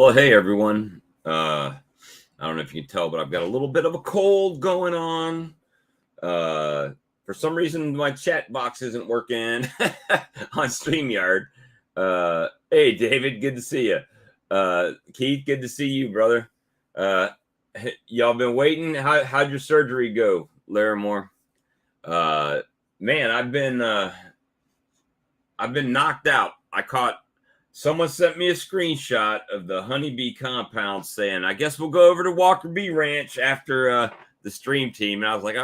Well, hey everyone. I don't know if you can tell, but I've got a little bit of a cold going on. For some reason, my chat box isn't working on StreamYard. Hey, David, good to see you. Keith, good to see you, brother. Y'all been waiting. How'd your surgery go, Larimore? Man, I've been knocked out. Someone sent me a screenshot of the honeybee compound saying, I guess we'll go over to Walker Bee Ranch after the stream team. And I was like,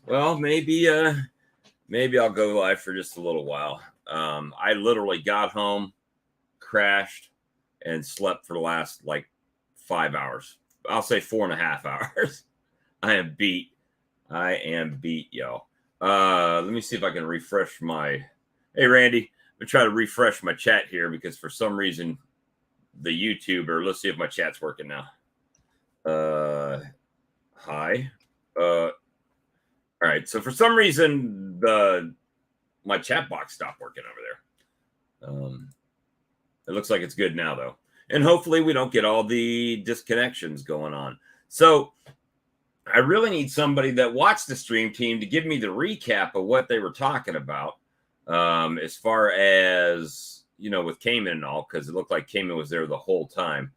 well, maybe I'll go live for just a little while. I literally got home, crashed, and slept for the last 5 hours. I'll say 4.5 hours. I am beat, y'all. Let me see if I can refresh my... Hey, Randy. I'm gonna try to refresh my chat here because for some reason the YouTuber, let's see if my chat's working now. Hi. All right. So for some reason my chat box stopped working over there. It looks like it's good now though. And hopefully we don't get all the disconnections going on. So I really need somebody that watched the stream team to give me the recap of what they were talking about. As far as, with Cayman and all, because it looked like Cayman was there the whole time.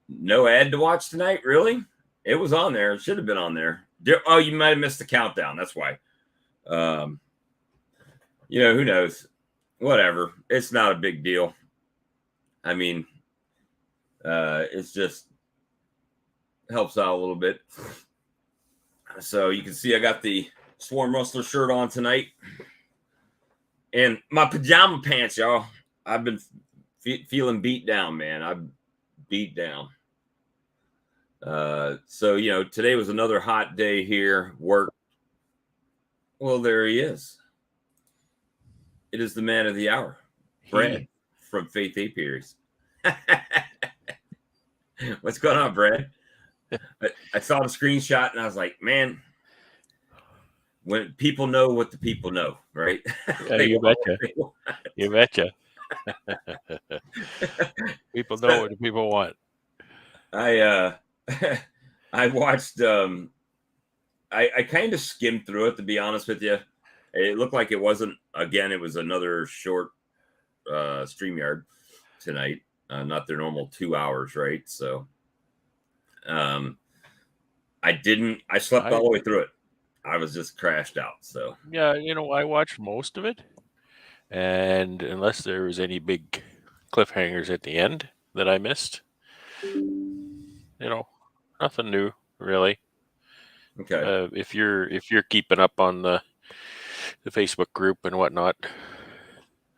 No ad to watch tonight, really? It was on there. It should have been on there. Oh, you might have missed the countdown. That's why. Who knows? Whatever. It's not a big deal. I mean, it's just helps out a little bit. So you can see I got the Swarm Rustler shirt on tonight. And my pajama pants, y'all. I've been feeling beat down, man. I'm beat down. So, today was another hot day here. Work. Well, there he is. It is the man of the hour. Brad from Faith Apiaries. What's going on, Brad? I saw the screenshot and I was like, man, when people know what the people know, right? Yeah, you betcha. You betcha. People know what the people want. I watched. I kind of skimmed through it, to be honest with you. It looked like it wasn't. Again, it was another short StreamYard tonight. Not their normal 2 hours, right? So, I slept all the way through it. I was just crashed out. So yeah, I watched most of it, and unless there was any big cliffhangers at the end that I missed, nothing new really. Okay. If you're keeping up on the Facebook group and whatnot,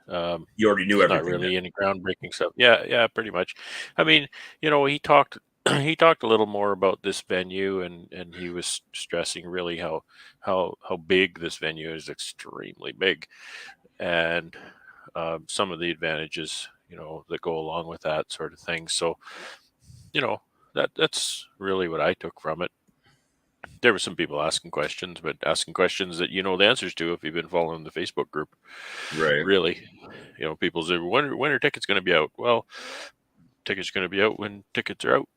you already knew everything. Not really any groundbreaking stuff. Yeah, pretty much. I mean, he talked. He talked a little more about this venue, and he was stressing really how big this venue is. Extremely big, and some of the advantages that go along with that sort of thing. So that's really what I took from it. There were some people asking questions, but asking questions that the answers to if you've been following the Facebook group. Right. Really, people say, when are tickets going to be out? Well, tickets are going to be out when tickets are out.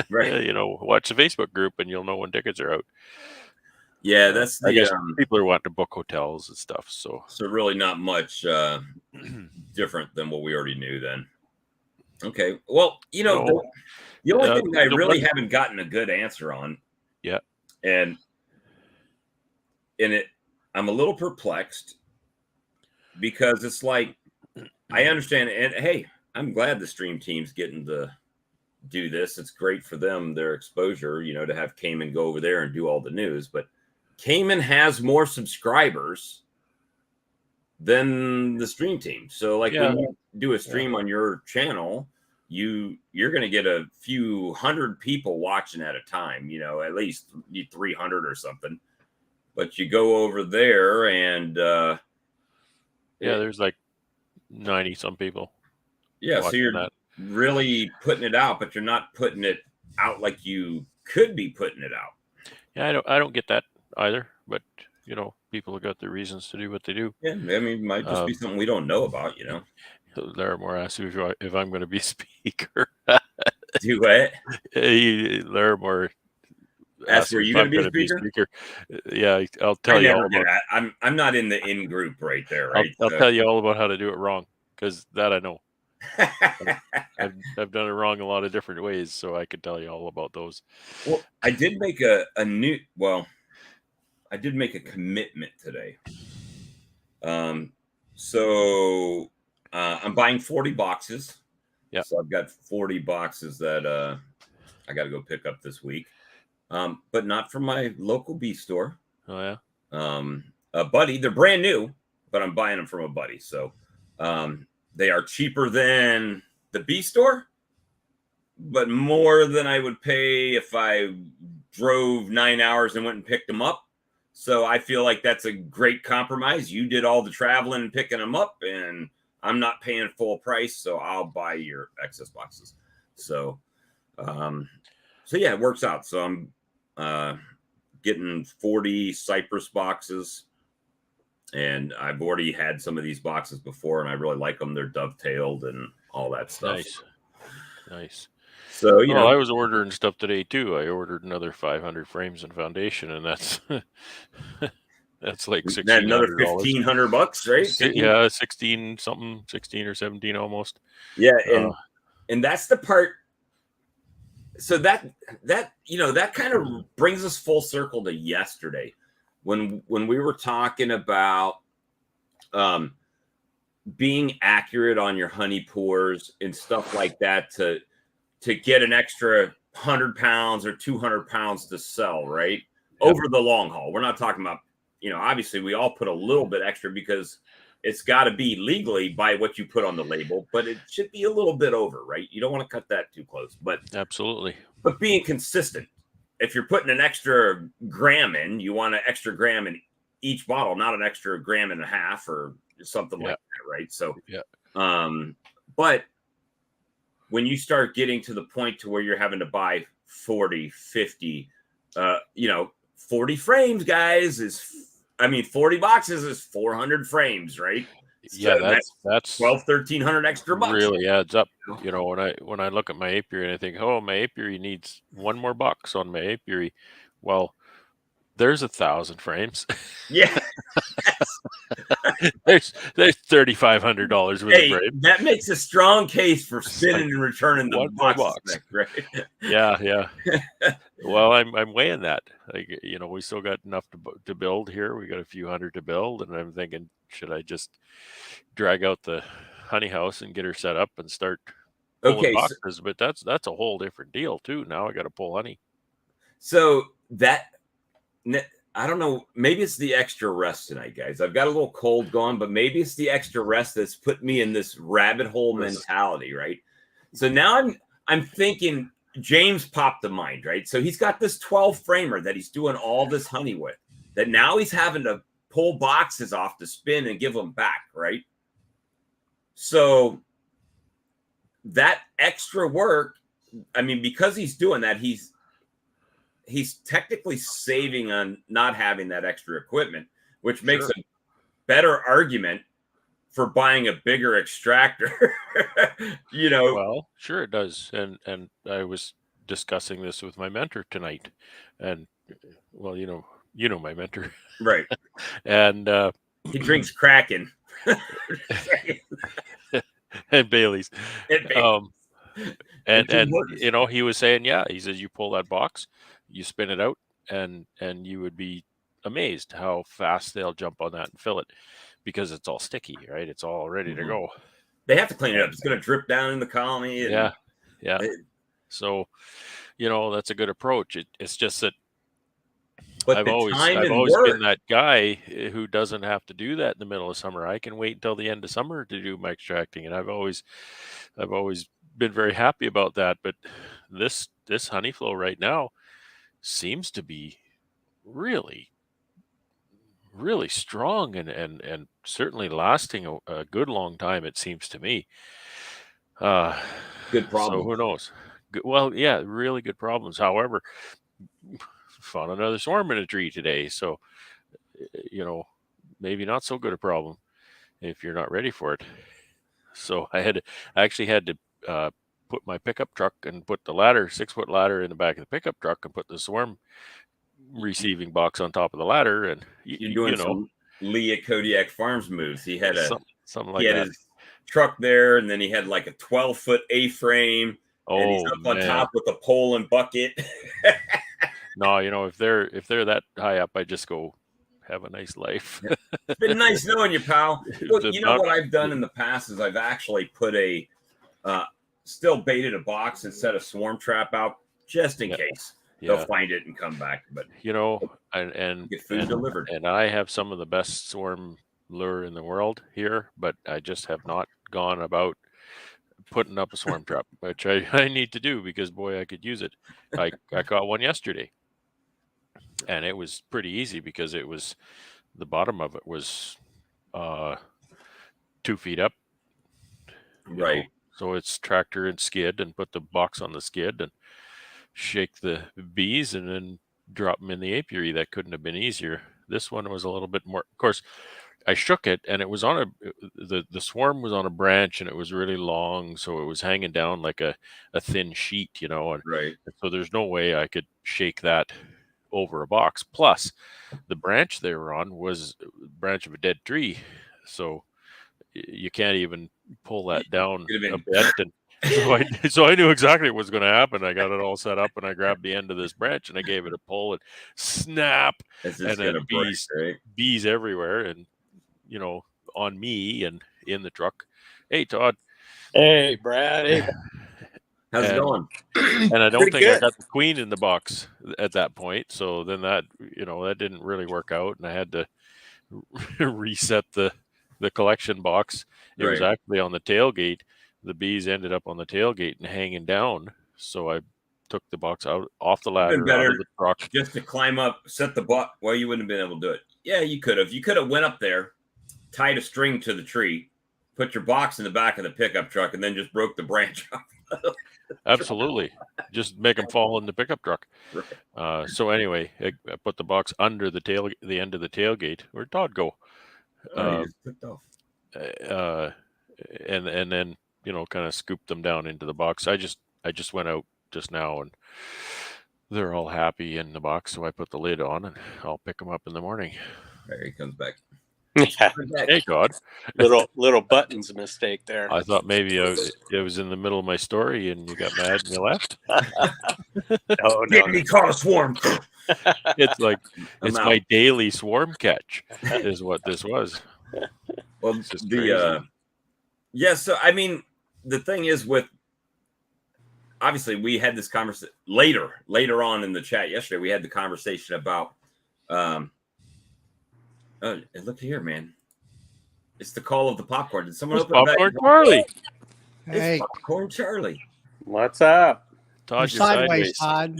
Right. Watch the Facebook group and you'll know when tickets are out. Yeah, that's the. I guess people are wanting to book hotels and stuff. So really not much different than what we already knew then. Okay. Well, the only thing I really haven't gotten a good answer on. Yeah. And I'm a little perplexed because it's like, I understand. And hey, I'm glad the stream team's getting to do this. It's great for them, their exposure, to have Cayman go over there and do all the news. But Cayman has more subscribers than the stream team. So when you do a stream on your channel, you're going to get a few hundred people watching at a time, at least 300 or something. But you go over there and there's 90 some people. Yeah, so you're really putting it out, but you're not putting it out like you could be putting it out. Yeah, I don't get that either, but people have got their reasons to do what they do. Yeah, I mean, it might just be something we don't know about, Larimore asked if I'm going to be speaker. Do what? Larimore Ask asked were me if you going I'm to be a going to be speaker? speaker. Yeah, I'll I tell you never all get about. that. I'm not in the in group right there, right? I'll So. tell you all about how to do it wrong, because that I know. I've done it wrong a lot of different ways, so I could tell you all about those. Well, I did make I did make a commitment today. So I'm buying 40 boxes. Yeah. So I've got 40 boxes that I got to go pick up this week. But not from my local bee store. Oh yeah. A buddy, they're brand new, but I'm buying them from a buddy. So they are cheaper than the bee store, but more than I would pay if I drove 9 hours and went and picked them up. So I feel like that's a great compromise. You did all the traveling and picking them up, and I'm not paying full price, so I'll buy your excess boxes. So, so yeah, it works out. So I'm getting 40 cypress boxes, and I've already had some of these boxes before, and I really like them. They're dovetailed and all that stuff. Nice. So I was ordering stuff today too. I ordered another 500 frames and foundation, and that's that's like another $1,600. $1,500, right? 15? Yeah, 16 something, 16 or 17 almost. Yeah, Uh, and that's the part. So that kind of brings us full circle to yesterday, when we were talking about being accurate on your honey pours and stuff like that to get an extra 100 pounds or 200 pounds to sell, right? Yep. Over the long haul. We're not talking about, obviously we all put a little bit extra because it's got to be legally by what you put on the label, but it should be a little bit over, right? You don't want to cut that too close, but absolutely. But being consistent. If you're putting an extra gram in, you want an extra gram in each bottle, not an extra gram and a half or something like that, right? So, but when you start getting to the point to where you're having to buy 40, 50, 40 frames, guys, 40 boxes is 400 frames, right? Yeah, so that's 1,200 extra bucks. Really adds up. When I look at my apiary and I think, oh, my apiary needs one more box on my apiary. Well, there's 1,000 frames. Yeah. there's $3,500 worth of frame. That makes a strong case for spinning and returning the box. Right? Yeah. Well, I'm weighing that. We still got enough to build here. We got a few hundred to build, and I'm thinking, should I just drag out the honey house and get her set up and start pulling boxes? But that's a whole different deal too. Now I got to pull honey. So I don't know. Maybe it's the extra rest tonight, guys. I've got a little cold going, but maybe it's the extra rest that's put me in this rabbit hole mentality, right? So now I'm thinking James popped the mind, right? So he's got this 12 framer that he's doing all this honey with, that now he's having to pull boxes off to spin and give them back, right? So that extra work, because he's doing that, he's technically saving on not having that extra equipment, which makes a better argument for buying a bigger extractor. Well, sure it does. And I was discussing this with my mentor tonight, and well, my mentor, right? And he drinks Kraken and Bailey's. And he was saying, he says, you pull that box, you spin it out, and you would be amazed how fast they'll jump on that and fill it, because it's all sticky, right? It's all ready to go. They have to clean it up. It's going to drip down in the colony. And, yeah. So, that's a good approach. It's just that I've always been that guy who doesn't have to do that in the middle of summer. I can wait until the end of summer to do my extracting, and I've always been very happy about that. But this honey flow right now seems to be really, really strong and certainly lasting a good long time, it seems to me. Good problem. So who knows? Well, yeah, really good problems. However, found another swarm in a tree today, so maybe not so good a problem if you're not ready for it. So I actually had to put my pickup truck and put the ladder, 6-foot ladder, in the back of the pickup truck and put the swarm receiving box on top of the ladder. And You're doing some Lee at Kodiak Farms moves. He had something like that. His truck there, and then he had like a 12-foot A-frame, and he's up on top with a Pollen bucket. No, if they're that high up, I just go, have a nice life. It's been nice knowing you, pal. Well, you know what I've done in the past is I've actually put a still baited a box and set a swarm trap out just in case they'll find it and come back. But and get food delivered. And I have some of the best swarm lure in the world here, but I just have not gone about putting up a swarm trap, which I need to do, because boy, I could use it. I caught one yesterday, and it was pretty easy because it was, the bottom of it was 2 feet up. Right. So it's tractor and skid, and put the box on the skid and shake the bees and then drop them in the apiary. That couldn't have been easier. This one was a little bit more, of course, I shook it, and it was on the swarm was on a branch, and it was really long, so it was hanging down like a thin sheet, and right. So there's no way I could shake that over a box. Plus, the branch they were on was a branch of a dead tree, so you can't even pull that down a bit. And so I knew exactly what was going to happen. I got it all set up, and I grabbed the end of this branch and I gave it a pull, and snap, and then bees everywhere, and on me and in the truck. Hey, Todd. Hey, Brad. Hey. How's it going? And I don't think I got the queen in the box at that point. So then that didn't really work out, and I had to reset the collection box. It was actually on the tailgate. The bees ended up on the tailgate and hanging down. So I took the box out off the ladder, out of the truck. Just to climb up, set the box. Well, you wouldn't have been able to do it. Yeah, you could have. You could have went up there, tied a string to the tree, put your box in the back of the pickup truck, and then just broke the branch off. Absolutely. Just make them fall in the pickup truck. Right. So anyway, I put the box under the end of the tailgate. Where'd Todd go? Just took off. And then kind of scooped them down into the box. I just went out just now, and they're all happy in the box. So I put the lid on, and I'll pick them up in the morning. There he comes back. Hey, God. little buttons mistake there. I thought maybe it was in the middle of my story and you got mad and you left. No. He caught a swarm. It's like my daily swarm catch is what this was. Well, so I mean, the thing is, with obviously we had this conversation later on in the chat yesterday. We had the conversation about look here, man. It's the call of the popcorn. Did someone open Popcorn Charlie? Hey. It's Popcorn Charlie. What's up? Todd, you're sideways, Todd.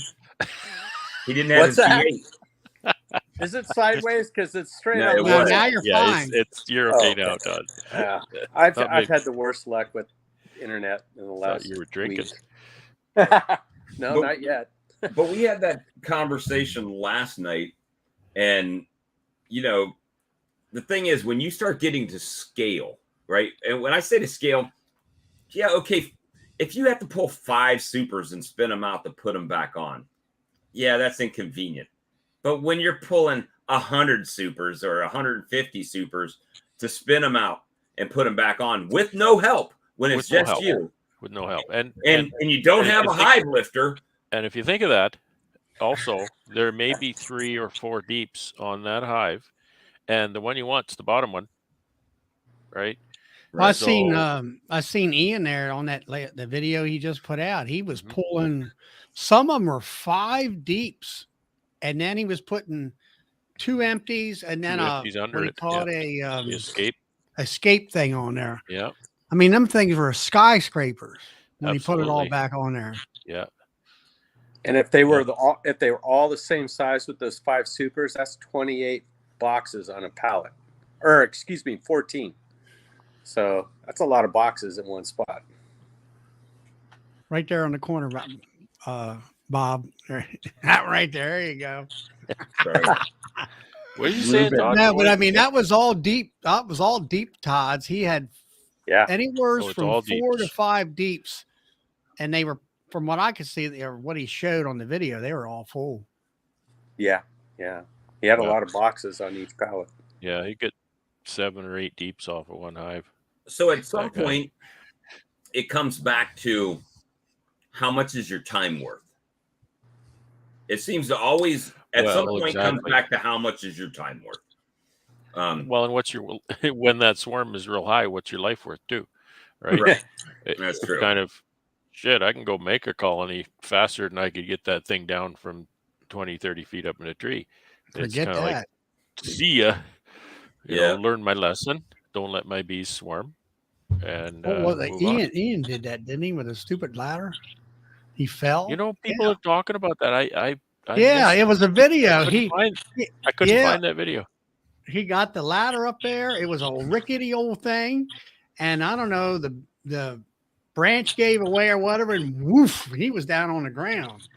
He didn't have his V8. Is it sideways? Because it's straight up. No, now you're fine. You're okay now, Todd. I've had the worst luck with internet in the last. You were drinking. No, not yet. But we had that conversation last night, and the thing is, when you start getting to scale, right? And when I say to scale, yeah, okay, if you have to pull 5 supers and spin them out to put them back on, yeah, that's inconvenient. But when you're pulling 100 supers or 150 supers to spin them out and put them back on with no help, when it's just you, with no help, and you don't have a hive lifter. And if you think of that, also there may be 3 or 4 deeps on that hive. And the one you want is the bottom one, right? Well, I seen Ian there on the video he just put out. He was pulling, some of them were 5 deeps, and then he was putting 2 empties, and then what he called the escape thing on there. Yeah, I mean, them things were skyscrapers when Absolutely. he put it all back on there. Yeah. And if they were all the same size with those 5 supers, that's 28 boxes on a pallet, or excuse me, 14. So that's a lot of boxes in one spot. Right there on the corner, Bob. Right there. There you go. What are you saying, Todd? No, but I mean, that was all deep. That was all deep Todd's. He had Yeah. Anywhere Oh, it's from all 4 to deeps. 5 deeps, and they were, from what I could see, or what he showed on the video, they were all full. Yeah. Yeah. He had a Yeah. lot of boxes on each pallet. Yeah, he get 7 or 8 deeps off of one hive. So at some That guy. point, it comes back to how much is your time worth? It seems to always, at some Well, point, comes exactly. back to how much is your time worth. Well, and what's your when that swarm is real high, what's your life worth too, right? Right. It- That's it's true. kind of shit. I can go make a colony faster than I could get that thing down from 20, 30 feet up in a tree. It's Forget kind of like, that. see ya. You Yeah. know, learn my lesson. Don't let my bees swarm. And Well, move on. Ian did that, didn't he, with a stupid ladder? He fell. You know, people are talking about that. I Yeah, missed it was a I video. couldn't Yeah, find that video. he got the ladder up there. It was a rickety old thing, and I don't know, the branch gave away or whatever, and woof, he was down on the ground.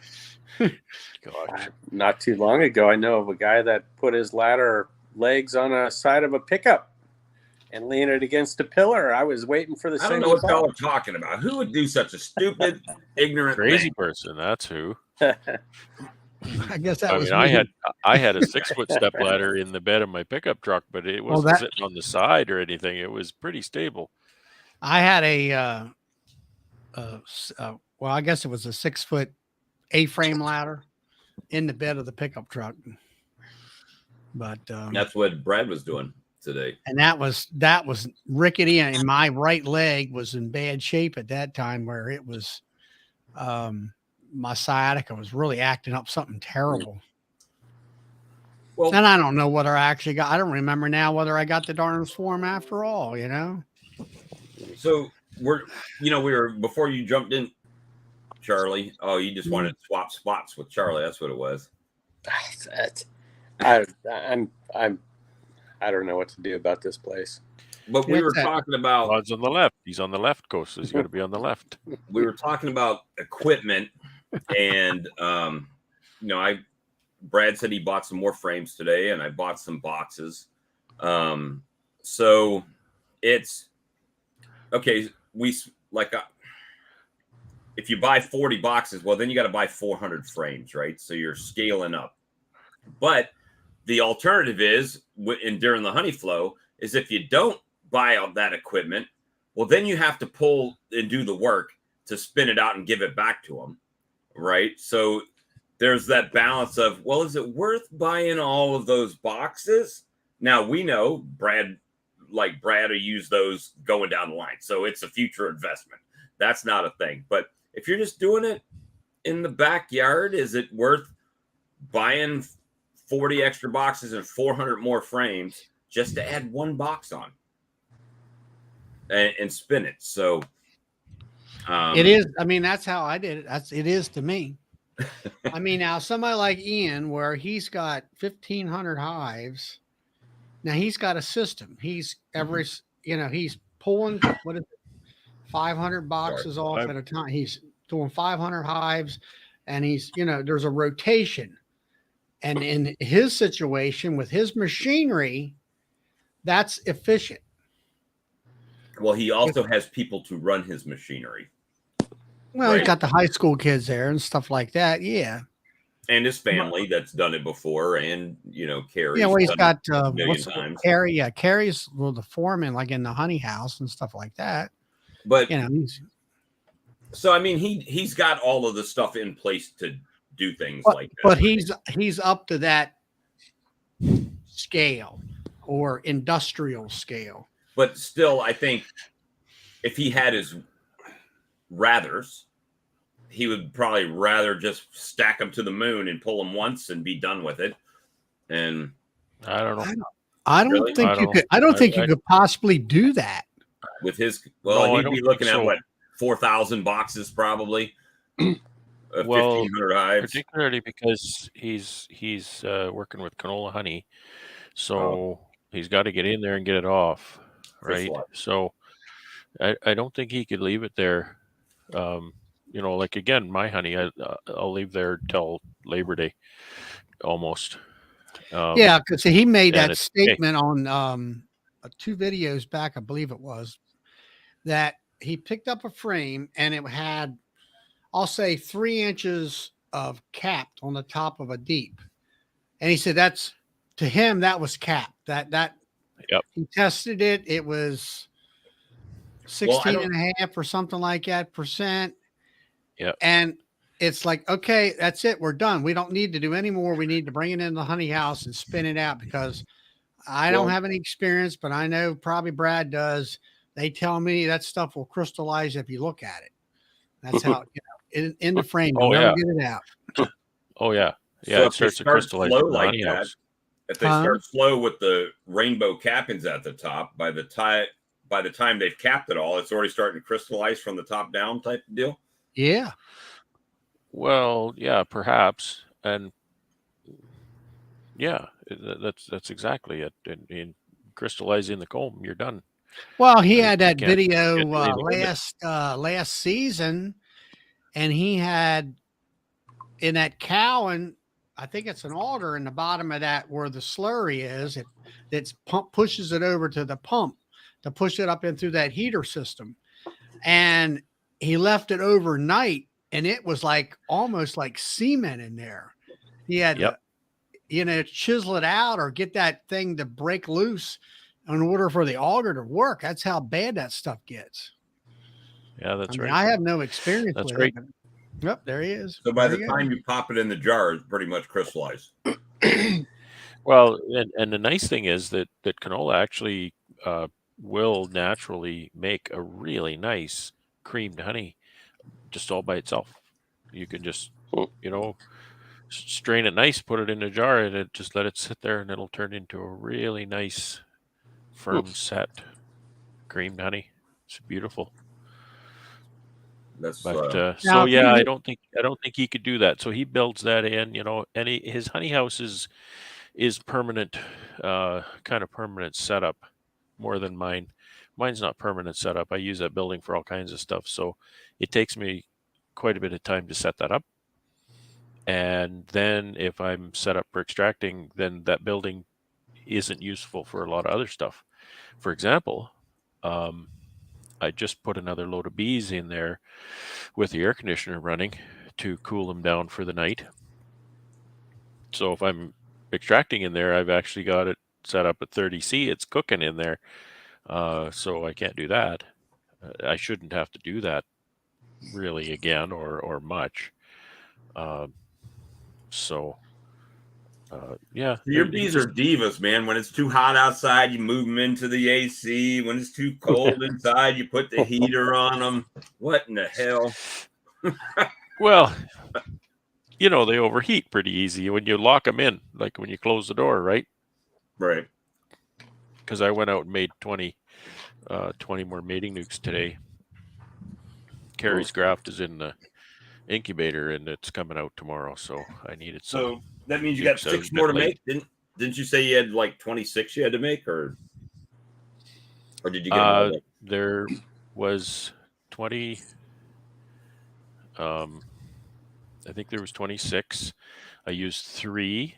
Gosh. Not too long ago, I know of a guy that put his ladder legs on a side of a pickup and leaned it against a pillar. I was waiting for the I don't same know what y'all result. are talking about. Who would do such a stupid, ignorant Crazy thing? person, that's who. I guess that I was mean, me. I had a 6-foot step ladder in the bed of my pickup truck, but it Well, wasn't sitting on the side or anything. It was pretty stable. I had well, I guess it was a 6-foot A-frame ladder in the bed of the pickup truck. But That's what Brad was doing today. and that was rickety, and my right leg was in bad shape at that time, where it was my sciatica was really acting up something terrible. Well, And I don't know whether I actually got, I don't remember now whether I got the darn swarm after all, you know. so we were, before you jumped in, Charlie. Oh, you just wanted to swap spots with Charlie. That's what it was. I don't know what to do about this place. But we were It's talking about, Rod's on the left. He's on the left coast. So he's got to be on the left. we were talking about equipment, and Brad said he bought some more frames today, and I bought some boxes. So it's okay. If you buy 40 boxes, well, then you got to buy 400 frames, right? So you're scaling up. But the alternative is, during the honey flow, is if you don't buy all that equipment, well, then you have to pull and do the work to spin it out and give it back to them, right? So there's that balance of, well, is it worth buying all of those boxes? Now, we know Brad will use those going down the line. So it's a future investment. That's not a thing. But if you're just doing it in the backyard, is it worth buying 40 extra boxes and 400 more frames just to add one box on and spin it? So It is. I mean, that's how I did it. It is to me. I mean, now somebody like Ian, where he's got 1,500 hives. Now he's got a system. He's he's pulling 500 boxes off at a time. He's doing 500 hives, and there's a rotation. And in his situation with his machinery, that's efficient. Well, he also has people to run his machinery. Well, he's got the high school kids there and stuff like that. Yeah. And his family that's done it before, and Carrie. Yeah, well, he's got times. Carrie. Yeah, Carrie's the foreman, like in the honey house and stuff like that. But so I mean, he's got all of the stuff in place to do things like that. But he's up to that scale or industrial scale. But still, I think if he had his rathers, he would probably rather just stack them to the moon and pull them once and be done with it. And I don't know. I don't think you could. I don't think you could possibly do that with his. No, he'd be looking at what, 4,000 boxes probably. 1,500 hives. Particularly because he's working with canola honey, so he's got to get in there and get it off, right? So I don't think he could leave it there. Like again, my honey, I'll leave there till Labor Day, almost. Yeah, because he made that statement on 2 videos back, I believe it was. that he picked up a frame and it had, I'll say 3 inches of capped on the top of a deep. And he said, to him, that was capped. Yep. He tested it. It was 16 and a half or something like that percent. Yeah. And it's like, okay, that's it. We're done. We don't need to do any more. We need to bring it in the honey house and spin it out, because I don't have any experience, but I know probably Brad does. They tell me that stuff will crystallize if you look at it. That's how, in the frame, you'll never get it out. Oh yeah. Yeah. So it if starts they to crystallize slow in the like honey that, house. if they start slow with the rainbow cappings at the top, by the time they've capped it all, it's already starting to crystallize from the top down type of deal. Yeah. Well, yeah, perhaps, and yeah, that's exactly it. In crystallizing the comb, you're done. Well, he had You that can't video do anything with it. last season, and he had in that cow, and I think it's an alder in the bottom of that where the slurry is. It's pushes it over to the pump to push it up in through that heater system, and he left it overnight, and it was like almost like cement in there. He had to, chisel it out or get that thing to break loose in order for the auger to work. That's how bad that stuff gets. Yeah, that's right. I have no experience with great. it. Yep, there he is. So by the time you pop it in the jar, it's pretty much crystallized. Well, and the nice thing is that canola actually will naturally make a really nice creamed honey just all by itself. You can just, strain it nice, put it in a jar, and just let it sit there, and it'll turn into a really nice, firm set creamed honey. It's beautiful. That's but so yeah, I don't think he could do that. So he builds that in, and his honey house is permanent, kind of permanent setup more than mine. Mine's not permanent setup. I use that building for all kinds of stuff. So it takes me quite a bit of time to set that up. And then if I'm set up for extracting, then that building isn't useful for a lot of other stuff. For example, I just put another load of bees in there with the air conditioner running to cool them down for the night. So if I'm extracting in there, I've actually got it set up at 30°C. It's cooking in there. So I can't do that. I shouldn't have to do that really again or much. Yeah. Your bees are divas, man. When it's too hot outside, you move them into the AC. When it's too cold inside, you put the heater on them. What in the hell? Well, they overheat pretty easy when you lock them in, like when you close the door, right? Right. Because I went out and made 20 more mating nukes today. Carrie's graft is in the incubator, and it's coming out tomorrow, so I needed some. So that means you got 6 more to make. Didn't you say you had like 26 you had to make, or did you get all that? There was 20. I think there was 26. I used 3.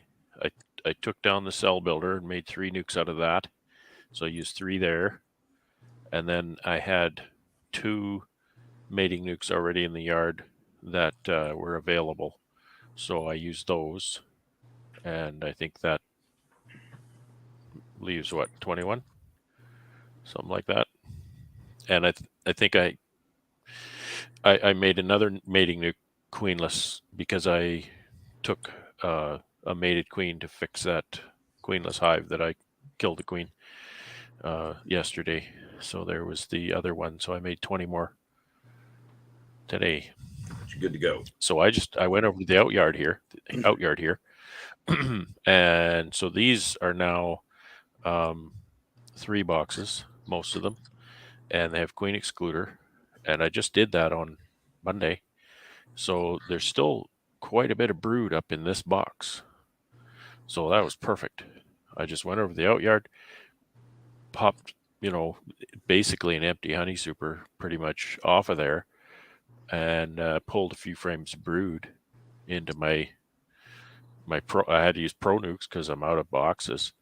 I took down the cell builder and made 3 nukes out of that. So I used 3 there. And then I had 2 mating nukes already in the yard that were available. So I used those. And I think that leaves, 21? Something like that. And I think I made another mating nuke queenless because I took a mated queen to fix that queenless hive that I killed the queen yesterday. So there was the other one. So I made 20 more today. You're good to go. So I went over to the out yard here, and so these are now 3 boxes, most of them, and they have queen excluder. And I just did that on Monday. So there's still quite a bit of brood up in this box. So that was perfect. I just went over the out yard, popped, basically an empty honey super pretty much off of there, and pulled a few frames of brood into my pro. I had to use pro nukes because I'm out of boxes.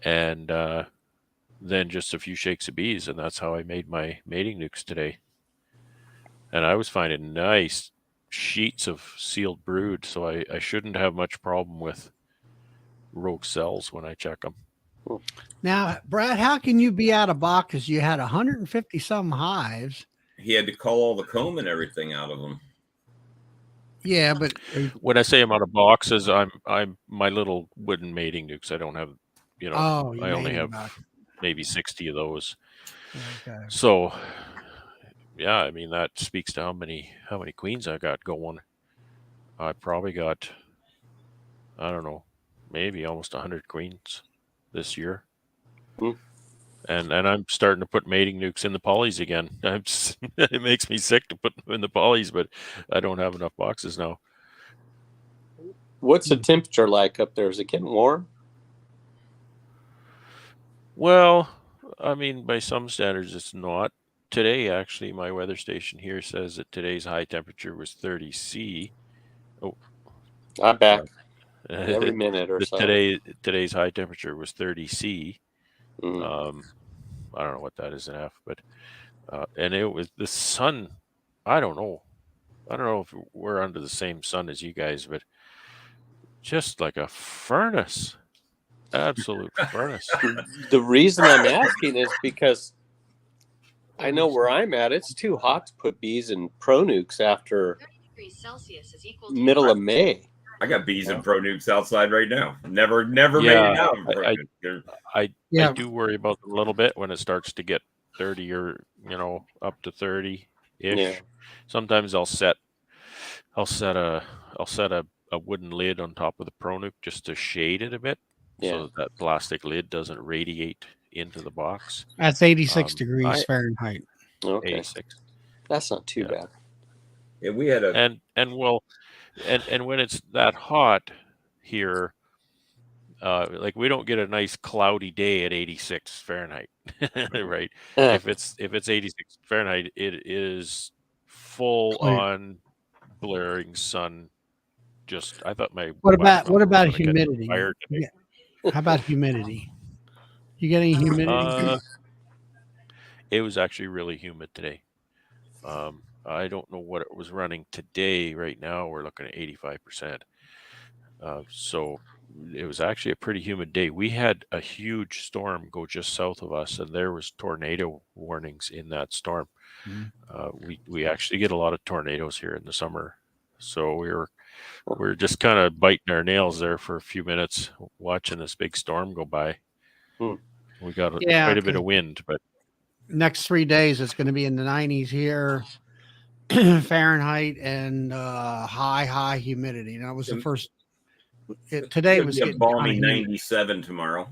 And than just a few shakes of bees, and that's how I made my mating nukes today. And I was finding nice sheets of sealed brood, so I shouldn't have much problem with rogue cells when I check them. Now, Brad, how can you be out of boxes? You had 150 some hives. He had to call all the comb and everything out of them. Yeah, but When I say I'm out of boxes, I'm my little wooden mating nukes. I don't have, you know, I only have maybe 60 of those. Okay. So, yeah, I mean that speaks to how many queens I got going. I probably got, I don't know, maybe almost 100 queens this year. And I'm starting to put mating nukes in the polys again. It makes me sick to put them in the polys, but I don't have enough boxes now. What's the temperature like up there? Is it getting warm? Well, I mean, by some standards, it's not. Today, actually, my weather station here says that today's high temperature was 30 C. Oh, I'm back every minute or so. Today's high temperature was 30 C. I don't know what that is in F, but and it was the sun. I don't know if we're under the same sun as you guys, but just like a furnace, absolute furnace. The reason I'm asking is because I know where I'm at. It's too hot to put bees in pro nukes after middle of May. I got bees and pro nukes outside right now. Never made it out. I do worry about them a little bit when it starts to get 30 or up to 30 ish. Yeah. Sometimes I'll set a wooden lid on top of the pro nuke just to shade it a bit, so that plastic lid doesn't radiate into the box. That's 86 degrees Fahrenheit. Okay, 86. That's not too bad. Yeah, we had and when it's that hot here, like we don't get a nice cloudy day at 86 Fahrenheit, right? If it's 86 Fahrenheit, it is full on blaring sun. Just I thought my what about humidity? Yeah. How about humidity? You get any humidity? It was actually really humid today. I don't know what it was running today. Right now, we're looking at 85%. So it was actually a pretty humid day. We had a huge storm go just south of us, and there was tornado warnings in that storm. We actually get a lot of tornadoes here in the summer, so we were just kind of biting our nails there for a few minutes, watching this big storm go by. We got quite a bit of wind, but next 3 days it's going to be in the 90s here. Fahrenheit and high humidity. And that was the first. Today was a balmy 97 tomorrow.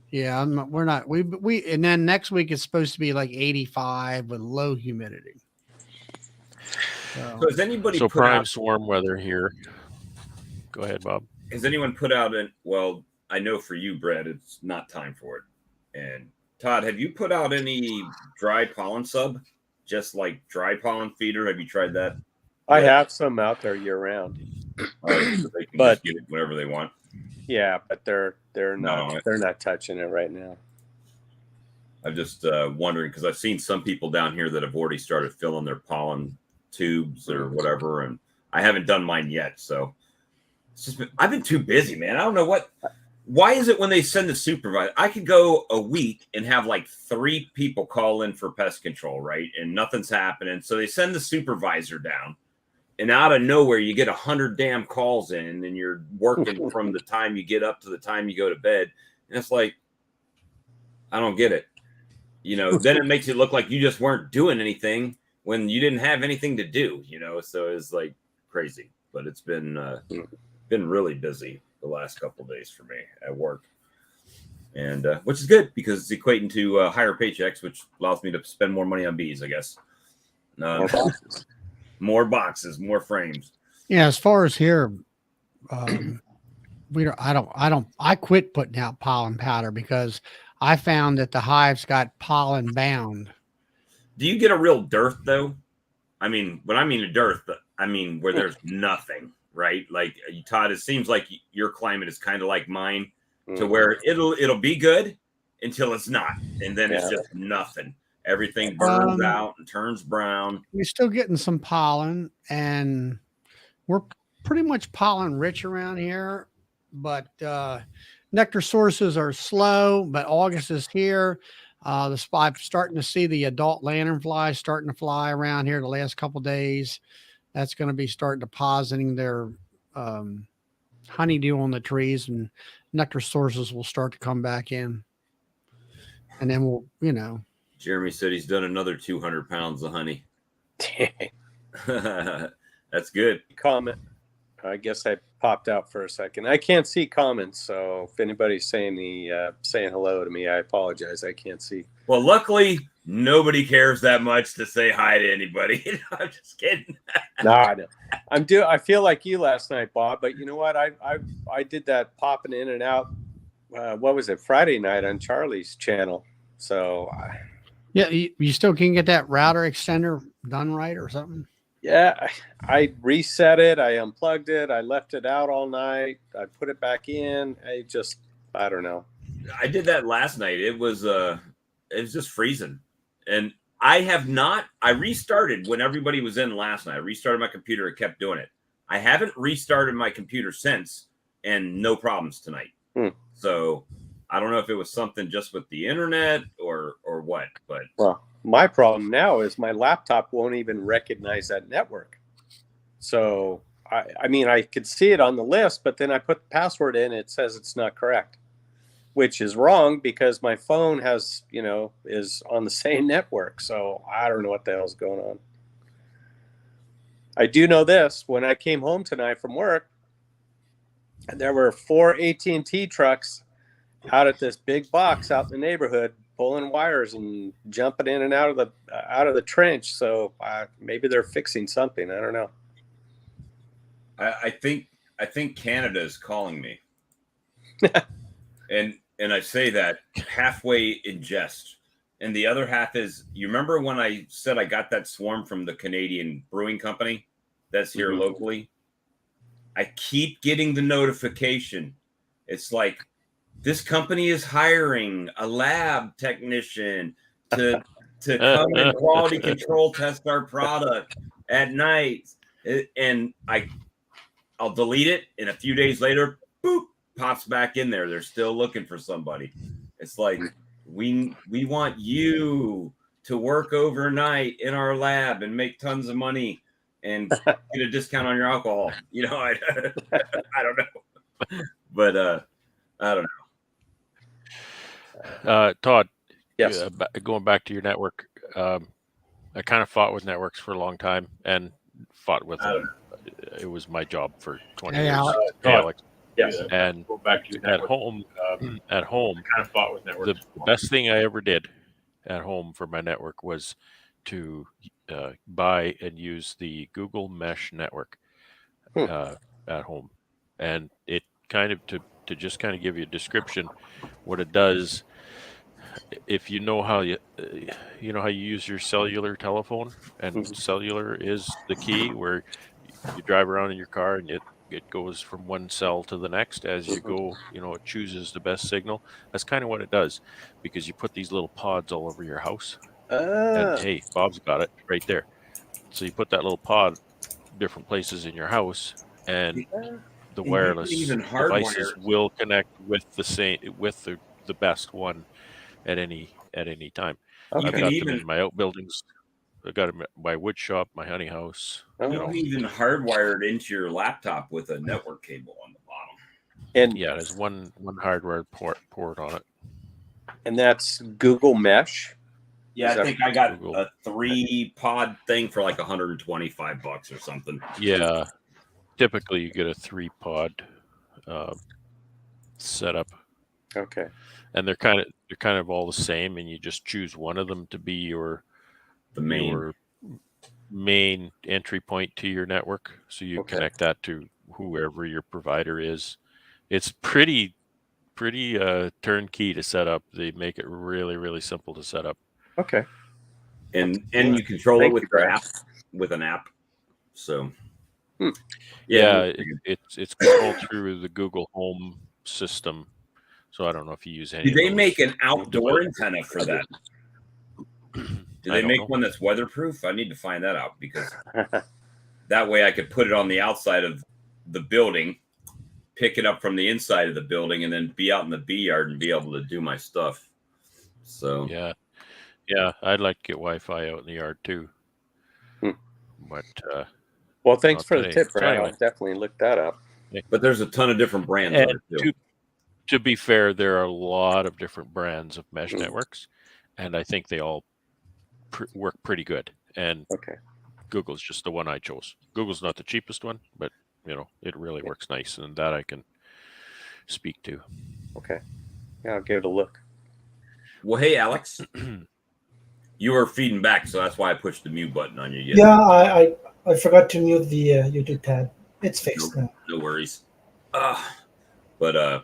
Yeah, we're not. We and then next week it's supposed to be like 85 with low humidity. So has anybody put prime out swarm weather here? Go ahead, Bob. Has anyone put out well, I know for you, Brad, it's not time for it. And Todd, have you put out any dry pollen sub? Just like dry pollen feeder? Have you tried that? I have some out there year round. So they can just get it whenever they want. Yeah, but they're not touching it right now. I'm just wondering because I've seen some people down here that have already started filling their pollen tubes or whatever, and I haven't done mine yet. So it's just I've been too busy, man. I don't know what. Why is it when they send the supervisor, I could go a week and have like 3 people call in for pest control, right? And nothing's happening. So they send the supervisor down, and out of nowhere, you get 100 damn calls in, and you're working from the time you get up to the time you go to bed. And it's like, I don't get it. Then it makes it look like you just weren't doing anything when you didn't have anything to do, So it's like crazy, but it's been really busy the last couple of days for me at work, and which is good because it's equating to higher paychecks, which allows me to spend more money on bees, I guess. More boxes, more frames. Yeah, as far as here, I quit putting out pollen powder because I found that the hives got pollen bound. Do you get a real dearth though? I mean, when I mean a dearth, I mean where there's nothing. Right, like Todd, it seems like your climate is kind of like mine, to where it'll be good, until it's not, and then it's Yeah. just nothing. Everything burns out and turns brown. We're still getting some pollen, and we're pretty much pollen rich around here, but nectar sources are slow. But August is here. I'm starting to see the adult lanternfly starting to fly around here the last couple days. That's going to be starting depositing their honeydew on the trees, and nectar sources will start to come back in. And then we'll, Jeremy said he's done another 200 pounds of honey. That's good. Comment. I guess I popped out for a second. I can't see comments, so if anybody's saying hello to me, I apologize. I can't see. Well, luckily, nobody cares that much to say hi to anybody. I'm just kidding. No, I know. I feel like you last night, Bob. But you know what? I did that popping in and out. What was it? Friday night on Charlie's channel. So. Yeah, you still can get that router extender done right or something? Yeah, I reset it. I unplugged it. I left it out all night. I put it back in. I don't know. I did that last night. It was just freezing. And I restarted when everybody was in last night. I restarted my computer. It kept doing it. I haven't restarted my computer since, and no problems tonight. So I don't know if it was something just with the internet or what, but well, my problem now is my laptop won't even recognize that network. So I mean, I could see it on the list, but then I put the password in, it says it's not correct, which is wrong because my phone is on the same network. So I don't know what the hell's going on. I do know this: when I came home tonight from work, there were 4 AT&T trucks out at this big box out in the neighborhood, pulling wires and jumping in and out of the trench. So maybe they're fixing something. I don't know. I think Canada is calling me, and I say that halfway in jest, and the other half is, you remember when I said I got that swarm from the Canadian brewing company that's here locally? I keep getting the notification. It's like, this company is hiring a lab technician to come and quality control test our product at night. And I'll delete it, and a few days later, boop, pops back in there. They're still looking for somebody. It's like, we want you to work overnight in our lab and make tons of money and get a discount on your alcohol. I don't know. But I don't know. Todd, Yes. Going back to your network, I kind of fought with networks for a long time and fought with them. It was my job for 20 years. Alex. Yes. And go back to at home, kind of fought with networks. The best thing I ever did at home for my network was to buy and use the Google Mesh network at home. And it kind of, to just kind of give you a description, what it does, if you know how you use your cellular telephone, and cellular is the key, where you drive around in your car and it goes from one cell to the next as you go, it chooses the best signal. That's kind of what it does, because you put these little pods all over your house. And hey, Bob's got it right there. So you put that little pod different places in your house, and the wireless devices will connect with the best one at any time. I've got them in my outbuildings. I got them at my wood shop, my honey house. You can even hardwire it into your laptop with a network cable on the bottom. And yeah, there's one hardware port on it. And that's Google Mesh. Yeah, I think I got a 3-pod thing for like $125 or something. Yeah, typically you get a 3-pod setup. Okay. And they're kind of all the same, and you just choose one of them to be your main entry point to your network. So you connect that to whoever your provider is. It's pretty turnkey to set up. They make it really, really simple to set up. Okay. And you control it with your app, with an app. So yeah, it's controlled through the Google Home system. So I don't know if you use any. Do of they those make an outdoor devices. antenna for that? Do I they don't make know. one that's weatherproof? I need to find that out because that way I could put it on the outside of the building, pick it up from the inside of the building, and then be out in the bee yard and be able to do my stuff. So Yeah, I'd like to get Wi-Fi out in the yard too. Hmm. But Well, thanks not for the today. tip, So Brad. anyway. I'll definitely look that up. but there's a ton of different brands of And it too. to be fair, there are a lot of different brands of mesh networks, and I think they all work pretty good. And Okay. Google's just the one I chose. Google's not the cheapest one, but it really works nice, and that I can speak to. Okay. Yeah, I'll give it a look. Well, hey, Alex, you were feeding back, so that's why I pushed the mute button on you. Yeah, I forgot to mute the YouTube tab. It's fixed now. No worries. But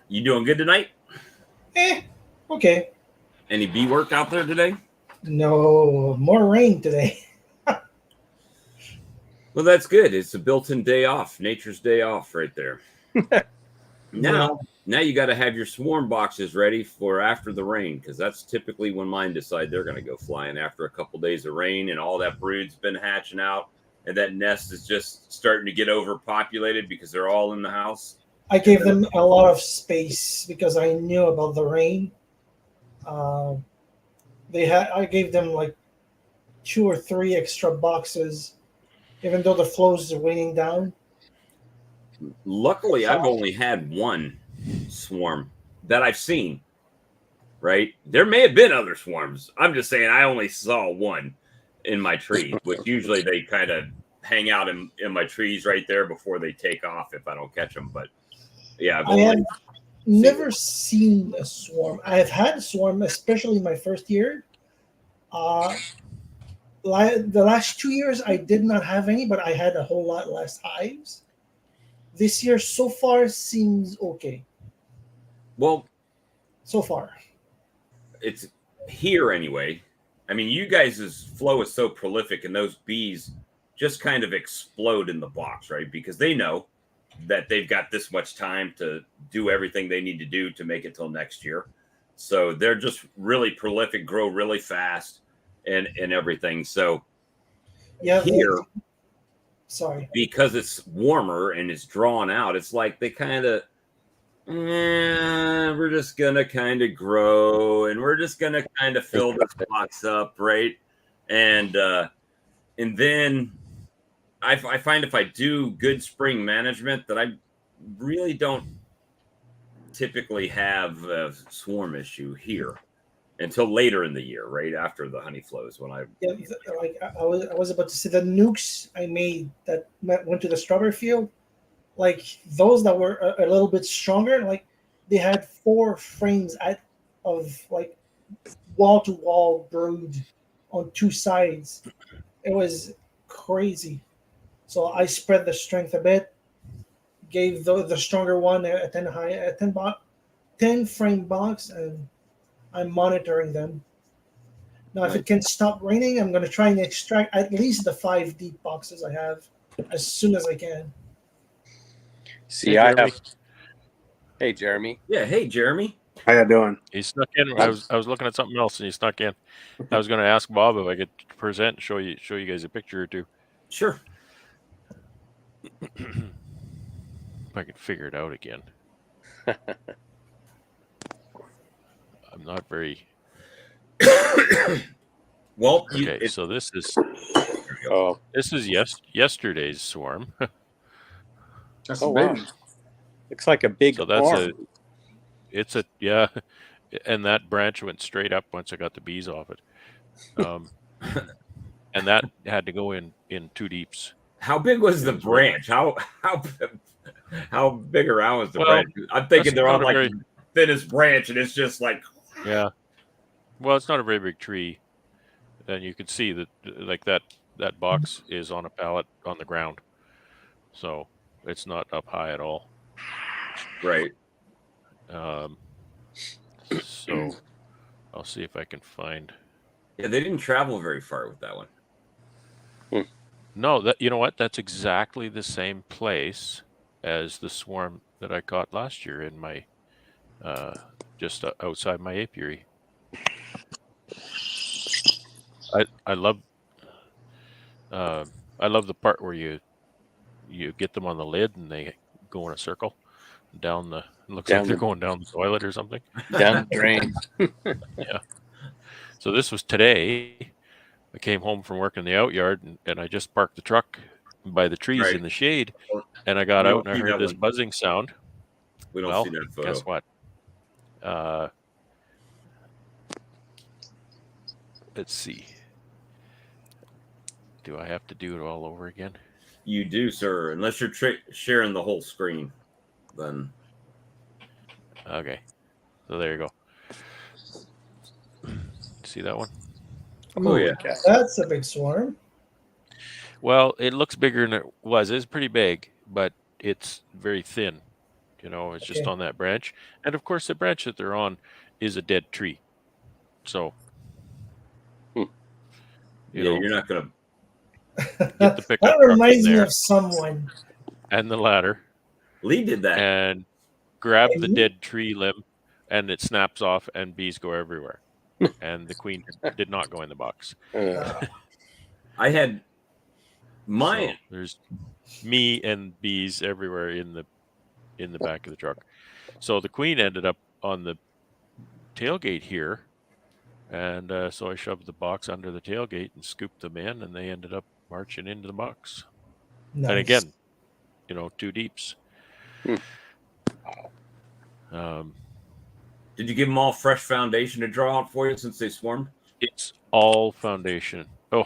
you doing good tonight? Okay. Any bee work out there today? No more rain today. Well, that's good. It's a built-in day off, nature's day off, right there. Now you got to have your swarm boxes ready for after the rain, because that's typically when mine decide they're going to go flying after a couple days of rain and all that brood's been hatching out, and that nest is just starting to get overpopulated because they're all in the house. I gave them a lot of space because I knew about the rain. I gave them like 2 or 3 extra boxes, even though the flows are raining down. Luckily, I've only had one swarm that I've seen. Right? There may have been other swarms. I'm just saying I only saw one in my tree, which usually they kind of hang out in my trees right there before they take off if I don't catch them. But yeah, I have never seen a swarm. I have had a swarm, especially in my first year. The last 2 years, I did not have any, but I had a whole lot less hives. This year, so far, seems okay. Well, so far. It's here anyway. I mean, you guys' flow is so prolific, and those bees just kind of explode in the box, right? Because they know that they've got this much time to do everything they need to do to make it till next year. So they're just really prolific, grow really fast, and everything. So yeah, here, sorry, because it's warmer and it's drawn out, it's like they kind of, we're just gonna kind of grow, and we're just gonna kind of fill this box up, right? And then I find if I do good spring management that I really don't typically have a swarm issue here until later in the year, right after the honey flows. When I was about to say the nukes I made that went to the strawberry field, like those that were a little bit stronger, like they had 4 frames of like wall to wall brood on 2 sides. It was crazy. So I spread the strength a bit, gave the stronger one a 10 frame box, and I'm monitoring them. Now, if it can stop raining, I'm going to try and extract at least the 5 deep boxes I have as soon as I can. See, hey, I have. Hey, Jeremy. Yeah, hey, Jeremy. How you doing? He snuck in. I was looking at something else, and he snuck in. I was going to ask Bob if I could present and show you guys a picture or two. Sure. If I can figure it out again. I'm not very. Well, okay. So this is. Oh, This is yesterday's swarm. That's oh big. wow! Looks like a big. So that's arm. It's yeah, and that branch went straight up once I got the bees off it, and that had to go in 2 deeps. How big was the branch? How big around was the branch? I'm thinking they're on like the thinnest branch, and it's just like yeah. Well, it's not a very big tree, and you can see that like that box is on a pallet on the ground, so it's not up high at all. right. So I'll see if I can find. Yeah, they didn't travel very far with that one. No, you know what? That's exactly the same place as the swarm that I caught last year in my just outside my apiary. I love the part where you get them on the lid and they go in a circle down the. It looks like they're going down the toilet or something. Down the drain. Yeah. So this was today. I came home from work in the out yard and I just parked the truck by the trees in the shade, and I got out and I heard this buzzing sound. We don't see that photo. Guess what? Let's see. Do I have to do it all over again? You do, sir. Unless you're sharing the whole screen, then. Okay. So there you go. See that one? Oh, yeah. That's a big swarm. Well, it looks bigger than it was. It's pretty big, but it's very thin. You know, it's just on that branch. And of course, the branch that they're on is a dead tree. So, yeah, you're not going to get the pickup that reminds me of someone. And the ladder. Lee did that. And grab the dead tree limb, and it snaps off, and bees go everywhere. And the queen did not go in the box. I had mine. So there's me and bees everywhere in the back of the truck. So the queen ended up on the tailgate here, and so I shoved the box under the tailgate and scooped them in, and they ended up marching into the box. Nice. And again, 2 deeps. Did you give them all fresh foundation to draw out for you since they swarmed? It's all foundation. Oh,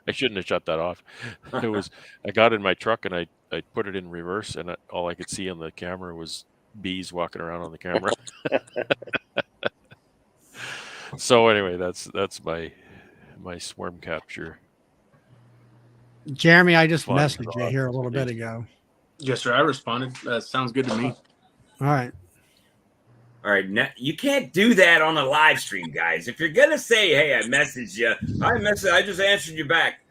I shouldn't have shut that off. I got in my truck and I put it in reverse, and all I could see on the camera was bees walking around on the camera. So anyway, that's my swarm capture. Jeremy, I just messaged you here a little bit ago. Yes, sir. I responded. That sounds good to me. All right. All right. Now, you can't do that on a live stream, guys. If you're going to say, hey, I messaged you, I just answered you back.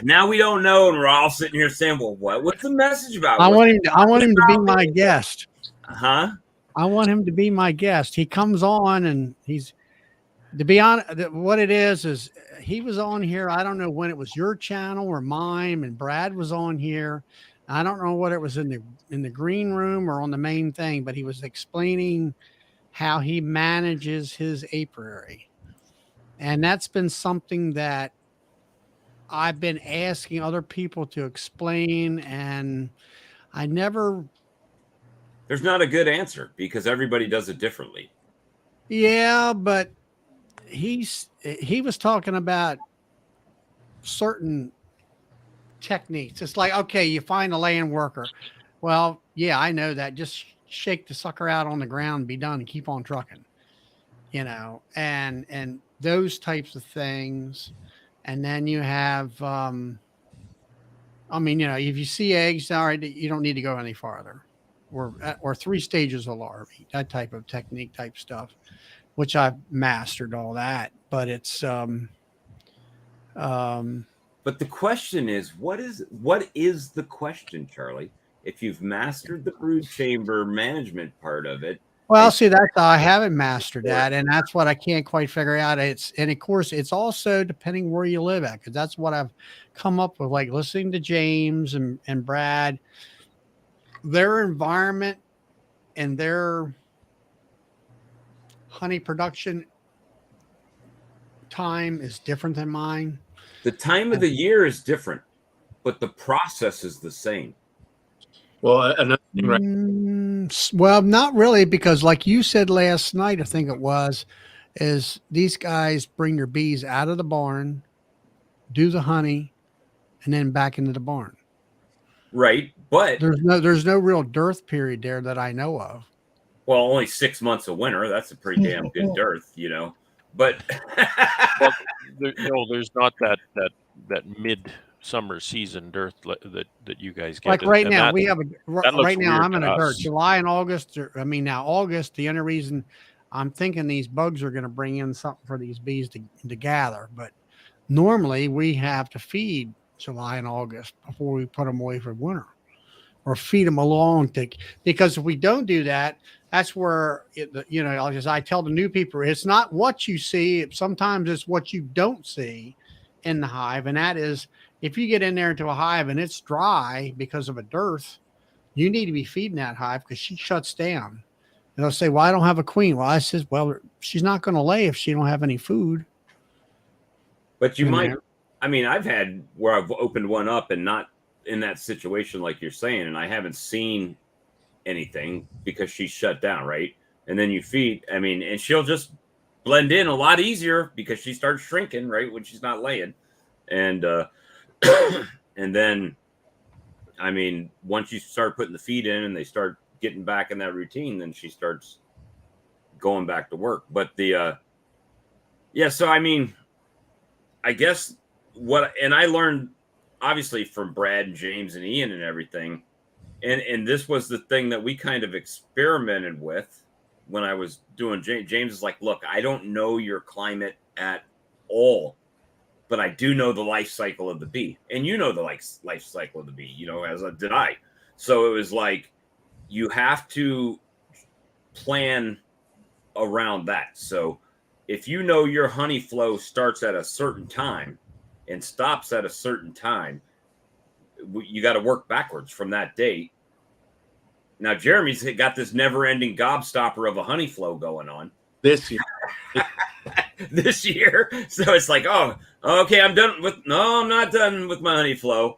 Now we don't know, and we're all sitting here saying, well, what's the message about? I want him to be my guest. Huh? I want him to be my guest. He comes on, and to be honest, what it is he was on here. I don't know when it was your channel or mine, and Brad was on here. I don't know what it was in the green room or on the main thing, but he was explaining how he manages his apiary. And that's been something that I've been asking other people to explain, and I never. There's not a good answer because everybody does it differently. Yeah, but he was talking about certain techniques. It's like, okay, you find a land worker. Well, yeah, I know that. Just shake the sucker out on the ground and be done and keep on trucking, and those types of things. And then you have, if you see eggs, all right, you don't need to go any farther, or 3 stages of larvae, that type of technique type stuff, which I've mastered all that. But it's, but the question is, what is the question, Charlie? If you've mastered the brood chamber management part of it. Well, see, I haven't mastered that, and that's what I can't quite figure out. And of course, it's also depending where you live at, because that's what I've come up with, like listening to James and Brad. Their environment and their honey production time is different than mine. The time of the year is different, but the process is the same. Well, another thing, right? Well, not really, because like you said last night, I think it was, is these guys bring their bees out of the barn, do the honey, and then back into the barn. Right, but there's no real dearth period there that I know of. Well, only 6 months of winter. That's a pretty damn good dearth, But there's not that mid-summer season dearth that you guys get. Like right now, we have right now. I'm in a dearth. July and August. Now August. The only reason I'm thinking these bugs are going to bring in something for these bees to gather, but normally we have to feed July and August before we put them away for winter. or feed them along because if we don't do that, that's where as I tell the new people, it's not what you see. Sometimes it's what you don't see in the hive. And that is, if you get in there into a hive and it's dry because of a dearth, you need to be feeding that hive because she shuts down. And they'll say, well, I don't have a queen. Well, I says, well, she's not going to lay if she don't have any food. But you might, I mean, I've had where I've opened one up and not in that situation like you're saying, and I haven't seen anything because she's shut down, right? And then you feed, I mean, and she'll just blend in a lot easier because she starts shrinking, right, when she's not laying. And and then, I mean, once you start putting the feed in and they start getting back in that routine, then she starts going back to work. But so I mean, I guess and I learned obviously from Brad and James and Ian and everything. And this was the thing that we kind of experimented with when I was doing James is like, look, I don't know your climate at all, but I do know the life cycle of the bee. And you know the life cycle of the bee, as did I. So it was like, you have to plan around that. So if you know your honey flow starts at a certain time and stops at a certain time, you got to work backwards from that date. Now, Jeremy's got this never-ending gobstopper of a honey flow going on this year. this year. So it's like, oh, okay, I'm not done with my honey flow.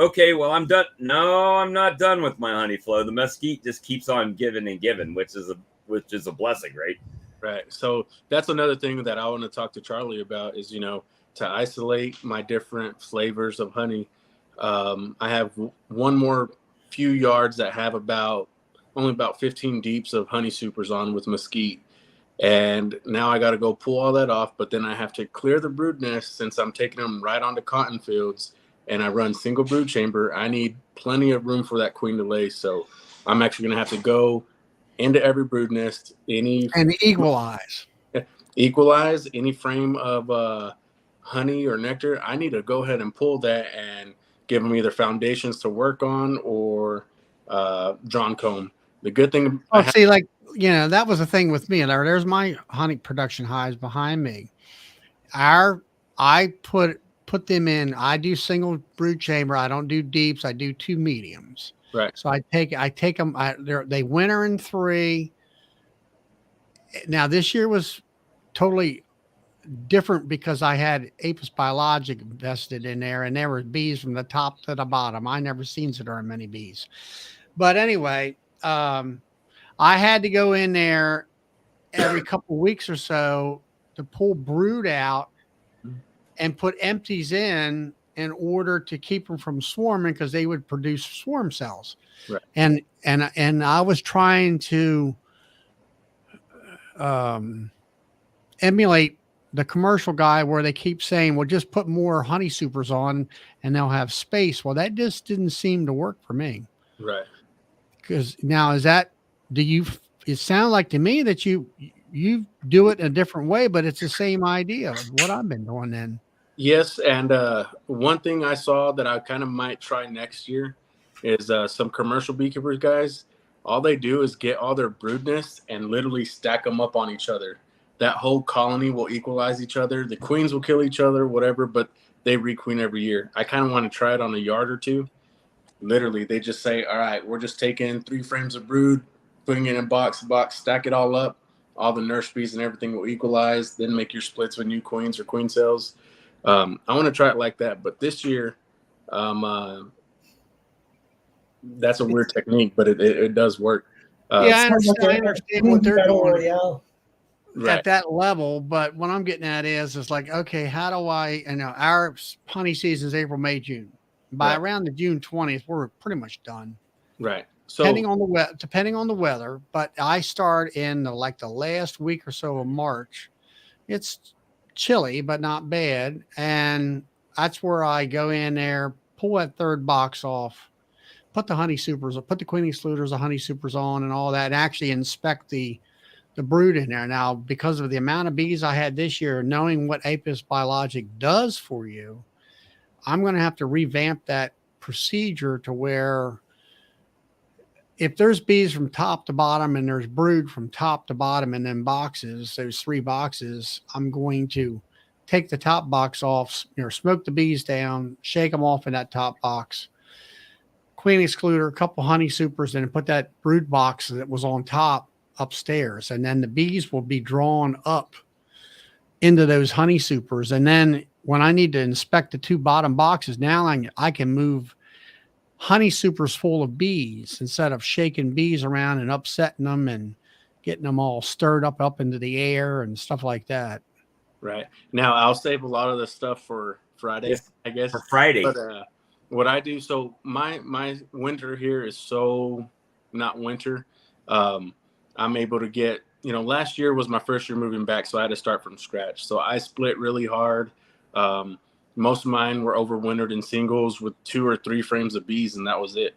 Okay, well, I'm done. No, I'm not done with my honey flow. The mesquite just keeps on giving and giving, which is a blessing, right? Right. So that's another thing that I want to talk to Charlie about is, to isolate my different flavors of honey. I have one more few yards that have only about 15 deeps of honey supers on with mesquite. And now I got to go pull all that off, but then I have to clear the brood nest since I'm taking them right onto cotton fields and I run single brood chamber. I need plenty of room for that queen to lay. So I'm actually going to have to go into every brood nest, and equalize any frame of honey or nectar. I need to go ahead and pull that and give them either foundations to work on or drawn comb. The good thing, that was the thing with me. There's my honey production hives behind me. I put them in. I do single brood chamber. I don't do deeps. I do 2 mediums. Right. So I take them. They winter in 3. Now this year was totally different because I had Apis biologic invested in there, and there were bees from the top to the bottom. I never seen so darn many bees. But anyway, I had to go in there every couple weeks or so to pull brood out and put empties in order to keep them from swarming because they would produce swarm cells. Right. And I was trying to emulate the commercial guy where they keep saying, well, just put more honey supers on and they'll have space. Well, that just didn't seem to work for me. Right. Because now it sounds like to me that you do it in a different way, but it's the same idea of what I've been doing then. Yes. And one thing I saw that I kind of might try next year is some commercial beekeepers guys. All they do is get all their brood nests and literally stack them up on each other. That whole colony will equalize each other. The queens will kill each other, whatever, but they requeen every year. I kind of want to try it on a yard or 2. Literally, they just say, all right, we're just taking 3 frames of brood, putting it in box, stack it all up. All the nurse bees and everything will equalize. Then make your splits with new queens or queen cells. I want to try it like that. But this year, that's a weird technique, but it does work. I understand what they're doing right. at that level, but what I'm getting at is like, okay, how do our honey season is April, May, June. By around the June 20th, we're pretty much done. Right. So depending on the weather, but I start in the last week or so of March. It's chilly, but not bad. And that's where I go in there, pull that 3rd box off, put the honey supers, put the queen excluders, the honey supers on and all that, and actually inspect the brood in there. Now, because of the amount of bees I had this year, knowing what Apis biologic does for you, I'm going to have to revamp that procedure to where if there's bees from top to bottom and there's brood from top to bottom in them boxes, those 3 boxes, I'm going to take the top box off, smoke the bees down, shake them off in that top box, queen excluder, a couple honey supers, and put that brood box that was on top upstairs. And then the bees will be drawn up into those honey supers. And then when I need to inspect the 2 bottom boxes, now I can move honey supers full of bees instead of shaking bees around and upsetting them and getting them all stirred up into the air and stuff like that. Right. Now I'll save a lot of the stuff for Friday, Yes, I guess. For Friday. But what I do, so my winter here is so not winter. I'm able to get, last year was my first year moving back, so I had to start from scratch. So I split really hard. Most of mine were overwintered in singles with 2 or 3 frames of bees, and that was it.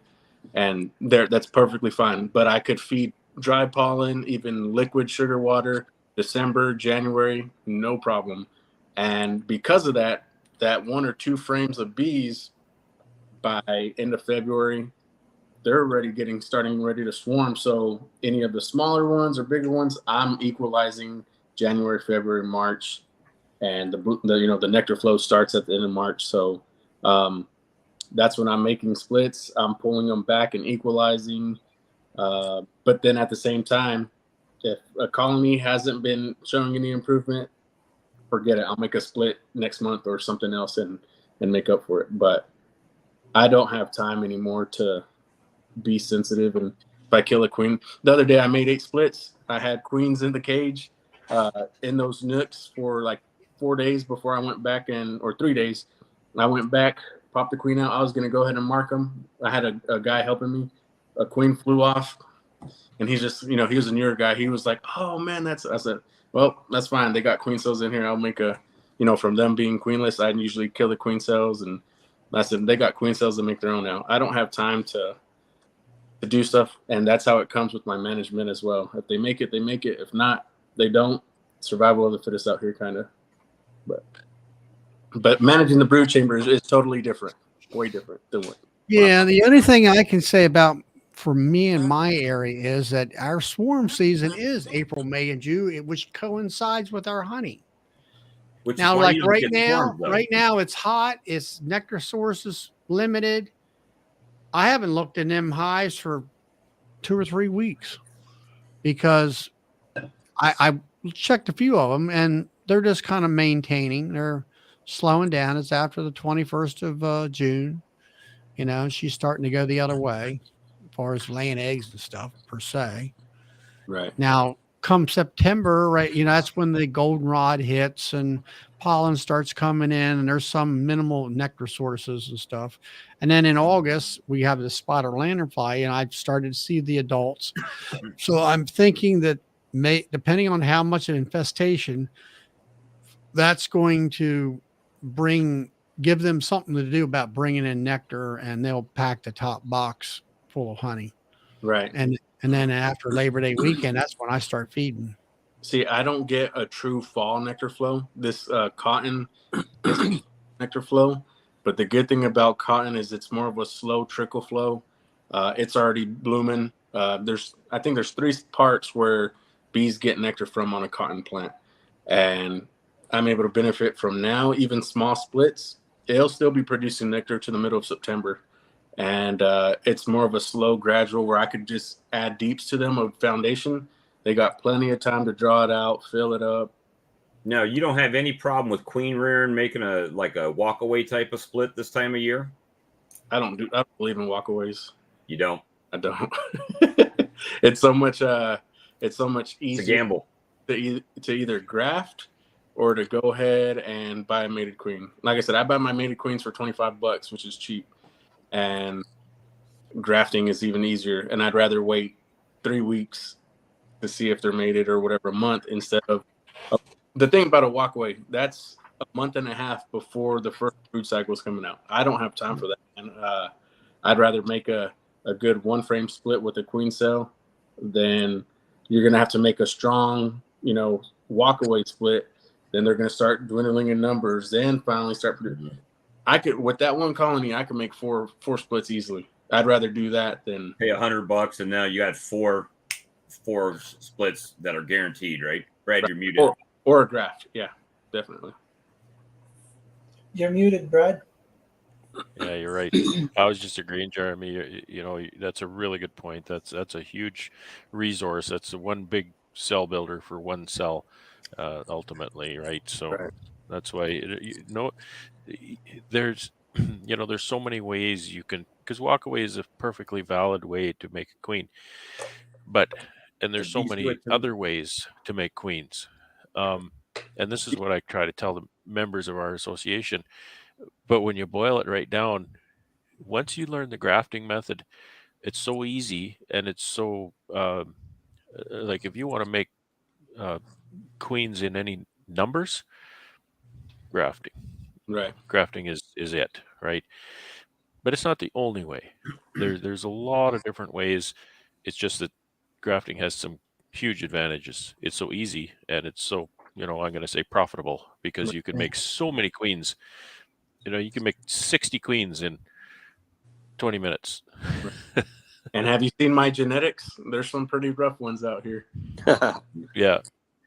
And that's perfectly fine. But I could feed dry pollen, even liquid sugar water, December, January, no problem. And because of that 1 or 2 frames of bees by end of February, they're already starting ready to swarm. So any of the smaller ones or bigger ones, I'm equalizing January, February, March, and the nectar flow starts at the end of March. So that's when I'm making splits. I'm pulling them back and equalizing. But then at the same time, if a colony hasn't been showing any improvement, forget it. I'll make a split next month or something else and make up for it. But I don't have time anymore to be sensitive. And if I kill a queen, the other day I made 8 splits. I had queens in the cage, in those nukes for like 4 days before I went back or 3 days. I went back, popped the queen out. I was going to go ahead and mark them. I had a guy helping me. A queen flew off, and he's just, he was a newer guy. He was like, oh man, I said, well, that's fine. They got queen cells in here. I'll make from them being queenless, I usually kill the queen cells. And I said, they got queen cells to make their own now. I don't have time to do stuff. And that's how it comes with my management as well. If they make it, they make it. If not, they don't. Survival of the fittest out here, kind of. But managing the brood chambers is totally different, way different than what. Yeah, the only thing I can say for me in my area is that our swarm season is April, May, and June, which coincides with our honey. Which now, is why like you don't get swarmed, though. right now it's hot. It's nectar sources limited. I haven't looked in them hives for 2 or 3 weeks because I checked a few of them and they're just kind of maintaining. They're slowing down. It's after the 21st of June. She's starting to go the other way as far as laying eggs and stuff per se. Right. Now, come September, right, that's when the goldenrod hits and pollen starts coming in and there's some minimal nectar sources and stuff. And then in August, we have the spotted lanternfly and I've started to see the adults. So I'm thinking that depending on how much of infestation, that's going to give them something to do about bringing in nectar, and they'll pack the top box full of honey. Right. And then after Labor Day weekend, that's when I start feeding. See, I don't get a true fall nectar flow. This cotton is nectar flow, but the good thing about cotton is it's more of a slow trickle flow. It's already blooming. I think there's 3 parts where bees get nectar from on a cotton plant, and I'm able to benefit from now. Even small splits, they'll still be producing nectar to the middle of September. And it's more of a slow, gradual, where I could just add deeps to them of foundation. They got plenty of time to draw it out, fill it up. No, you don't have any problem with queen rearing making a walkaway type of split this time of year? I don't believe in walkaways. You don't? I don't. It's so much easier. It's a gamble. To either graft or to go ahead and buy a mated queen. Like I said, I buy my mated queens for $25, which is cheap. And grafting is even easier. And I'd rather wait 3 weeks to see if they're mated or whatever, a month, instead of the thing about a walkaway, that's a month and a half before the first brood cycle is coming out. I don't have time for that. And I'd rather make a good 1 frame split with a queen cell than you're going to have to make a strong, walkaway split. Then they're going to start dwindling in numbers, then finally start producing. With that 1 colony, I could make four splits easily. I'd rather do that than pay $100, and now you got four splits that are guaranteed, right? Brad, you're muted. Or a graft. Yeah, definitely. You're muted, Brad. Yeah, you're right. I was just agreeing, Jeremy. You know, that's a really good point. That's a huge resource. That's the one big cell builder for one cell, ultimately, right? So Right. that's why there's there's so many ways you can, because walkaway is a perfectly valid way to make a queen, and there's so many other ways to make queens. And this is what I try to tell the members of our association. But when you boil it right down, once you learn the grafting method, it's so easy, and it's so like if you want to make queens in any numbers, grafting. Right. Grafting is it, right? But it's not the only way. There's a lot of different ways. It's just that grafting has some huge advantages. It's so easy, and it's so, I'm going to say profitable, because you can make so many queens. You can make 60 queens in 20 minutes. And have you seen my genetics? There's some pretty rough ones out here. Yeah.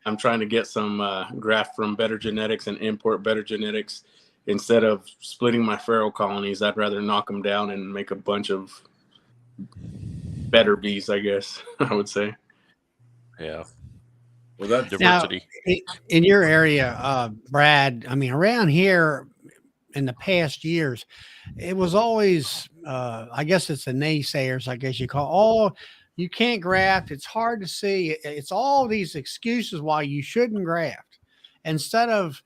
I'm trying to get some graft from better genetics and import better genetics. Instead of splitting my feral colonies, I'd rather knock them down and make a bunch of better bees, I guess I would say. Yeah. Well, that's diversity. Now, in your area, Brad, I mean, around here in the past years, it was always, I guess it's the naysayers, I guess you call, oh, you can't graft. It's hard to see. It's all these excuses why you shouldn't graft. Instead of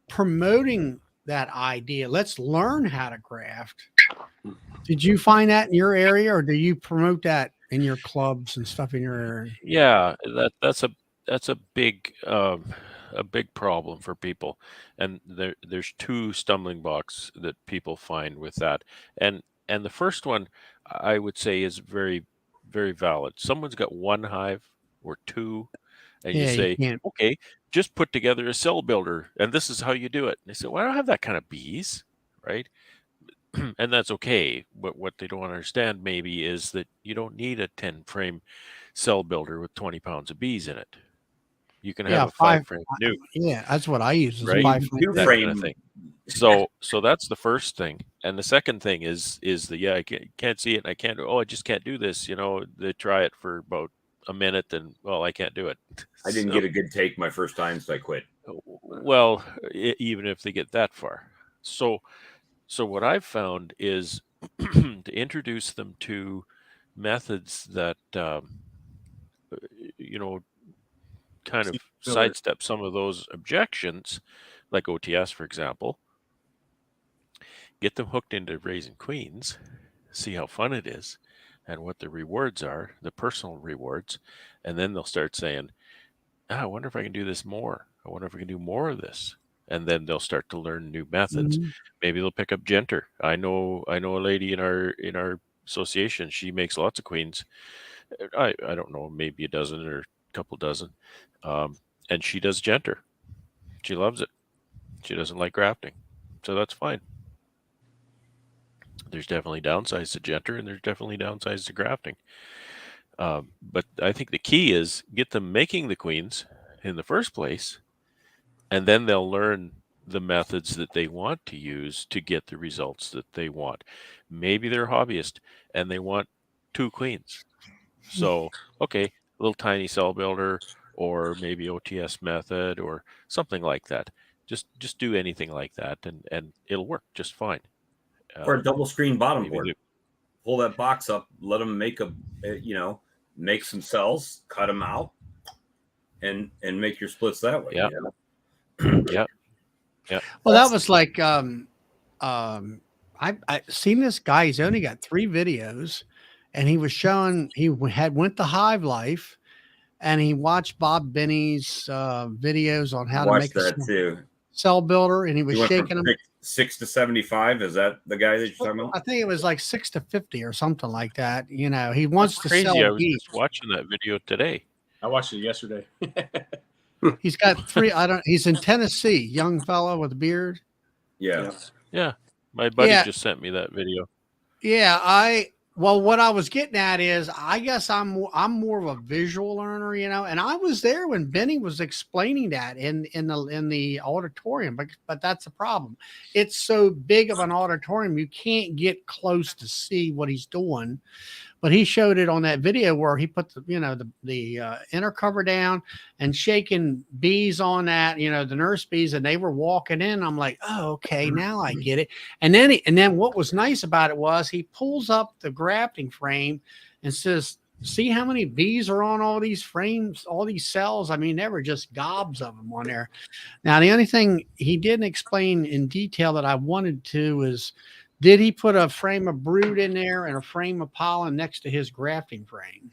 promoting that idea, let's learn how to graft. Did you find that in your area, or do you promote that in your clubs and stuff in your area? Yeah, that's a big problem for people, and there's two stumbling blocks that people find with that, and the first one I would say is very, very valid. Someone's got one hive or two, and you say, okay, just put together a cell builder, and this is how you do it. And they say, well, I don't have that kind of bees, right? And that's okay. But what they don't understand maybe is that you don't need a 10-frame cell builder with 20 pounds of bees in it. You can have a 5-frame nuke. Yeah, that's what I use. Is right? 5-frame. That kind of thing. So that's the first thing. And the second thing is I can't see it, and I just can't do this. They try it for about a minute, and well, I can't do it. I didn't get a good take my first time, so I quit. Well, even if they get that far. So what I've found is to introduce them to methods that kind of sidestep some of those objections, like OTS, for example. Get them hooked into raising queens, see how fun it is, and what the rewards are, the personal rewards, and then they'll start saying, I wonder if I can do this more. I wonder if I can do more of this. And then they'll start to learn new methods. Mm-hmm. Maybe they'll pick up Genter. I know a lady in our association. She makes lots of queens. I don't know, maybe a dozen or a couple dozen. And she does Genter. She loves it. She doesn't like grafting. So that's fine. There's definitely downsides to Genter, and there's definitely downsides to grafting. But I think the key is get them making the queens in the first place, and then they'll learn the methods that they want to use to get the results that they want. Maybe they're a hobbyist and they want 2 queens. So, okay, a little tiny cell builder, or maybe OTS method or something like that. Just do anything like that, and it'll work just fine. Or a double screen bottom board. Pull that box up, let them make make some cells, cut them out, and make your splits that way. Yeah. Yeah. Well, that was like I seen this guy. He's only got 3 videos, and he was showing he went to Hive Life, and he watched Bob Binney's videos on how to make that cell builder, and he was shaking them. 6 to 75. Is that the guy that you're talking about? I think it was like 6 to 50 or something like that. He wants to crazy. sell. I was just watching that video today. I watched it yesterday. He's got 3. He's in Tennessee, young fellow with a beard. Yeah. My buddy just sent me that video. Yeah, Well, what I was getting at is, I guess I'm more of a visual learner, and I was there when Benny was explaining that in the auditorium, but that's a problem. It's so big of an auditorium, you can't get close to see what he's doing. But he showed it on that video where he put the inner cover down and shaking bees on that, the nurse bees, and they were walking in. I'm like, oh, okay, now I get it. And then what was nice about it was he pulls up the grafting frame and says, see how many bees are on all these frames, all these cells. I mean, there were just gobs of them on there. Now, the only thing he didn't explain in detail that I wanted to is, did he put a frame of brood in there and a frame of pollen next to his grafting frame?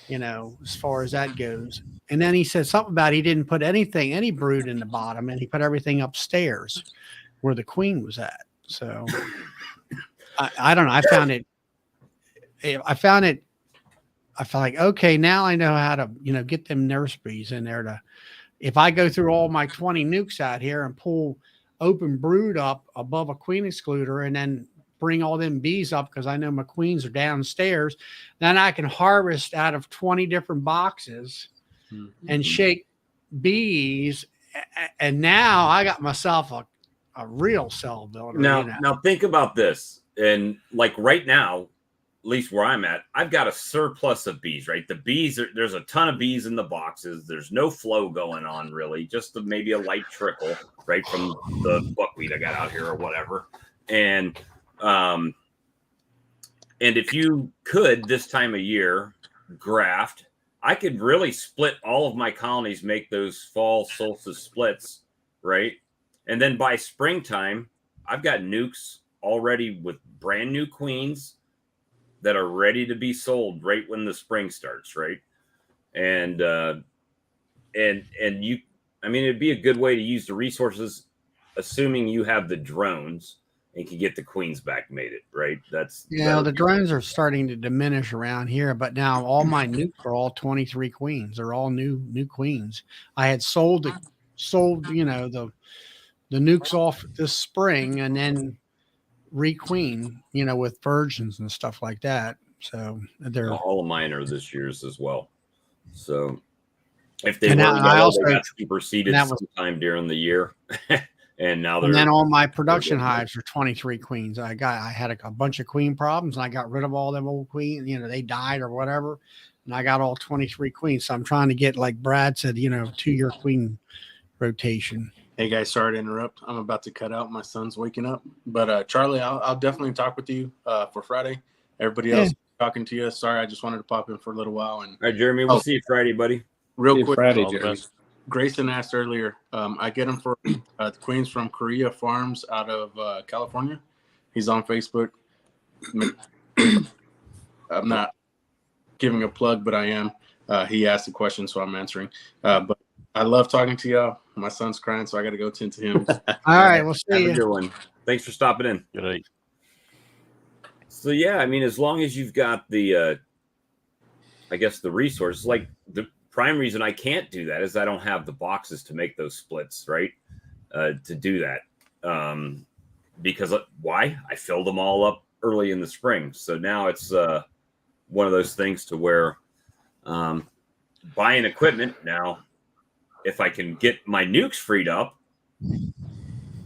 As far as that goes. And then he said something about he didn't put any brood in the bottom, and he put everything upstairs where the queen was at. So I don't know. I felt like, okay, now I know how to, get them nurse bees in there if I go through all my 20 nukes out here and pull open brood up above a queen excluder and then bring all them bees up, because I know my queens are downstairs, then I can harvest out of 20 different boxes and shake bees. And now I got myself a real cell builder. Now think about this. And like right now, at least where I'm at, I've got a surplus of bees, right? The bees, there's a ton of bees in the boxes. There's no flow going on really, just maybe a light trickle, right, from the buckwheat I got out here or whatever. And if you could this time of year graft, I could really split all of my colonies, make those fall solstice splits, right? And then by springtime, I've got nukes already with brand new queens that are ready to be sold right when the spring starts, right? And you, I mean, it'd be a good way to use the resources, assuming you have the drones and can get the queens back mated, right? The drones are starting to diminish around here, but now all my nukes are all 23 queens. They're all new queens. I had sold the nukes off this spring and then requeen, with virgins and stuff like that. So they're all of mine are this year's as well. So if they were, they got superseded sometime during the year. And then all my production hives are 23 queens. I had a bunch of queen problems, and I got rid of all them old queens. They died or whatever, and I got all 23 queens. So I'm trying to get, like Brad said, 2-year queen rotation. Hey guys, sorry to interrupt. I'm about to cut out. My son's waking up. But Charlie, I'll definitely talk with you for Friday. Everybody else talking to you. Sorry, I just wanted to pop in for a little while. And all right, Jeremy, we'll see you Friday, buddy. Real quick, Friday, Jeremy. Grayson asked earlier. I get him for the queens from Korea Farms out of California. He's on Facebook. I'm not giving a plug, but I am. He asked a question, so I'm answering. But I love talking to y'all. My son's crying, so I got to go tend to him. All right, we'll see you. Have a good one. Thanks for stopping in. Good night. So yeah, I mean, as long as you've got the, I guess the resources, like the prime reason I can't do that is I don't have the boxes to make those splits, right? To do that, because why? I filled them all up early in the spring, so now it's one of those things to where buying equipment now. If I can get my nukes freed up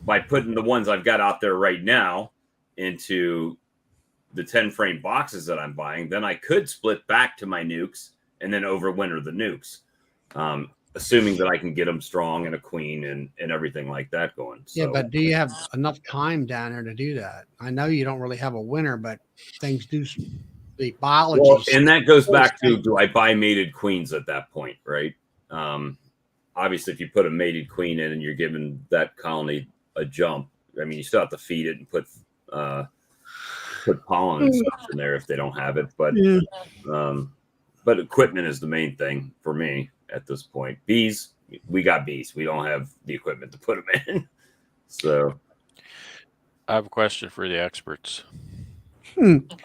by putting the ones I've got out there right now into the 10 frame boxes that I'm buying, then I could split back to my nukes and then overwinter the nukes, assuming that I can get them strong and a queen and everything like that going. So, yeah, but do you have enough time down there to do that? I know you don't really have a winter, but things do. The biology. Well, and that goes back to, do I buy mated queens at that point, right? Obviously, if you put a mated queen in and you're giving that colony a jump, I mean, you still have to feed it and put pollen and stuff in there if they don't have it. But equipment is the main thing for me at this point. Bees, we got bees. We don't have the equipment to put them in. So I have a question for the experts.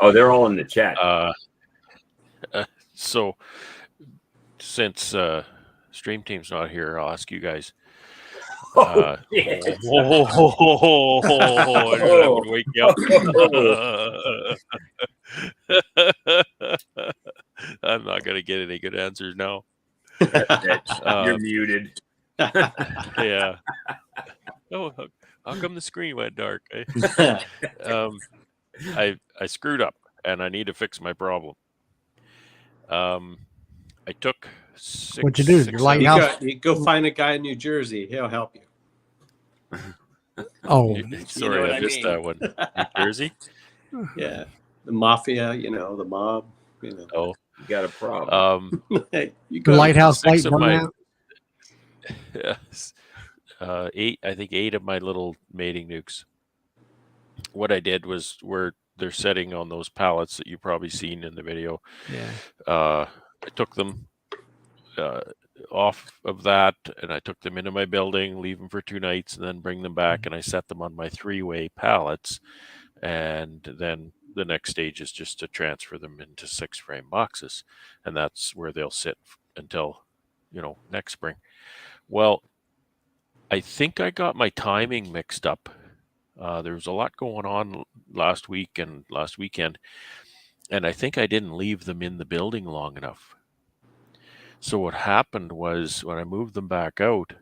Oh, they're all in the chat. So since Stream Team's not here, I'll ask you guys. shit. I knew that would wake you up. I'm not going to get any good answers now. You're muted. Yeah. Oh, how come the screen went dark? I screwed up, and I need to fix my problem. I took six. What'd you do? Your lighthouse? You go find a guy in New Jersey. He'll help you. Oh, Sorry, what I missed that one. New Jersey? Yeah, the mafia. The mob. Oh, You got a problem. You the lighthouse light six of burn my- out. Yes. I think 8 of my little mating nukes. What I did was where they're setting on those pallets that you've probably seen in the video. Yeah. I took them off of that, and I took them into my building, leave them for 2 nights, and then bring them back, and I set them on my 3-way pallets. And then the next stage is just to transfer them into 6-frame boxes, and that's where they'll sit until next spring. Well, I think I got my timing mixed up. There was a lot going on last week and last weekend, and I think I didn't leave them in the building long enough. So what happened was when I moved them back out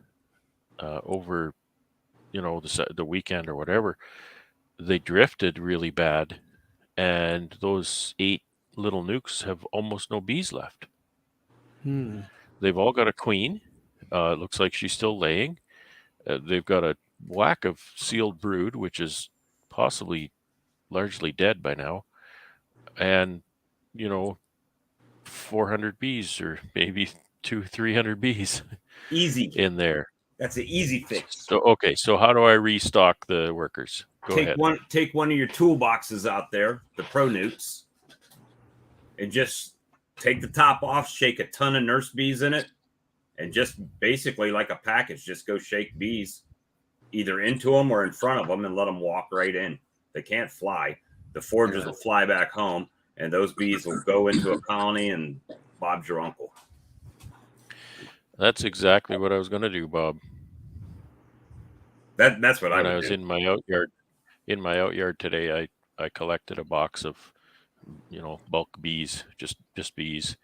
over, the weekend or whatever, they drifted really bad, and those 8 little nukes have almost no bees left. They've all got a queen. It looks like she's still laying. They've got a whack of sealed brood, which is possibly largely dead by now, and 400 bees or maybe 200-300 bees Easy. in there. That's an easy fix. So how do I restock the workers? Go ahead. Take one of your toolboxes out there, the Pro Nukes, and just take the top off, shake a ton of nurse bees in it, and just basically like a package, just go shake bees either into them or in front of them and let them walk right in. They can't fly. The foragers will fly back home, and those bees will go into a colony, and Bob's your uncle. That's exactly what I was going to do, Bob. That's what when I was do. in my out yard. In my out yard today, I collected a box of bulk bees, just bees,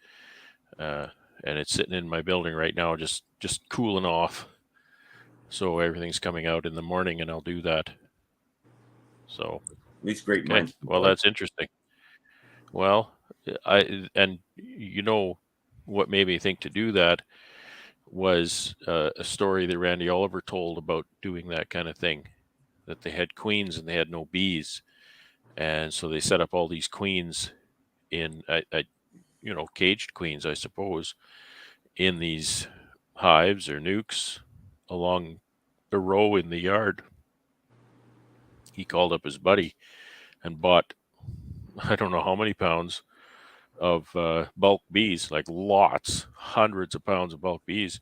and it's sitting in my building right now, just cooling off. So everything's coming out in the morning, and I'll do that. So These great okay. minds. Well, that's interesting. Well, what made me think to do that was a story that Randy Oliver told about doing that kind of thing, that they had queens and they had no bees, and so they set up all these queens in caged queens, I suppose, in these hives or nukes along the row in the yard. He called up his buddy and bought, I don't know how many pounds of bulk bees, like lots, hundreds of pounds of bulk bees.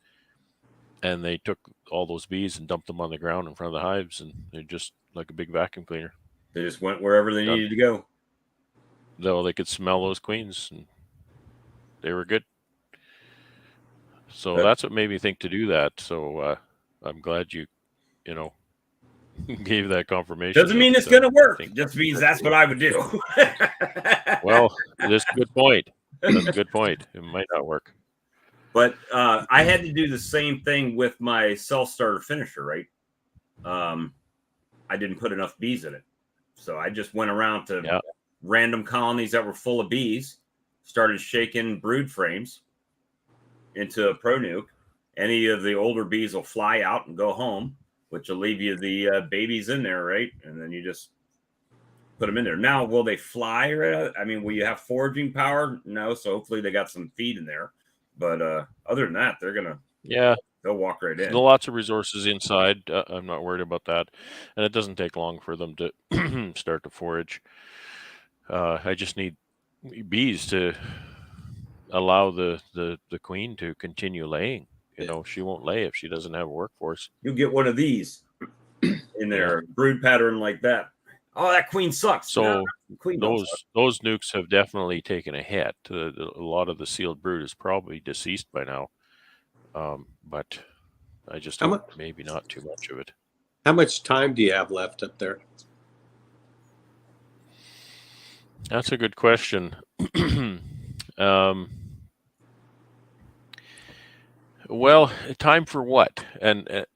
And they took all those bees and dumped them on the ground in front of the hives, and they're just like a big vacuum cleaner. They just went wherever they needed to go. Though they could smell those queens, and they were good. So that's what made me think to do that. So I'm glad you gave that confirmation. Doesn't mean it's going to work. It just means that's what I would do. Well, that's a good point. That's a good point. It might not work. But I had to do the same thing with my self-starter finisher, right? I didn't put enough bees in it. So I just went around to random colonies that were full of bees, started shaking brood frames into a Pro Nuke. Any of the older bees will fly out and go home, which will leave you the babies in there, right? And then you just put them in there. Now, will they fly? Right? I mean, will you have foraging power? No. So hopefully they got some feed in there. But other than that, they're going to, they'll walk right in. There's lots of resources inside. I'm not worried about that. And it doesn't take long for them to start to forage. I just need bees to allow the queen to continue laying. She won't lay if she doesn't have a workforce. You'll get one of these in their brood pattern like that. Oh, that queen sucks. So queen those nukes have definitely taken a hit. A lot of the sealed brood is probably deceased by now. But I just How hope maybe not too much of it. How much time do you have left up there? That's a good question. Well, time for what? And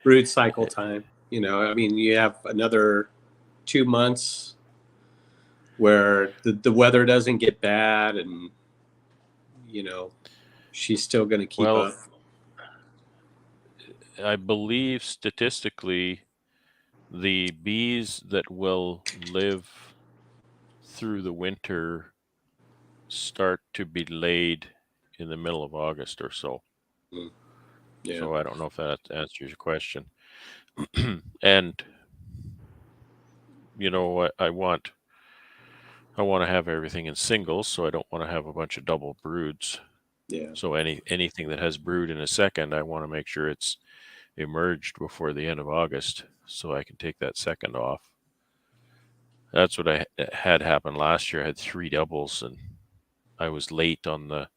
Brood cycle time. You know, I mean, you have another 2 months where the weather doesn't get bad, and you know, she's still going to keep up. I believe statistically, the bees that will live through the winter start to be laid in the middle of August or so. Yeah. So I don't know if that answers your question. And you know, I want to have everything in singles, so I don't want to have a bunch of double broods. Yeah. So anything that has brood in a second, I want to make sure it's emerged before the end of August, so I can take that second off. That's what I had happen last year. I had 3 doubles, and I was late on the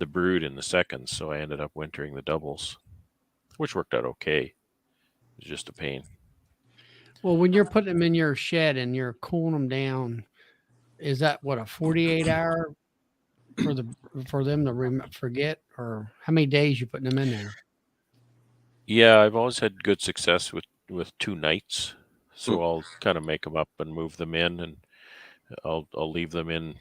brood in the seconds, so I ended up wintering the doubles, which worked out okay. It was just a pain. Well, when you're putting them in your shed and you're cooling them down, is that what, a 48 hour for them to forget, or how many days you putting them in there? Yeah, I've always had good success with 2 nights, so I'll kind of make them up and move them in, and I'll leave them in.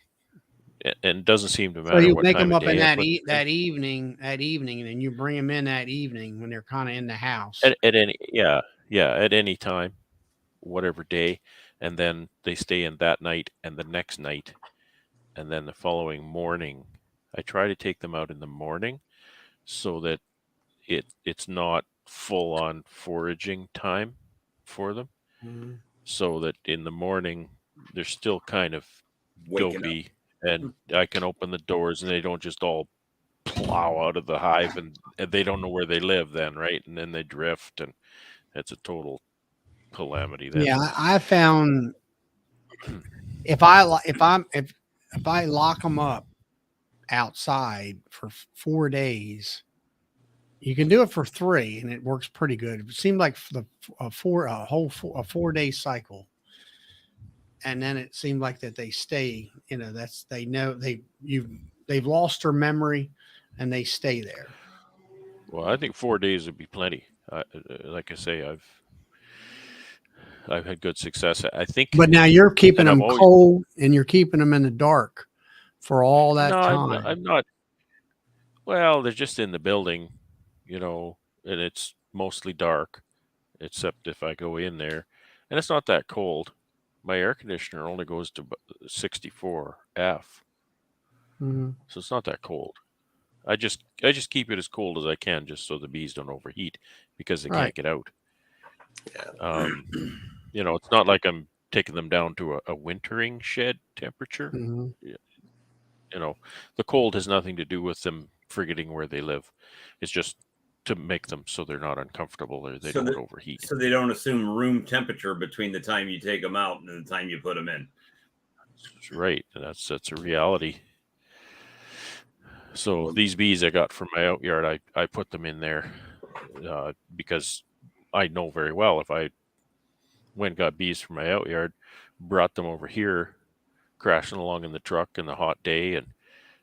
And it doesn't seem to matter So you what make time them of up in day that evening, and then you bring them in that evening when they're kind of in the house. at any at any time, whatever day, and then they stay in that night and the next night, and then the following morning. I try to take them out in the morning so that it's not full on foraging time for them, so that in the morning they're still kind of Waking up. dopey, and I can open the doors and they don't just all plow out of the hive, and they don't know where they live then, right? And then they drift, and it's a total calamity then. Yeah, I found if I lock them up outside for 4 days, you can do it for 3, and it works pretty good. It seemed like for a 4-day cycle, and then it seemed like that they stay. You know, they know they've lost their memory, and they stay there. Well, I think 4 days would be plenty. Like I say, I've had good success. I think. But now you're keeping them always, cold, and you're keeping them in the dark for all that no, time. I'm not. Well, they're just in the building, you know, and it's mostly dark, except if I go in there, and it's not that cold. My air conditioner only goes to 64 F, so it's not that cold. I just keep it as cold as I can, just so the bees don't overheat, because they can't get out. Yeah. You know, it's not like I'm taking them down to a wintering shed temperature. You know, the cold has nothing to do with them forgetting where they live. It's just to make them so they're not uncomfortable or they don't overheat. So they don't assume room temperature between the time you take them out and the time you put them in. Right. That's a reality. So these bees I got from my out yard, I put them in there because I know very well if I went and got bees from my out yard, brought them over here, crashing along in the truck in the hot day, and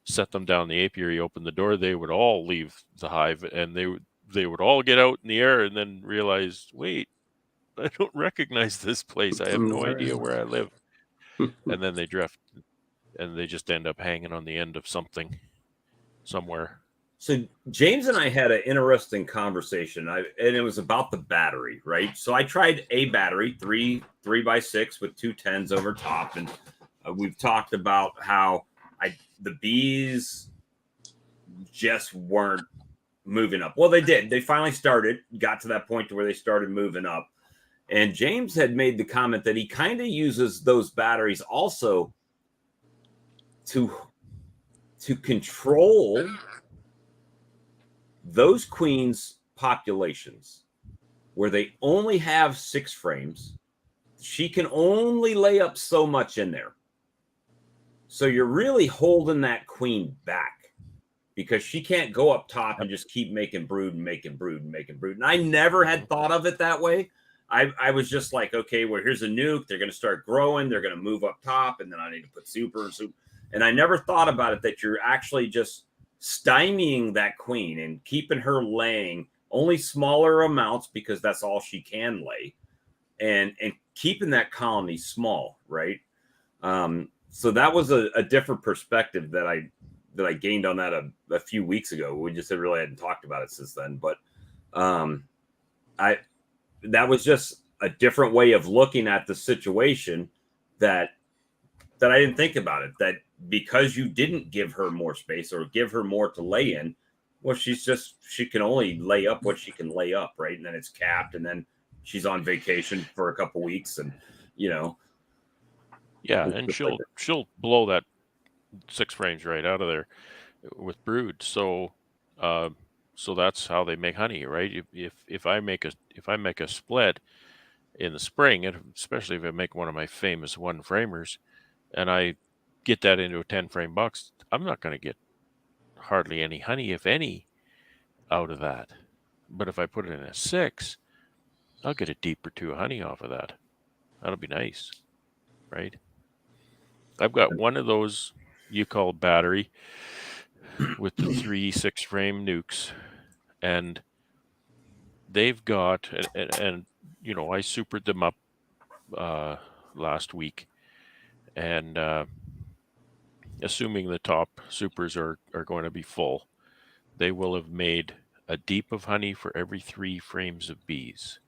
set them down the apiary, open the door, they would all leave the hive, and they would all get out in the air and then realize, wait, I don't recognize this place. I have no idea where I live. And then they drift, and they just end up hanging on the end of something somewhere. So James and I had an interesting conversation, and it was about the battery, right? So I tried a battery, 3x6 with 2 10s over top, and we've talked about how the bees just weren't moving up. Well, they did. They finally got to that point to where they started moving up. And James had made the comment that he kind of uses those batteries also to control those queens populations where they only have 6 frames. She can only lay up so much in there. So you're really holding that queen back, because she can't go up top and just keep making brood and making brood and making brood. And I never had thought of it that way. I was just like, okay, well, here's a nuke. They're going to start growing. They're going to move up top, and then I need to put super. And I never thought about it that you're actually just stymieing that queen and keeping her laying only smaller amounts because that's all she can lay, and keeping that colony small, right? So that was a different perspective that I gained on that a few weeks ago. We just really hadn't talked about it since then, but that was just a different way of looking at the situation that I didn't think about it. That because you didn't give her more space or give her more to lay in, well, she can only lay up what she can lay up, right? And then it's capped, and then she's on vacation for a couple weeks, and yeah, and she'll blow that 6 frames right out of there with brood. So that's how they make honey, right? If I make a split in the spring, and especially if I make one of my famous 1-framers, and I get that into a 10-frame box, I'm not going to get hardly any honey, if any, out of that. But if I put it in a 6, I'll get a deep or 2 of honey off of that. That'll be nice, right? I've got one of those you call battery with the 3 6-frame nukes, and they've got, and I supered them up last week, and assuming the top supers are going to be full, they will have made a deep of honey for every 3 frames of bees.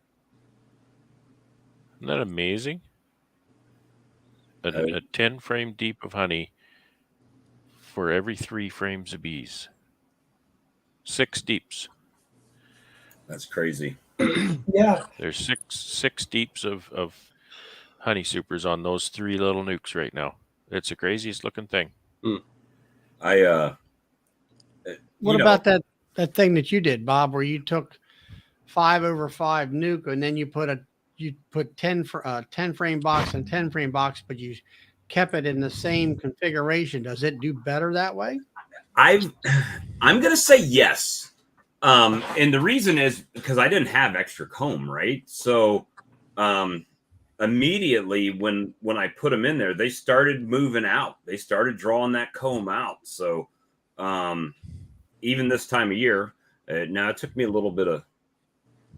Isn't that amazing? A 10-frame deep of honey for every 3 frames of bees. 6 deeps. that's crazy. Yeah. There's six deeps of honey supers on those 3 little nukes right now. It's the craziest looking thing. What about that thing that you did, Bob, where you took 5/5 nuke and then you put 10 frame box and 10 frame box, but you kept it in the same configuration? Does it do better that way? I'm going to say yes. And the reason is because I didn't have extra comb, right? So immediately when I put them in there, they started moving out. They started drawing that comb out. So even this time of year, now it took me a little bit of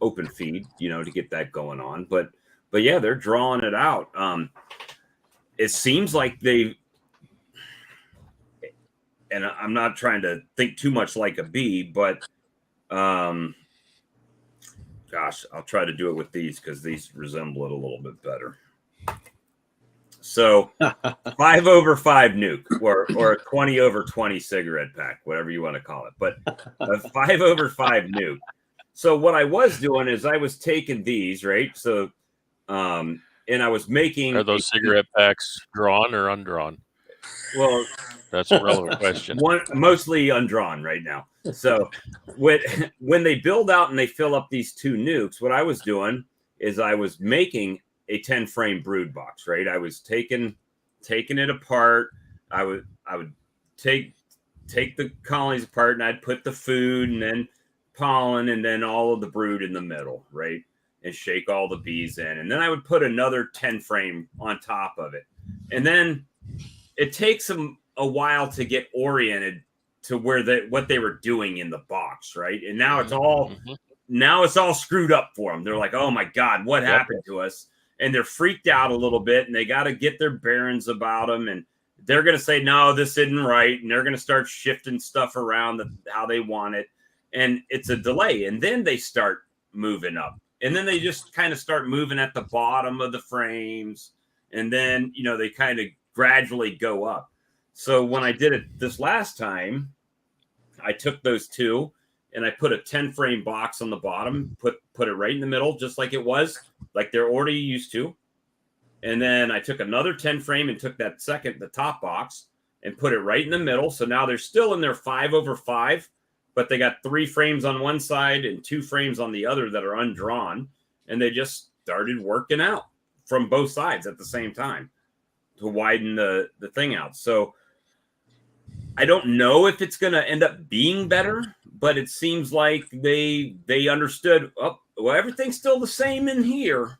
open feed, to get that going on. But yeah, they're drawing it out. It seems like and I'm not trying to think too much like a bee, but gosh, I'll try to do it with these because these resemble it a little bit better. So 5/5 nuke or a 20/20 cigarette pack, whatever you want to call it, but a 5/5 nuke. So what I was doing is I was taking these, right? So, and I was making. Are those cigarette packs drawn or undrawn? Well, that's a relevant question. Mostly undrawn right now. So when they build out and they fill up these 2 nukes, what I was doing is I was making a 10-frame brood box, right? I was taking it apart. I would take the colonies apart, and I'd put the food and then pollen and then all of the brood in the middle, right? And shake all the bees in. And then I would put another 10-frame on top of it. And then it takes them a while to get oriented to what they were doing in the box, right? And now it's all screwed up for them. They're like, oh my God, what happened to us? And they're freaked out a little bit, and they got to get their bearings about them. And they're going to say, no, this isn't right. And they're going to start shifting stuff around how they want it. And it's a delay. And then they start moving up. And then they just kind of start moving at the bottom of the frames. And then, they kind of gradually go up. So when I did it this last time, I took those 2 and I put a 10-frame box on the bottom, put it right in the middle, just like it was, like they're already used to. And then I took another 10-frame and took the top box, and put it right in the middle. So now they're still in their 5/5, but they got 3 frames on one side and 2 frames on the other that are undrawn. And they just started working out from both sides at the same time to widen the thing out. So I don't know if it's going to end up being better, but it seems like they understood. Oh, well, everything's still the same in here,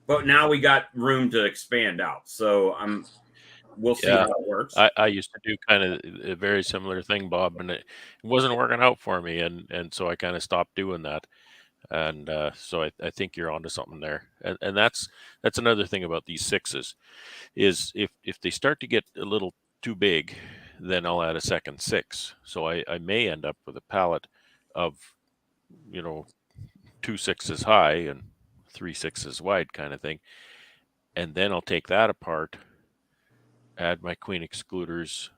but now we got room to expand out. So we'll see how it works. I used to do kind of a very similar thing, Bob, and it wasn't working out for me, and so I kind of stopped doing that. And so I think you're onto something there, and that's another thing about these sixes, is if they start to get a little too big, then I'll add a second six. So I may end up with a pallet of, 2 sixes high and 3 sixes wide kind of thing, and then I'll take that apart, add my queen excluders,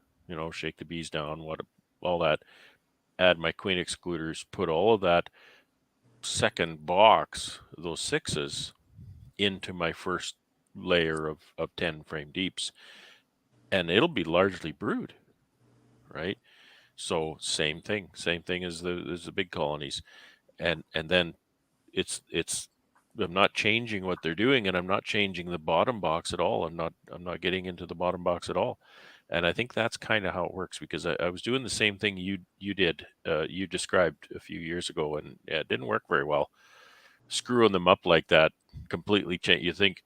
shake the bees down, all that, add my queen excluders, put all of that second box, those sixes, into my first layer of 10 frame deeps, and it'll be largely brood, right? So same thing as the big colonies, and then it's I'm not changing what they're doing, and I'm not changing the bottom box at all. I'm not getting into the bottom box at all. And I think that's kind of how it works, because I was doing the same thing you did, you described a few years ago, and it didn't work very well. Screwing them up like that completely change. You think,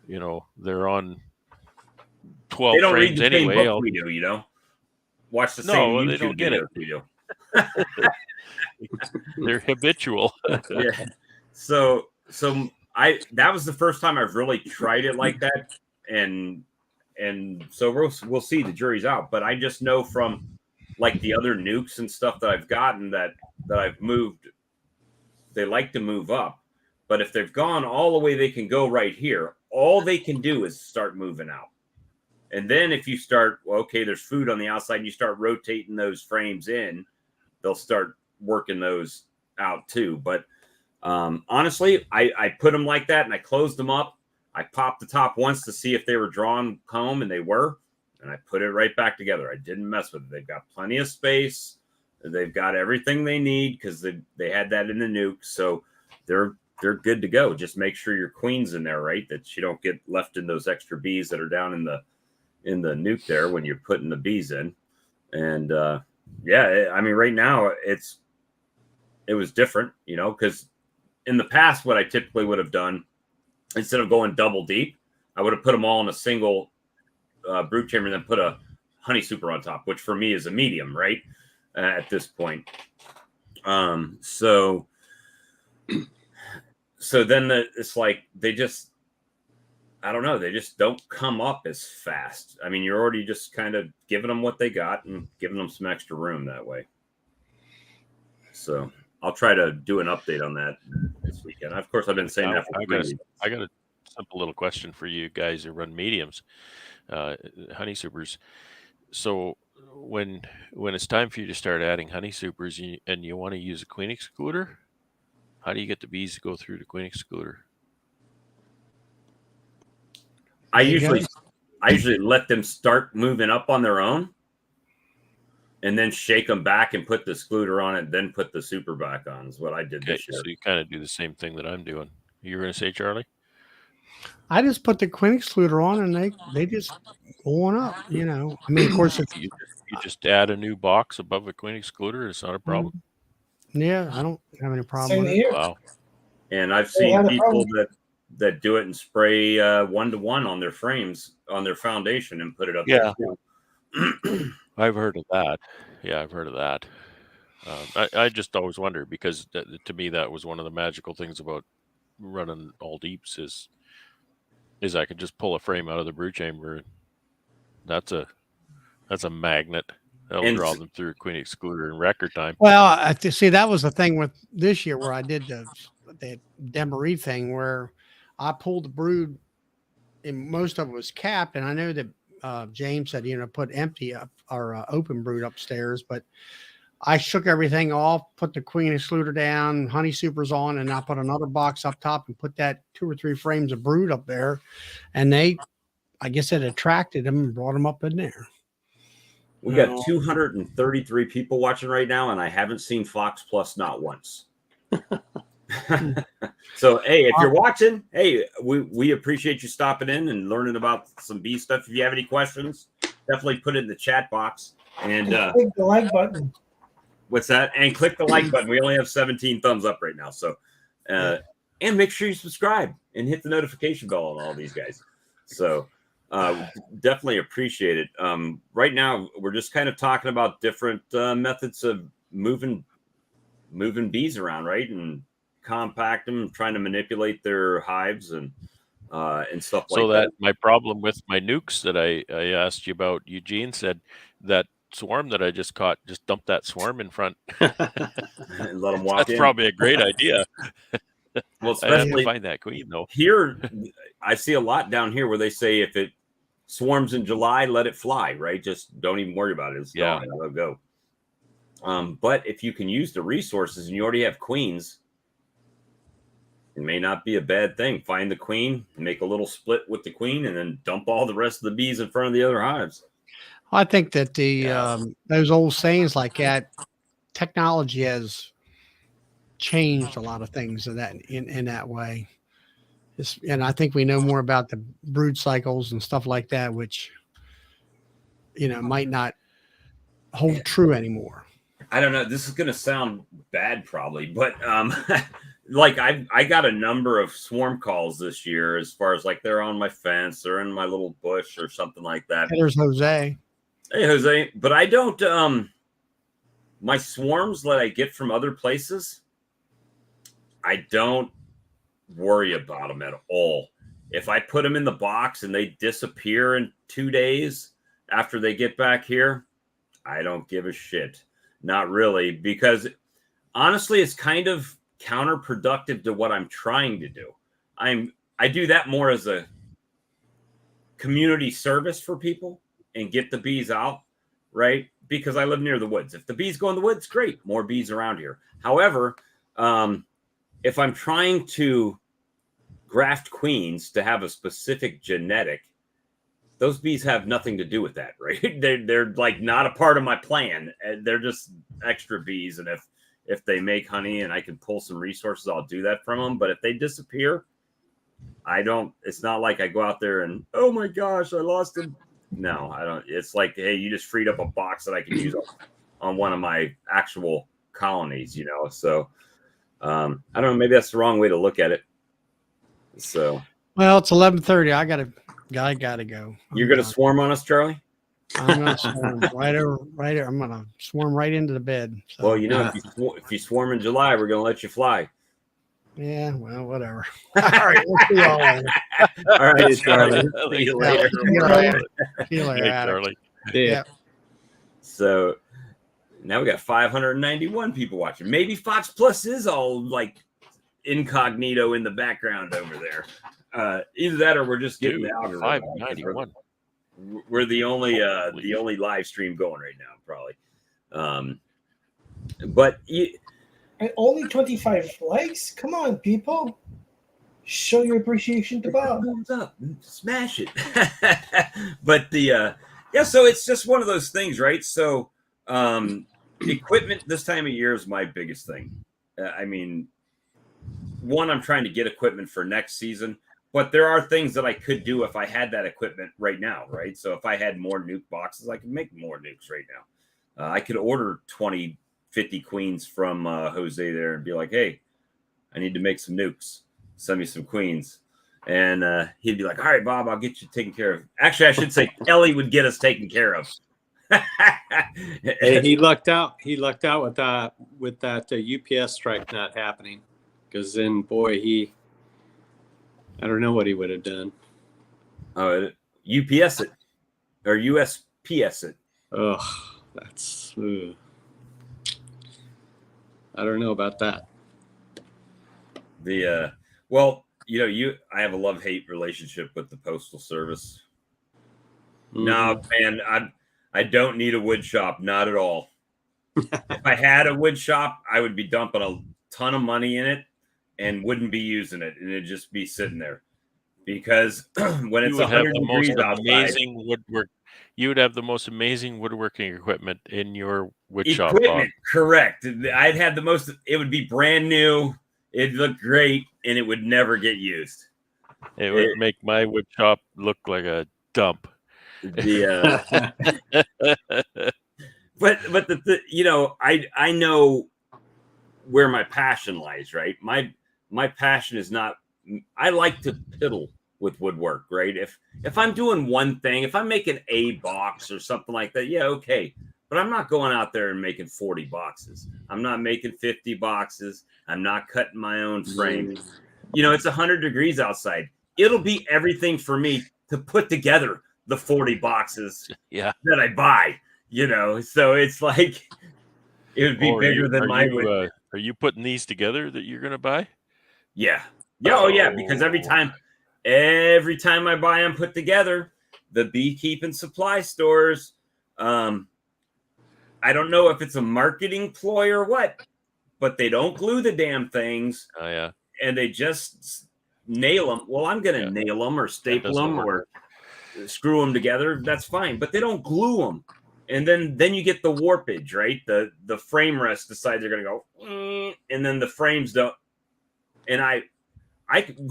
they're on 12 they don't frames read the anyway. same book we do, Watch the same YouTube they don't get videos we do. They're habitual. Yeah. So that was the first time I've really tried it like that, and so we'll see. The jury's out, but I just know from like the other nukes and stuff that I've gotten that I've moved. They like to move up, but if they've gone all the way, they can go right here. All they can do is start moving out. And then if you start, okay, there's food on the outside, and you start rotating those frames in, they'll start working those out too. But honestly, I put them like that, and I closed them up. I popped the top once to see if they were drawn home, and they were, and I put it right back together. I didn't mess with it. They've got plenty of space. They've got everything they need because they had that in the nuke. So they're good to go. Just make sure your queen's in there, right? That you don't get left in those extra bees that are down in the nuke there when you're putting the bees in. And I mean, right now it was different, because in the past, what I typically would have done, instead of going double deep, I would have put them all in a single brood chamber and then put a honey super on top, which for me is a medium, right? At this point. So then it's like they just, I don't know, they just don't come up as fast. I mean, you're already just kind of giving them what they got and giving them some extra room that way. So I'll try to do an update on that this weekend. Of course, I've been saying that for 3 weeks. I got a simple little question for you guys who run mediums, honey supers. So when it's time for you to start adding honey supers and you want to use a queen excluder, how do you get the bees to go through the queen excluder? I usually let them start moving up on their own, and then shake them back and put the excluder on it, then put the super back on. Is what I did this year. So you kind of do the same thing that I'm doing. You were going to say, Charlie? I just put the queen excluder on, and they just go on up. I mean, of course, you just add a new box above a queen excluder. It's not a problem. Yeah, I don't have any problem with here. it. Wow. And I've seen people that do it and spray 1-to-1 on their frames, on their foundation, and put it up there too. I've heard of that. Yeah, I've heard of that. I just always wonder, because to me that was one of the magical things about running all deeps is I could just pull a frame out of the brood chamber. That's a magnet. That'll draw them through a queen excluder in record time. Well, see, that was the thing with this year where I did the Demery thing, where I pulled the brood, and most of it was capped. And I know that James said, put empty up or open brood upstairs, but I shook everything off, put the queen excluder down, honey supers on, and I put another box up top and put that 2 or 3 frames of brood up there. And I guess it attracted them and brought them up in there. We got 233 people watching right now, and I haven't seen Fox Plus not once. So, hey, if you're watching, hey, we appreciate you stopping in and learning about some bee stuff. If you have any questions, definitely put it in the chat box. And click the like button. what's that? And click the like button. We only have 17 thumbs up right now. So, and make sure you subscribe and hit the notification bell on all these guys. So, definitely appreciate it. Right now, we're just kind of talking about different methods of moving bees around, right? And compact them, trying to manipulate their hives and stuff like that. So that my problem with my nukes that I asked you about, Eugene said that swarm that I just caught, just dump that swarm in front. And let them walk That's in. probably a great idea. Well, I have especially to find that queen though. here, I see a lot down here where they say if it swarms in July, let it fly, right? Just don't even worry about it. It's gone. It'll go. But if you can use the resources and you already have queens, it may not be a bad thing. Find the queen, make a little split with the queen, and then dump all the rest of the bees in front of the other hives. I think that those old sayings like that, technology has changed a lot of things in that way. And I think we know more about the brood cycles and stuff like that, which might not hold true anymore. I don't know. This is going to sound bad, probably, but like I got a number of swarm calls this year, as far as like they're on my fence, they're in my little bush or something like that. And there's Jose. Hey, Jose, but I don't. My swarms that I get from other places, I don't worry about them at all. If I put them in the box and they disappear in 2 days after they get back here, I don't give a shit. Not really, because honestly, it's kind of counterproductive to what I'm trying to do. I do that more as a community service for people and get the bees out, right? Because I live near the woods. If the bees go in the woods, great, more bees around here. However, if I'm trying to graft queens to have a specific genetic, those bees have nothing to do with that, right? They're like not a part of my plan. They're just extra bees. And if they make honey and I can pull some resources, I'll do that from them. But if they disappear, I don't. It's not like I go out there and, oh my gosh, I lost them. No, I don't. It's like, hey, you just freed up a box that I can use on one of my actual colonies, So I don't know. Maybe that's the wrong way to look at it. So, well, it's 11:30. I gotta go. You're gonna swarm on us, Charlie? I'm gonna swarm right over. I'm gonna swarm right into the bed. So. Well, if you swarm in July, we're gonna let you fly. Yeah, well, whatever. All right, we'll see y'all later. All right, Charlie. See you later. See you later, Hey, Adam. Charlie. Yeah. So now we got 591 people watching. Maybe Fox Plus is all like incognito in the background over there. Either that, or we're just getting the algorithm. 591. We're the only live stream going right now, probably. But And only 25 likes? Come on, people. Show your appreciation to Bob. Thumbs up. Smash it. But so it's just one of those things, right? So equipment this time of year is my biggest thing. I mean, one, I'm trying to get equipment for next season, but there are things that I could do if I had that equipment right now, right? So if I had more nuke boxes, I could make more nukes right now. I could order 20, 50 queens from Jose there and be like, hey, I need to make some nukes. Send me some queens. And he'd be like, all right, Bob, I'll get you taken care of. Actually, I should say Ellie would get us taken care of. Hey, he lucked out. He lucked out with that UPS strike not happening. Because then, boy, I don't know what he would have done. Oh, UPS it. Or USPS it. Oh, that's... I don't know about that. Well, I have a love-hate relationship with the Postal Service. Mm-hmm. No, man, I don't need a wood shop, not at all. If I had a wood shop, I would be dumping a ton of money in it and wouldn't be using it, and it'd just be sitting there. Because when it's 100 degrees outside, you would have the most amazing woodworking equipment in your wood shop. Correct. I'd have the most. It would be brand new. It'd look great, and it would never get used. It would make my wood shop look like a dump. The but I know where my passion lies, right? My passion is not. I like to piddle with woodwork, right? If I'm doing one thing, if I'm making a box or something like that, yeah, okay. But I'm not going out there and making 40 boxes. I'm not making 50 boxes. I'm not cutting my own frame. It's 100 degrees outside. It'll be everything for me to put together the 40 boxes that I buy, so it's like it would be bigger than my Are you putting these together that you're going to buy? Yeah. Oh yeah, because every time I buy them put together, the beekeeping supply stores, I don't know if it's a marketing ploy or what, but they don't glue the damn things. Oh yeah. And they just nail them. Well, I'm going to nail them or staple them or screw them together. That's fine, but they don't glue them. And then you get the warpage, right? The frame rest decides they're going to go, and then the frames don't. And I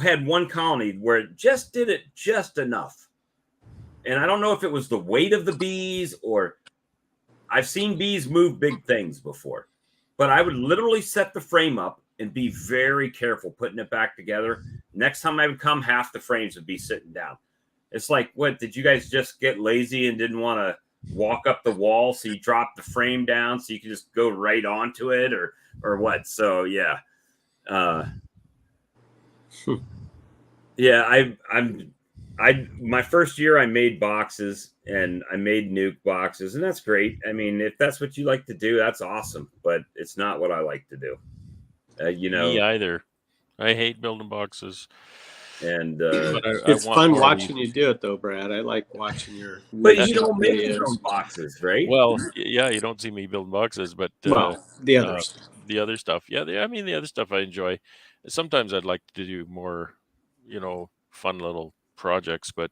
had one colony where it just did it just enough. And I don't know if it was the weight of the bees or I've seen bees move big things before, but I would literally set the frame up and be very careful putting it back together. Next time I would come, half the frames would be sitting down. It's like, what, did you guys just get lazy and didn't want to walk up the wall? So you dropped the frame down so you could just go right onto it or what? So yeah. Yeah, my first year I made boxes and I made Nuke boxes, and that's great. I mean, if that's what you like to do, that's awesome, but it's not what I like to do. Me either. I hate building boxes. And it's fun watching you do it, though, Brad. I like watching your. But you don't make your own boxes, right? Well, yeah, you don't see me building boxes, but the others, the other stuff, yeah. I mean, the other stuff I enjoy. Sometimes I'd like to do more, fun little projects, but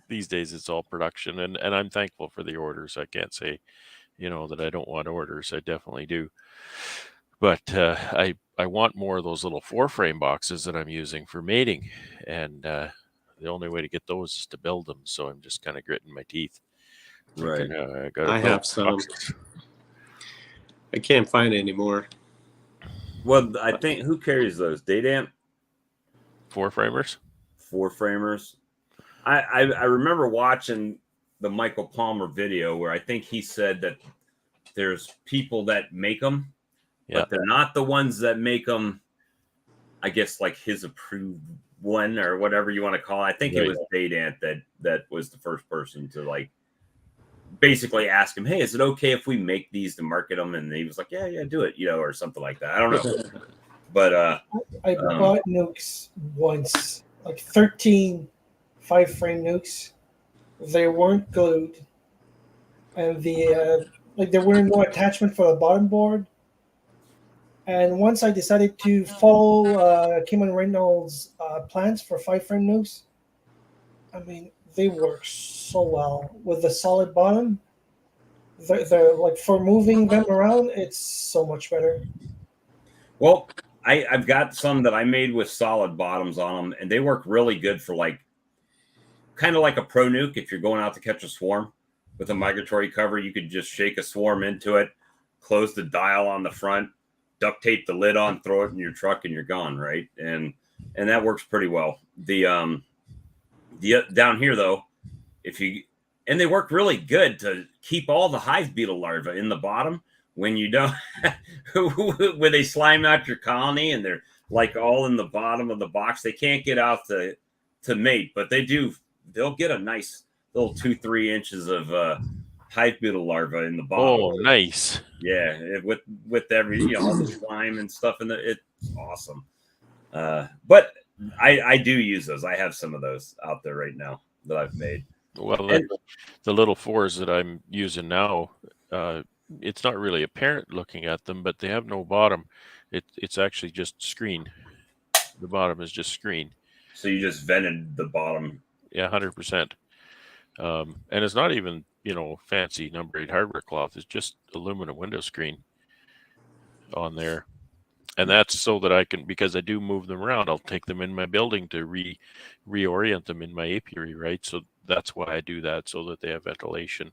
these days it's all production, and I'm thankful for the orders. I can't say, that I don't want orders. I definitely do. But I want more of those little 4-frame boxes that I'm using for mating, and the only way to get those is to build them. So I'm just kind of gritting my teeth. Right. I have some. I can't find any more. Well, I think who carries those? Datamp? 4-framers? 4-framers. I remember watching the Michael Palmer video where I think he said that there's people that make them. Yeah. But they're not the ones that make them, I guess, like his approved one or whatever you want to call it. I think it was Datant that was the first person to like basically ask him, hey, is it okay if we make these to market them? And he was like, yeah, do it, or something like that. I don't know. But I bought nukes once, like 13 5-frame nukes. They weren't glued. And there were no attachment for the bottom board. And once I decided to follow Kim Reynolds' plans for 5-frame nukes, I mean, they work so well with the solid bottom. They're like, for moving them around, it's so much better. Well, I've got some that I made with solid bottoms on them, and they work really good for like, kind of like a pro nuke. If you're going out to catch a swarm with a migratory cover, you could just shake a swarm into it, close the dial on the front, duct tape the lid on, throw it in your truck, and you're gone, right? And that works pretty well. The down here though, they work really good to keep all the hive beetle larvae in the bottom when you don't when they slime out your colony and they're like all in the bottom of the box. They can't get out to mate, but they'll get a nice little 2-3 inches of hive beetle larvae in the bottom. Oh, nice. Yeah, with every all the slime and stuff in it's awesome. But I do use those. I have some of those out there right now that I've made. Well, the little 4s that I'm using now, it's not really apparent looking at them, but they have no bottom. It's actually just screen. The bottom is just screen. So you just vented the bottom. Yeah, 100%. And it's not even, fancy number 8 hardware cloth. It's just aluminum window screen on there. And that's so that I can, because I do move them around, I'll take them in my building to reorient them in my apiary, right? So that's why I do that, so that they have ventilation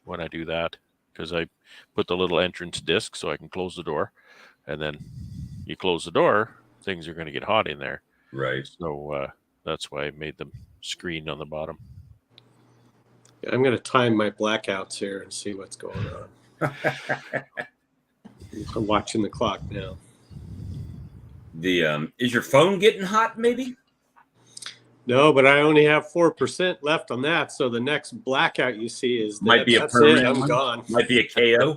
when I do that, because I put the little entrance disc so I can close the door, and then you close the door, things are going to get hot in there. Right. So that's why I made them screened on the bottom. I'm going to time my blackouts here and see what's going on. I'm watching the clock now. Is your phone getting hot? Maybe. No, but I only have 4% left on that. So the next blackout you see is Might be a that's permanent it. I'm one. gone. Might be a KO.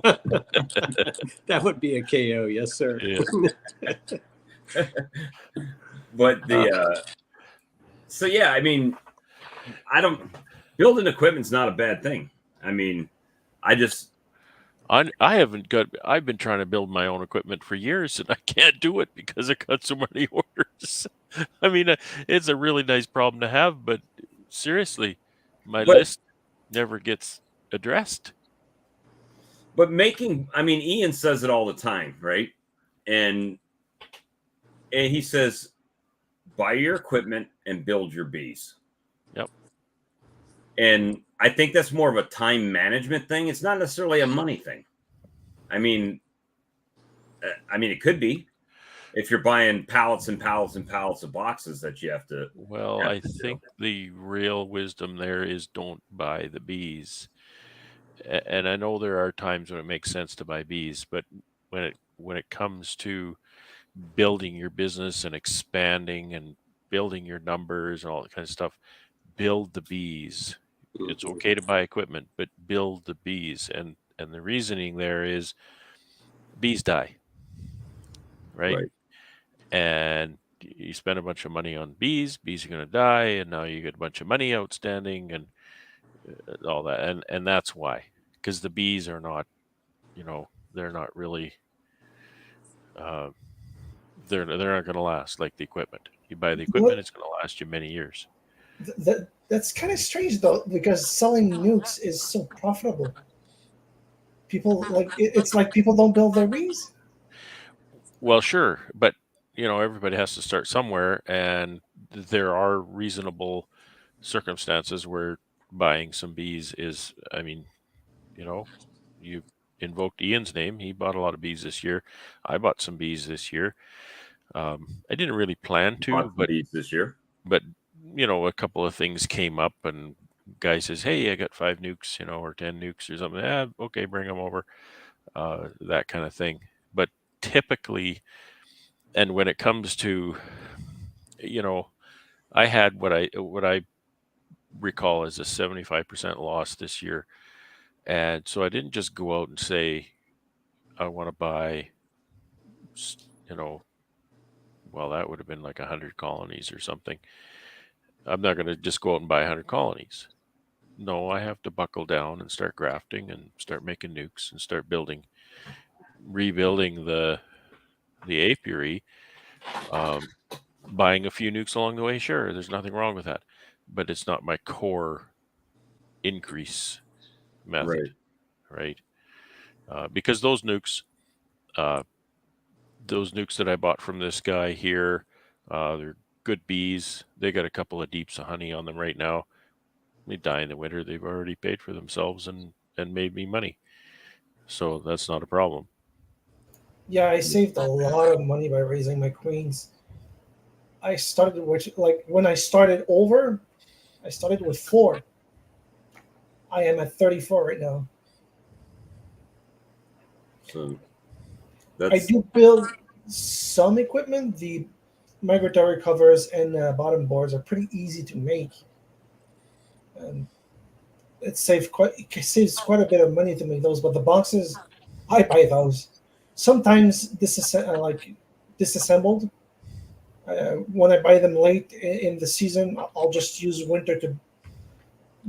That would be a KO, yes, sir. Yeah. But so yeah, I mean, building equipment's not a bad thing. I mean, I've been trying to build my own equipment for years, and I can't do it because I got so many orders. I mean, it's a really nice problem to have, but seriously, my list never gets addressed. But Ian says it all the time, right? And he says, buy your equipment and build your bees. Yep. And I think that's more of a time management thing. It's not necessarily a money thing. I mean, it could be if you're buying pallets and pallets and pallets of boxes that you have to. Well, I think the real wisdom there is don't buy the bees. And I know there are times when it makes sense to buy bees, but when it comes to building your business and expanding and building your numbers and all that kind of stuff, build the bees. It's okay to buy equipment, but build the bees. And the reasoning there is bees die, right? And you spend a bunch of money on bees are going to die, and now you get a bunch of money outstanding and all that. And that's why, because the bees are not, they're not really, they're not going to last like the equipment. You buy the equipment, it's going to last you many years. That's kind of strange though, because selling nukes is so profitable. People it's like people don't build their bees. Well, sure, but everybody has to start somewhere, and there are reasonable circumstances where buying some bees is. I mean, you invoked Ian's name. He bought a lot of bees this year. I bought some bees this year. I didn't really plan to, but bees this year. But a couple of things came up, and guy says, "Hey, I got 5 nukes, or 10 nukes or something." Okay, bring them over. That kind of thing. But typically, and when it comes to, I had what I recall as a 75% loss this year, and so I didn't just go out and say I want to buy, well, that would have been like 100 colonies or something. I'm not going to just go out and buy 100 colonies. No, I have to buckle down and start grafting and start making nukes and start rebuilding the apiary. Buying a few nukes along the way, sure, there's nothing wrong with that, but it's not my core increase method, right? Because those nukes that I bought from this guy here, they're good bees. They got a couple of deeps of honey on them right now. They die in the winter. They've already paid for themselves and made me money, so that's not a problem. Yeah, I saved a lot of money by raising my queens. I started when I started over, I started with 4. I am at 34 right now. So I do build some equipment. The migratory covers and bottom boards are pretty easy to make. And it saves quite a bit of money to make those. But the boxes, I buy those. Sometimes disassembled. When I buy them late in the season, I'll just use winter to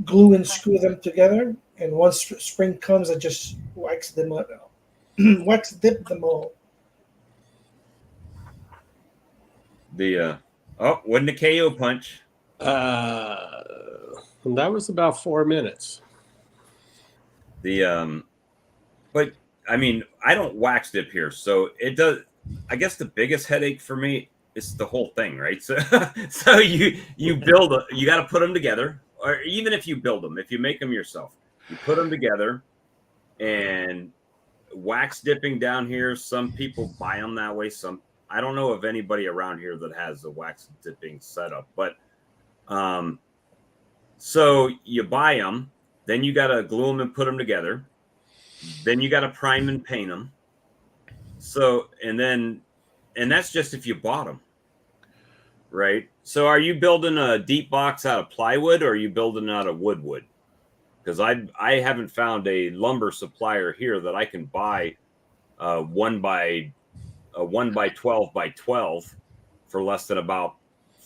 glue and screw them together. And once spring comes, I just wax them up, dip them all. Wasn't a KO punch. That was about 4 minutes. But I mean, I don't wax dip here, so it does. I guess the biggest headache for me is the whole thing, right? So you got to put them together. or even if you build them, if you make them yourself, you put them together, and wax dipping down here. Some people buy them that way. I don't know of anybody around here that has a wax dipping setup, but so you buy them, then you got to glue them and put them together. Then you got to prime and paint them. So, and that's just if you bought them, right? So are you building a deep box out of plywood, or are you building out of wood? Because I haven't found a lumber supplier here that I can buy a 1 by 12 by 12 for less than about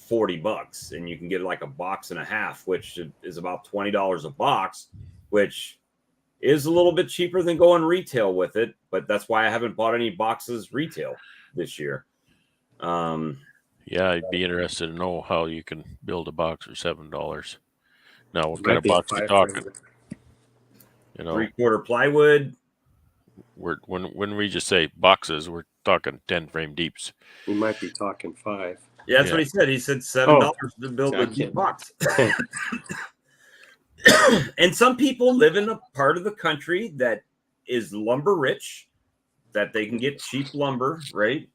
$40, and you can get like a box and a half, which is about $20 a box, which is a little bit cheaper than going retail with it. But that's why I haven't bought any boxes retail this year. Yeah, I'd be interested to know how you can build a box for $7. Now, what kind of box are you talking? You know, 3/4 plywood. When we just say boxes, we're talking 10 frame deeps. We might be talking 5. Yeah, that's what he said. He said $7 to build a deep box. And some people live in a part of the country that is lumber rich, that they can get cheap lumber, right?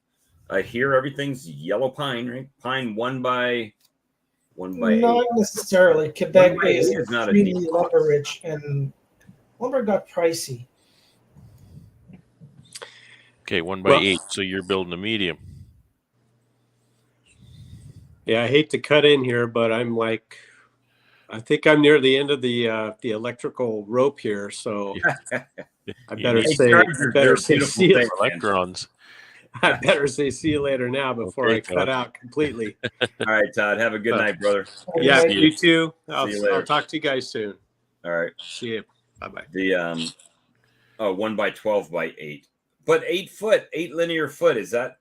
Here everything's yellow pine, right? Pine 1 by 8. Not necessarily. Quebec is is not a extremely deep lumber box. rich, and lumber got pricey. Okay, 1 by 8. So you're building a medium. Yeah, I hate to cut in here, but I think I'm near the end of the electrical rope here, so I better say see you. Electrons. I better say see you later now before I cut out completely. All right, Todd. Have a good night, brother. Yeah, Okay. you too. See you later. I'll talk to you guys soon. All right. See you. Bye-bye. The 1 by 12 by 8. But 8 foot, 8 linear foot, is that?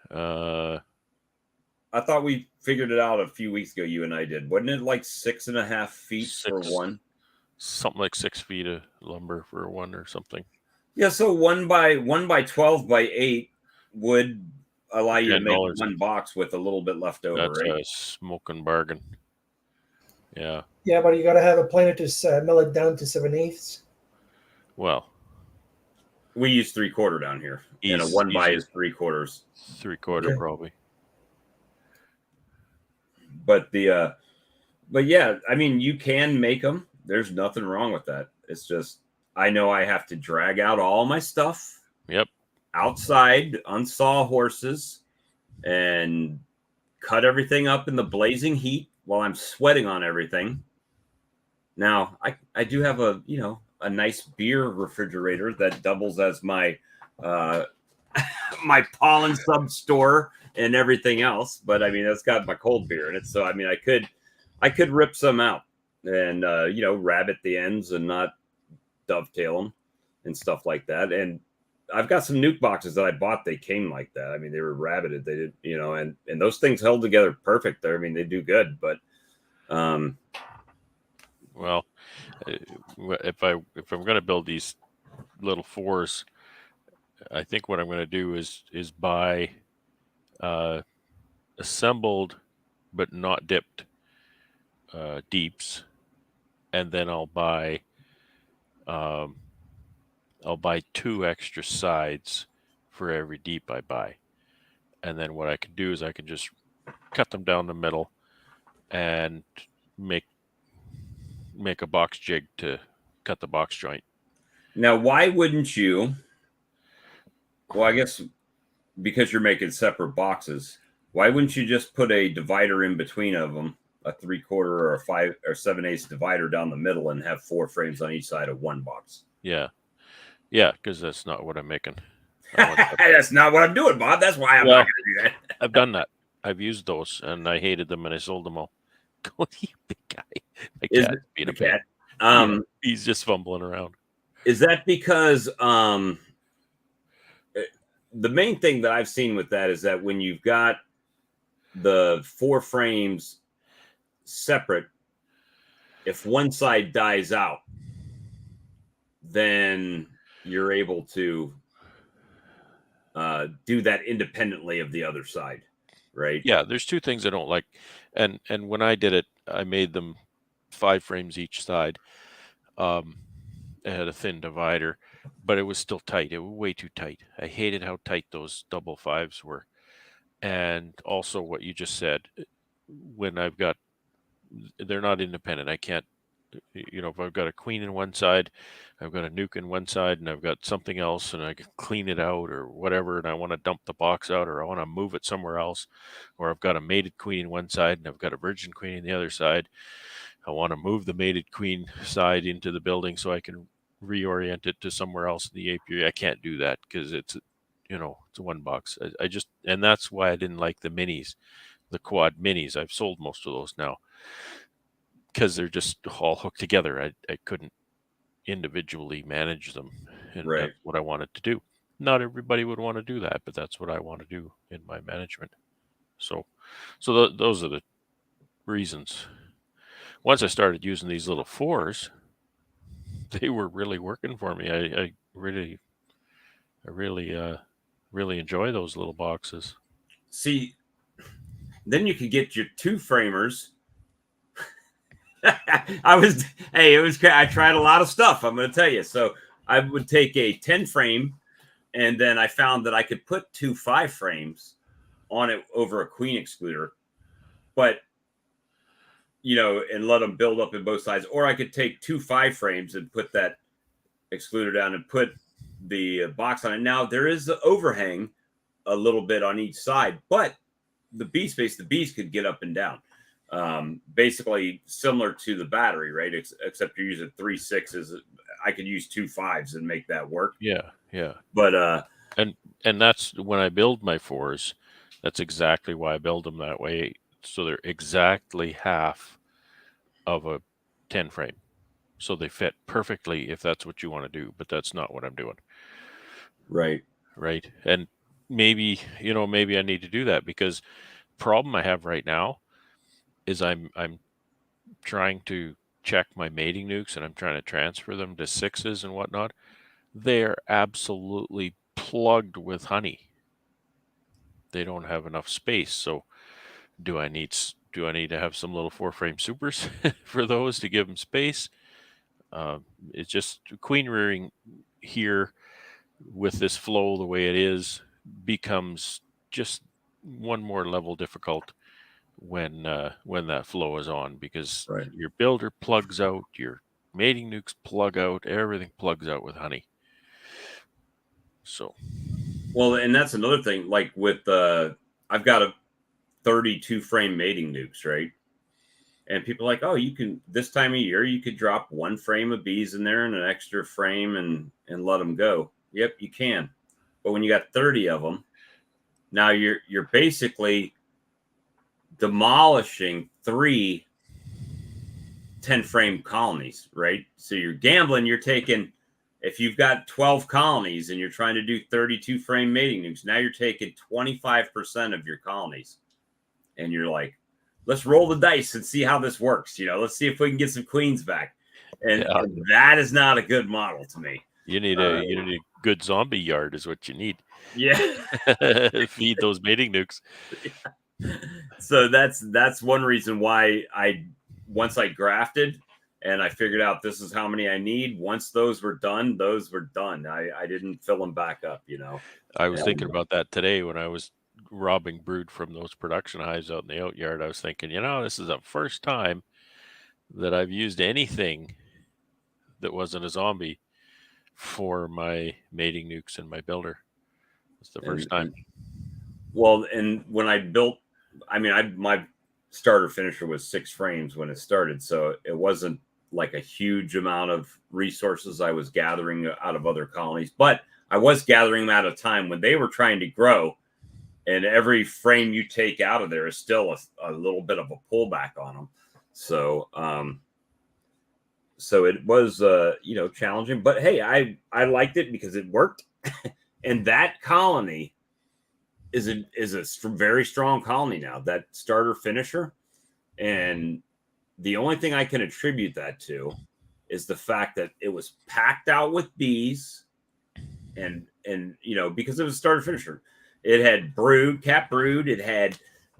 I thought we figured it out a few weeks ago. You and I did. Wasn't it like 6.5 feet for one? Something like 6 feet of lumber for one or something. Yeah. So 1 by 12 by 8 would allow you to make one box with a little bit left over. That's right? a smoking bargain. Yeah. Yeah, but you got to have a planer to mill it down to 7/8. Well, we use 3/4 down here, and a 1 by is 3/4. 3/4 probably. But but yeah, I mean, you can make them. There's nothing wrong with that. It's just, I know I have to drag out all my stuff. Yep. Outside, unsaw horses, and cut everything up in the blazing heat while I'm sweating on everything. Now, I do have a nice beer refrigerator that doubles as my my pollen sub store and everything else, but I mean, that's got my cold beer in it. So I mean, I could rip some out and rabbit the ends and not dovetail them and stuff like that. And I've got some Nuke boxes that I bought. They came like that. I mean, they were rabbited. They did, and those things held together perfect there. I mean, they do good, but well, if I'm going to build these little 4s, I think what I'm going to do is buy assembled but not dipped deeps, and then I'll buy 2 extra sides for every deep I buy. And then what I can do is I can just cut them down the middle and make a box jig to cut the box joint. Now, why wouldn't you? Well, I guess because you're making separate boxes, why wouldn't you just put a divider in between of them, a 3/4 or a 5 or 7/8 divider down the middle, and have 4 frames on each side of one box? Yeah, because that's not what I'm making. That's not what I'm doing, Bob. That's why I'm not going to do that. I've done that. I've used those, and I hated them, and I sold them all. You big guy. My cat being a cat. He's just fumbling around. Is that because the main thing that I've seen with that is that when you've got the 4 frames separate, if one side dies out, then you're able to do that independently of the other side, right? Yeah, there's 2 things I don't like, and when I did it, I made them 5 frames each side. It had a thin divider, but it was still tight. It was way too tight. I hated how tight those double 5s were. And also what you just said, when they're not independent. I can't, if I've got a queen in one side, I've got a nuke in one side, and I've got something else, and I can clean it out or whatever, and I want to dump the box out, or I want to move it somewhere else, or I've got a mated queen in one side, and I've got a virgin queen in the other side. I want to move the mated queen side into the building so I can reorient it to somewhere else in the apiary. I can't do that because it's a one box. And that's why I didn't like the minis, the quad minis. I've sold most of those now because they're just all hooked together. I couldn't individually manage them, and Right. that's what I wanted to do. Not everybody would want to do that, but that's what I want to do in my management. So those are the reasons. Once I started using these little 4s, they were really working for me. I really enjoy those little boxes. See, then you could get your 2 framers. I tried a lot of stuff, I'm going to tell you. So I would take a 10 frame, and then I found that I could put 2 5 frames on it over a queen excluder, but and let them build up in both sides. Or I could take 2 5 frames and put that excluder down and put the box on it. Now there is the overhang a little bit on each side, but the bee space, the bees could get up and down. Basically similar to the battery, right? Except you're using 3 6s. I could use 2 5s and make that work. Yeah. But and that's when I build my 4s. That's exactly why I build them that way. So they're exactly half of a 10 frame. So they fit perfectly if that's what you want to do, but that's not what I'm doing. Right. And maybe I need to do that, because the problem I have right now is I'm trying to check my mating nukes, and I'm trying to transfer them to 6s and whatnot. They're absolutely plugged with honey. They don't have enough space. So do I need to have some little 4-frame supers for those to give them space? It's just queen rearing here with this flow the way it is becomes just one more level difficult when that flow is on, because your builder plugs out, your mating nukes plug out, everything plugs out with honey. So, well, and that's another thing. Like with I've got a 32 frame mating nukes, right? And people are like, oh, you can, this time of year, you could drop 1 frame of bees in there and an extra frame and let them go. Yep, you can. But when you got 30 of them, now you're basically demolishing 3 10 frame colonies, right? So you're gambling. You're taking, if you've got 12 colonies and you're trying to do 32 frame mating nukes, now you're taking 25% of your colonies. And you're like, let's roll the dice and see how this works. Let's see if we can get some queens back. And that is not a good model to me. You need a good zombie yard is what you need. Yeah. Feed those mating nukes. Yeah. So that's one reason why once I grafted and I figured out this is how many I need. Once those were done. I didn't fill them back up, I was thinking about that today when I was robbing brood from those production hives out in the out yard. I was thinking, this is the first time that I've used anything that wasn't a zombie for my mating nukes and my builder. It's the first time. Well, and when I built, my starter finisher was 6 frames when it started, so it wasn't like a huge amount of resources I was gathering out of other colonies, but I was gathering them at a time when they were trying to grow, and every frame you take out of there is still a little bit of a pullback on them. So, so it was, challenging, but hey, I liked it because it worked. And that colony is a very strong colony now, that starter finisher. And the only thing I can attribute that to is the fact that it was packed out with bees, and because it was a starter finisher. It had brood, cap brood. It had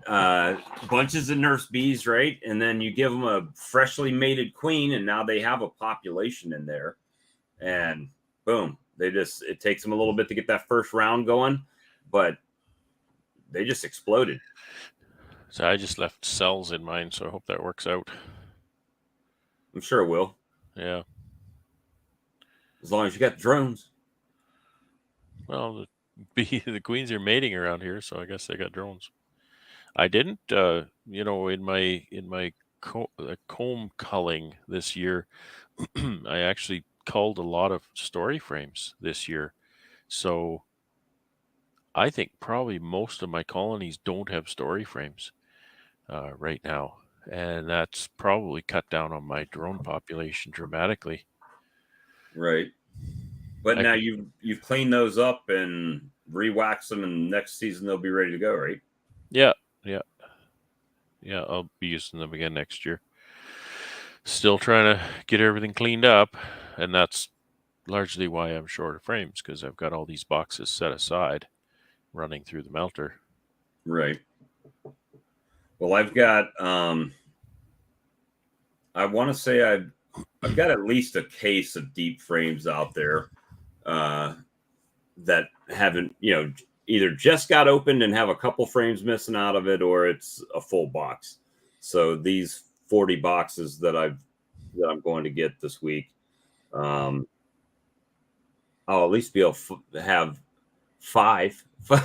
bunches of nurse bees, right? And then you give them a freshly mated queen, and now they have a population in there. And boom, it takes them a little bit to get that first round going, but they just exploded. So I just left cells in mine, so I hope that works out. I'm sure it will. Yeah. As long as you got drones. Well, the queens are mating around here, so I guess they got drones. I didn't, in my comb culling this year, I actually culled a lot of story frames this year. So I think probably most of my colonies don't have story frames right now. And that's probably cut down on my drone population dramatically. Right. But now you've cleaned those up and re-waxed them, and next season they'll be ready to go, right? Yeah. I'll be using them again next year. Still trying to get everything cleaned up, and that's largely why I'm short of frames, because I've got all these boxes set aside running through the melter. Right. Well, I've got I want to say I've got at least a case of deep frames out there that haven't, either just got opened and have a couple frames missing out of it, or it's a full box. So these 40 boxes that I'm going to get this week, I'll at least be able to have five full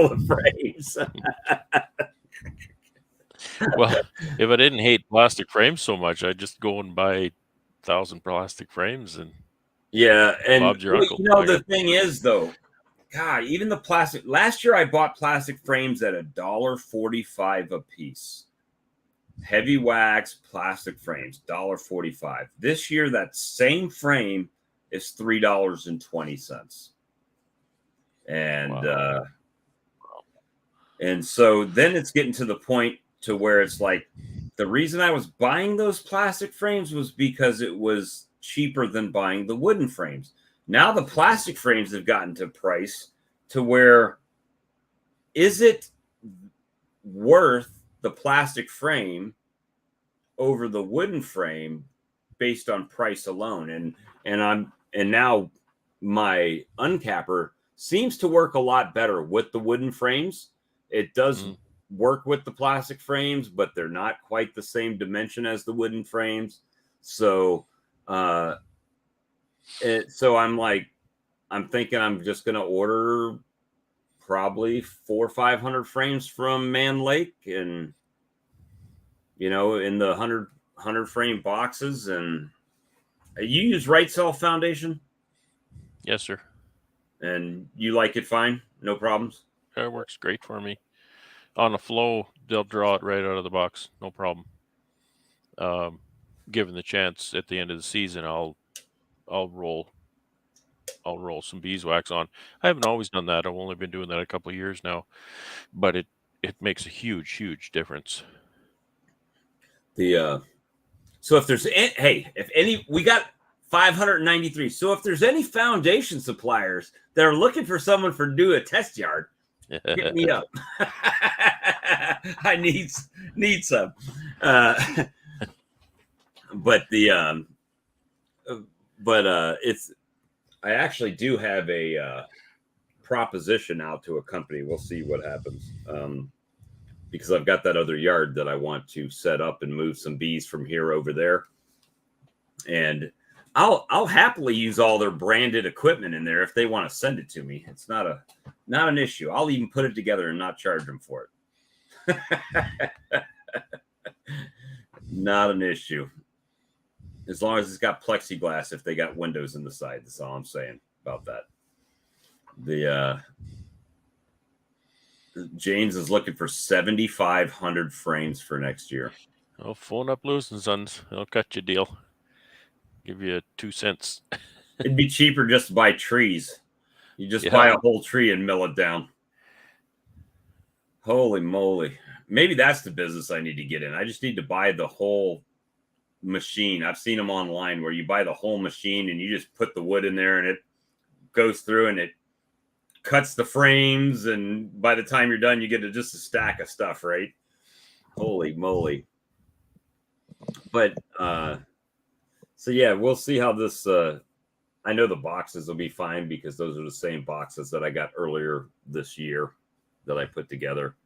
of frames. Well, if I didn't hate plastic frames so much, I'd just go and buy 1,000 plastic frames and and Bob's your uncle. The thing is, though, God, even the plastic. Last year, I bought plastic frames at $1.45 a piece. Heavy wax plastic frames, $1.45. This year, that same frame is $3.20. And wow. And so then it's getting to the point to where it's like, the reason I was buying those plastic frames was because it was cheaper than buying the wooden frames. Now the plastic frames have gotten to price to where, is it worth the plastic frame over the wooden frame based on price alone? And now my uncapper seems to work a lot better with the wooden frames. It does work with the plastic frames, but they're not quite the same dimension as the wooden frames. So, I'm thinking I'm just going to order probably 400 or 500 frames from Man Lake, and, in the 100 frame boxes. And you use Right Cell Foundation? Yes, sir. And you like it fine? No problems? It works great for me. On a flow, they'll draw it right out of the box. No problem. Given the chance at the end of the season, I'll roll some beeswax on. I haven't always done that. I've only been doing that a couple of years now, but it makes a huge difference. So if there's we got 593. So if there's any foundation suppliers that are looking for someone for do a test yard, hit me up. I need some. I actually do have a proposition out to a company. We'll see what happens. Because I've got that other yard that I want to set up and move some bees from here over there. And I'll happily use all their branded equipment in there if they want to send it to me. It's not an issue. I'll even put it together and not charge them for it. Not an issue. As long as it's got plexiglass, if they got windows in the side. That's all I'm saying about that. James is looking for 7,500 frames for next year. Oh, phone up Lewis and Sons. I'll cut you a deal. Give you 2 cents. It'd be cheaper just to buy trees. You just buy a whole tree and mill it down. Holy moly. Maybe that's the business I need to get in. I just need to buy the whole machine. I've seen them online where you buy the whole machine and you just put the wood in there and it goes through and it cuts the frames, and by the time you're done, you get just a stack of stuff, right? Holy moly. But so yeah, we'll see how this I know the boxes will be fine because those are the same boxes that I got earlier this year that I put together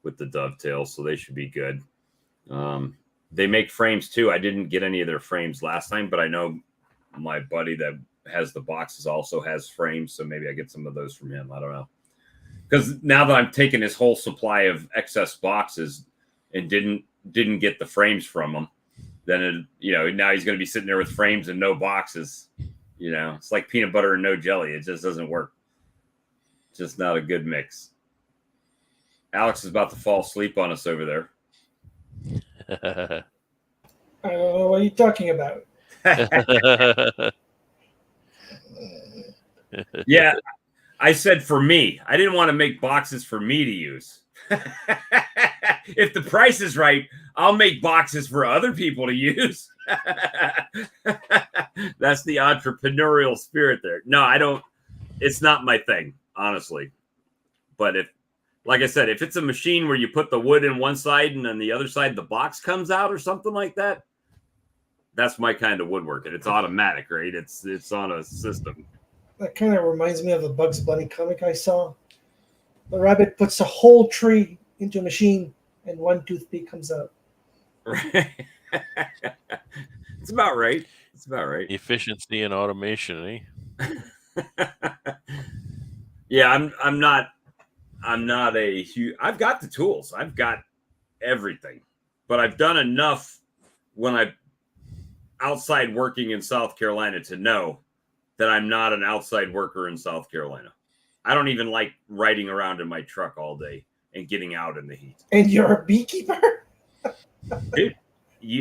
with the dovetails, so they should be good. They make frames too. I didn't get any of their frames last time, but I know my buddy that has the boxes also has frames, so maybe I get some of those from him. I don't know. Because now that I'm taking his whole supply of excess boxes and didn't get the frames from him, then now he's going to be sitting there with frames and no boxes. It's like peanut butter and no jelly. It just doesn't work. It's just not a good mix. Alex is about to fall asleep on us over there. I don't know what you're talking about. Yeah, I said for me. I didn't want to make boxes for me to use. If the price is right, I'll make boxes for other people to use. That's the entrepreneurial spirit there. No, I don't. It's not my thing, honestly. But like I said, if it's a machine where you put the wood in one side and then the other side the box comes out or something like that, that's my kind of woodworking. It's automatic, right? It's on a system. That kind of reminds me of a Bugs Bunny comic I saw. The rabbit puts a whole tree into a machine and one toothpick comes out. Right. It's about right. It's about right. Efficiency and automation, eh? Yeah, I'm not a huge. I've got the tools. I've got everything, but I've done enough when I'm outside working in South Carolina to know that I'm not an outside worker in South Carolina. I don't even like riding around in my truck all day and getting out in the heat. And you're a beekeeper? Dude,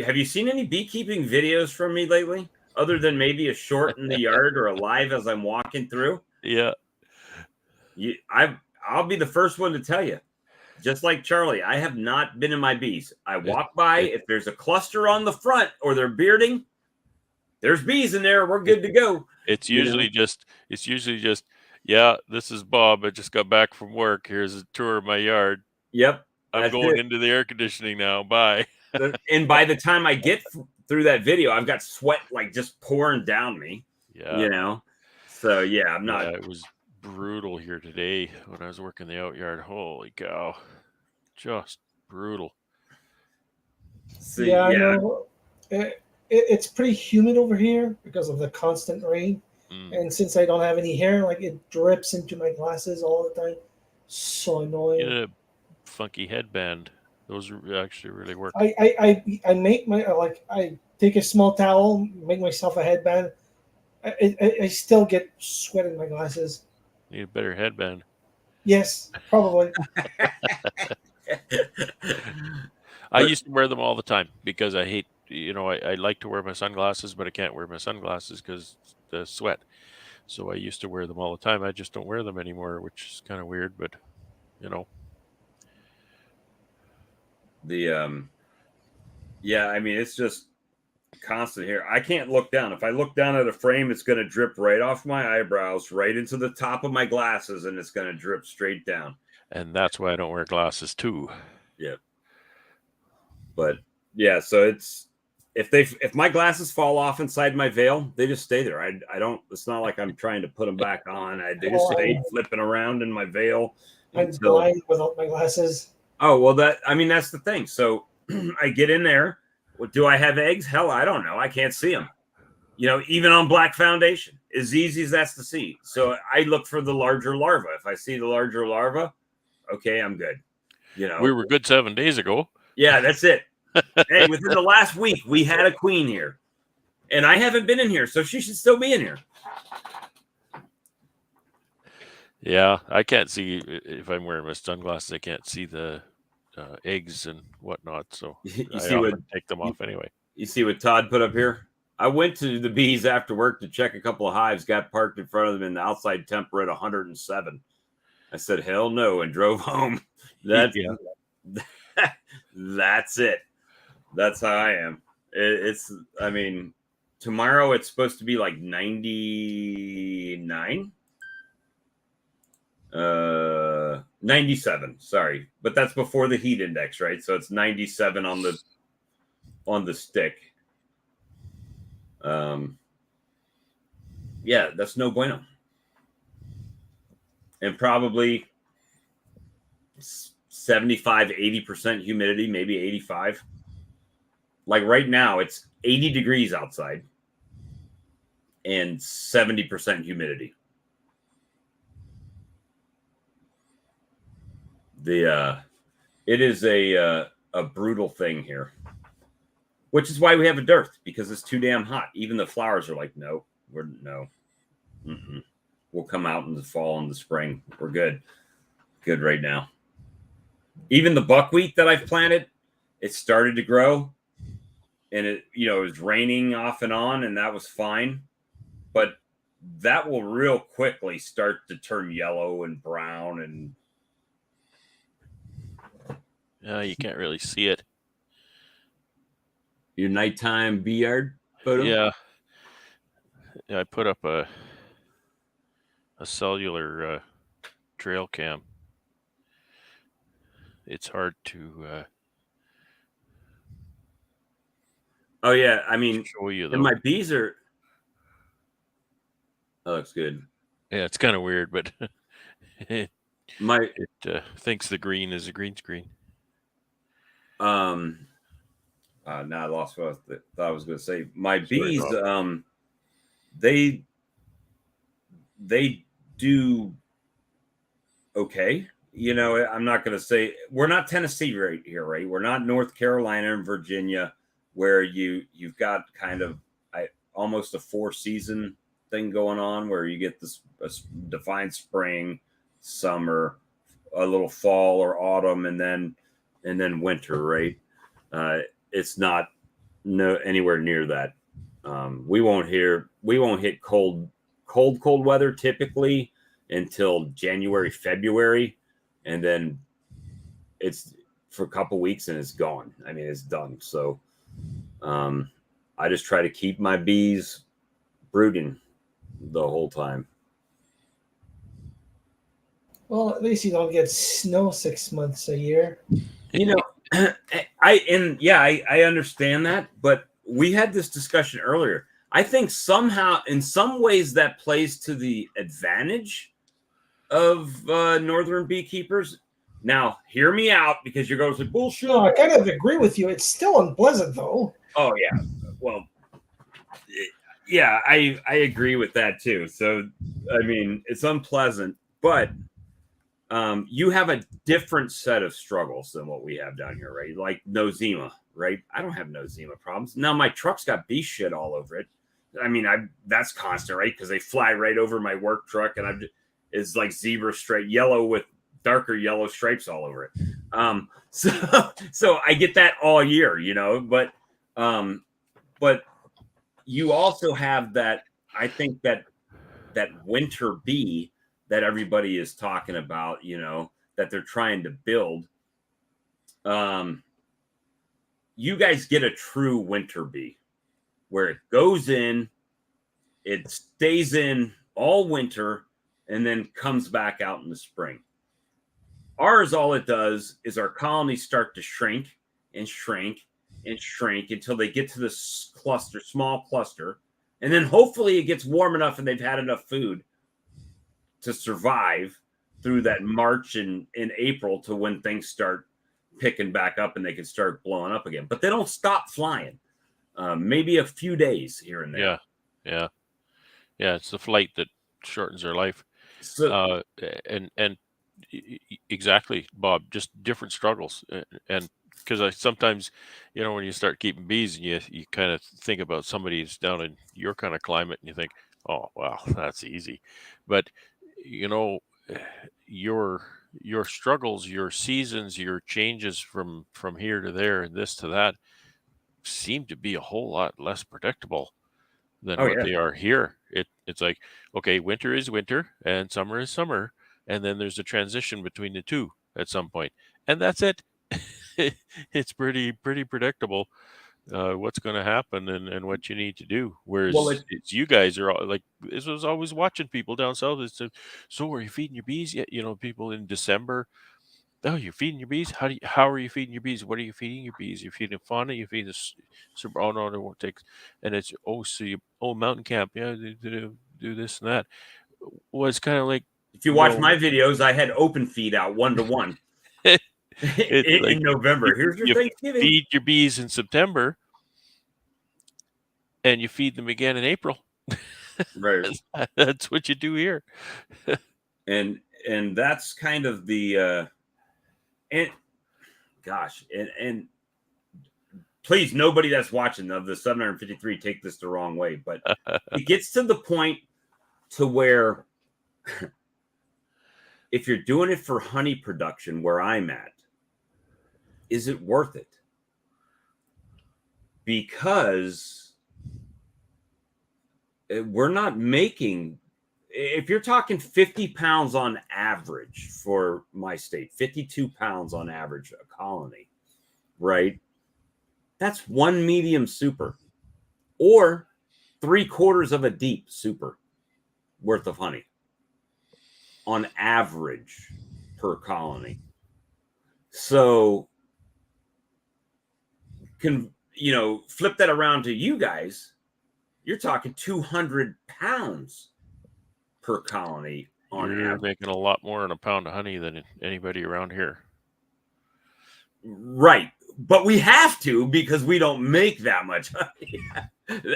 have you seen any beekeeping videos from me lately? Other than maybe a short in the yard or a live as I'm walking through? Yeah. I'll be the first one to tell you. Just like Charlie, I have not been in my bees. I walk by, if there's a cluster on the front or they're bearding, there's bees in there. We're good to go. It's usually just, yeah, this is Bob. I just got back from work. Here's a tour of my yard. Yep. I'm going into the air conditioning now. Bye. And by the time I get through that video, I've got sweat like just pouring down me. Yeah. So yeah, I'm not. Yeah, it was brutal here today when I was working the out yard. Holy cow. Just brutal. See, I know. It's pretty humid over here because of the constant rain. And since I don't have any hair, like it drips into my glasses all the time. So annoying. Get a funky headband. Those actually really work. I make I take a small towel, make myself a headband. I still get sweat in my glasses. Need a better headband. Yes, probably. I used to wear them all the time because I hate, I like to wear my sunglasses, but I can't wear my sunglasses because the sweat. So I used to wear them all the time. I just don't wear them anymore, which is kind of weird, but Yeah, I mean, it's just constant here. I can't look down. If I look down at a frame, it's going to drip right off my eyebrows, right into the top of my glasses, and it's going to drip straight down. And that's why I don't wear glasses too. Yeah. But yeah, so if my glasses fall off inside my veil, they just stay there. I don't. It's not like I'm trying to put them back on. They just stay flipping around in my veil. I'm blind without my glasses. Oh well, that's the thing. So I get in there. Well, do I have eggs? Hell, I don't know. I can't see them. Even on black foundation, as easy as that's to see. So I look for the larger larva. If I see the larger larva, okay, I'm good. We were good 7 days ago. Yeah, that's it. Hey, within the last week, we had a queen here. And I haven't been in here, so she should still be in here. Yeah, I can't see if I'm wearing my sunglasses. I can't see the eggs and whatnot, so I take them off anyway. You see what Todd put up here? I went to the bees after work to check a couple of hives, got parked in front of them, and the outside temp at 107. I said, hell no, and drove home. That's it. That's how I am. Tomorrow it's supposed to be like 99. 97. Sorry, but that's before the heat index, right? So it's 97 on the stick. Yeah, that's no bueno. And probably 75, 80% humidity, maybe 85. Like right now, it's 80 degrees outside and 70% humidity. It is a brutal thing here, which is why we have a dearth, because it's too damn hot. Even the flowers are like, no, no. We'll come out in the fall and the spring. We're good right now. Even the buckwheat that I've planted, it started to grow, and it was raining off and on, and that was fine, but that will real quickly start to turn yellow and brown, and you can't really see it. Your nighttime bee yard photo? Yeah, I put up a cellular trail cam. It's hard to oh yeah, I mean, show you though. and my bees are. That looks good. Yeah, it's kind of weird, but it My thinks the green is a green screen. now I lost what I thought I was going to say. My bees, they do okay. I'm not going to say we're not Tennessee right here, right? We're not North Carolina and Virginia, where you've got kind of almost a 4-season thing going on, where you get this defined spring, summer, a little fall or autumn, and then winter, right? It's not anywhere near that. We won't hit cold weather typically until January, February, and then it's for a couple weeks and it's gone. I mean, it's done. So I just try to keep my bees brooding the whole time. Well, at least you don't get snow 6 months a year. I understand that, but we had this discussion earlier. I think somehow, in some ways, that plays to the advantage of northern beekeepers. Now, hear me out, because you're going to say bullshit. No, I kind of agree with you. It's still unpleasant, though. Oh yeah, well, yeah, I agree with that too. So, I mean, it's unpleasant, but you have a different set of struggles than what we have down here, right? Like nosema, right? I don't have nosema problems. Now my truck's got bee shit all over it. I mean, that's constant, right? Because they fly right over my work truck, and it's like zebra stripe yellow with darker yellow stripes all over it. So I get that all year, but you also have that. I think that winter bee that everybody is talking about, that they're trying to build. You guys get a true winter bee, where it goes in, it stays in all winter, and then comes back out in the spring. Ours, all it does is our colonies start to shrink and shrink and shrink until they get to this small cluster. And then hopefully it gets warm enough and they've had enough food to survive through that March and in April to when things start picking back up and they can start blowing up again. But they don't stop flying. Maybe a few days here and there. Yeah. It's the flight that shortens their life. So, and exactly, Bob. Just different struggles, and because I sometimes, when you start keeping bees and you kind of think about somebody who's down in your kind of climate, and you think, oh wow, that's easy, but your struggles, your seasons, your changes from here to there and this to that seem to be a whole lot less predictable than what they are here. It's like, okay, winter is winter and summer is summer, and then there's a transition between the two at some point, and that's it. It's pretty predictable. what's going to happen and what you need to do. Whereas Well, it's you guys are all, like, this was always watching people down south. It's so are you feeding your bees yet? You know, people in December. Oh, you're feeding your bees? How are you feeding your bees? What are you feeding your bees? You're feeding fauna? You feeding this? Oh no, they won't take. And it's mountain camp. Yeah, do this and that. Was kind of like, if you watch my videos, I had open feed out 1-to-1 it's like in November. Here's your you Thanksgiving. feed your bees in September, and you feed them again in April. Right. That's what you do here. and that's kind of the and please, nobody that's watching of the 753 take this the wrong way, but it gets to the point to where if you're doing it for honey production where I'm at, is it worth it? Because we're not making, if you're talking 50 pounds on average for my state, 52 pounds on average a colony, right? That's one medium super or 3/4 of a deep super worth of honey on average per colony. So flip that around to you guys, you're talking 200 pounds per colony on You're average. making a lot more in a pound of honey than anybody around here. Right. But we have to because we don't make that much honey.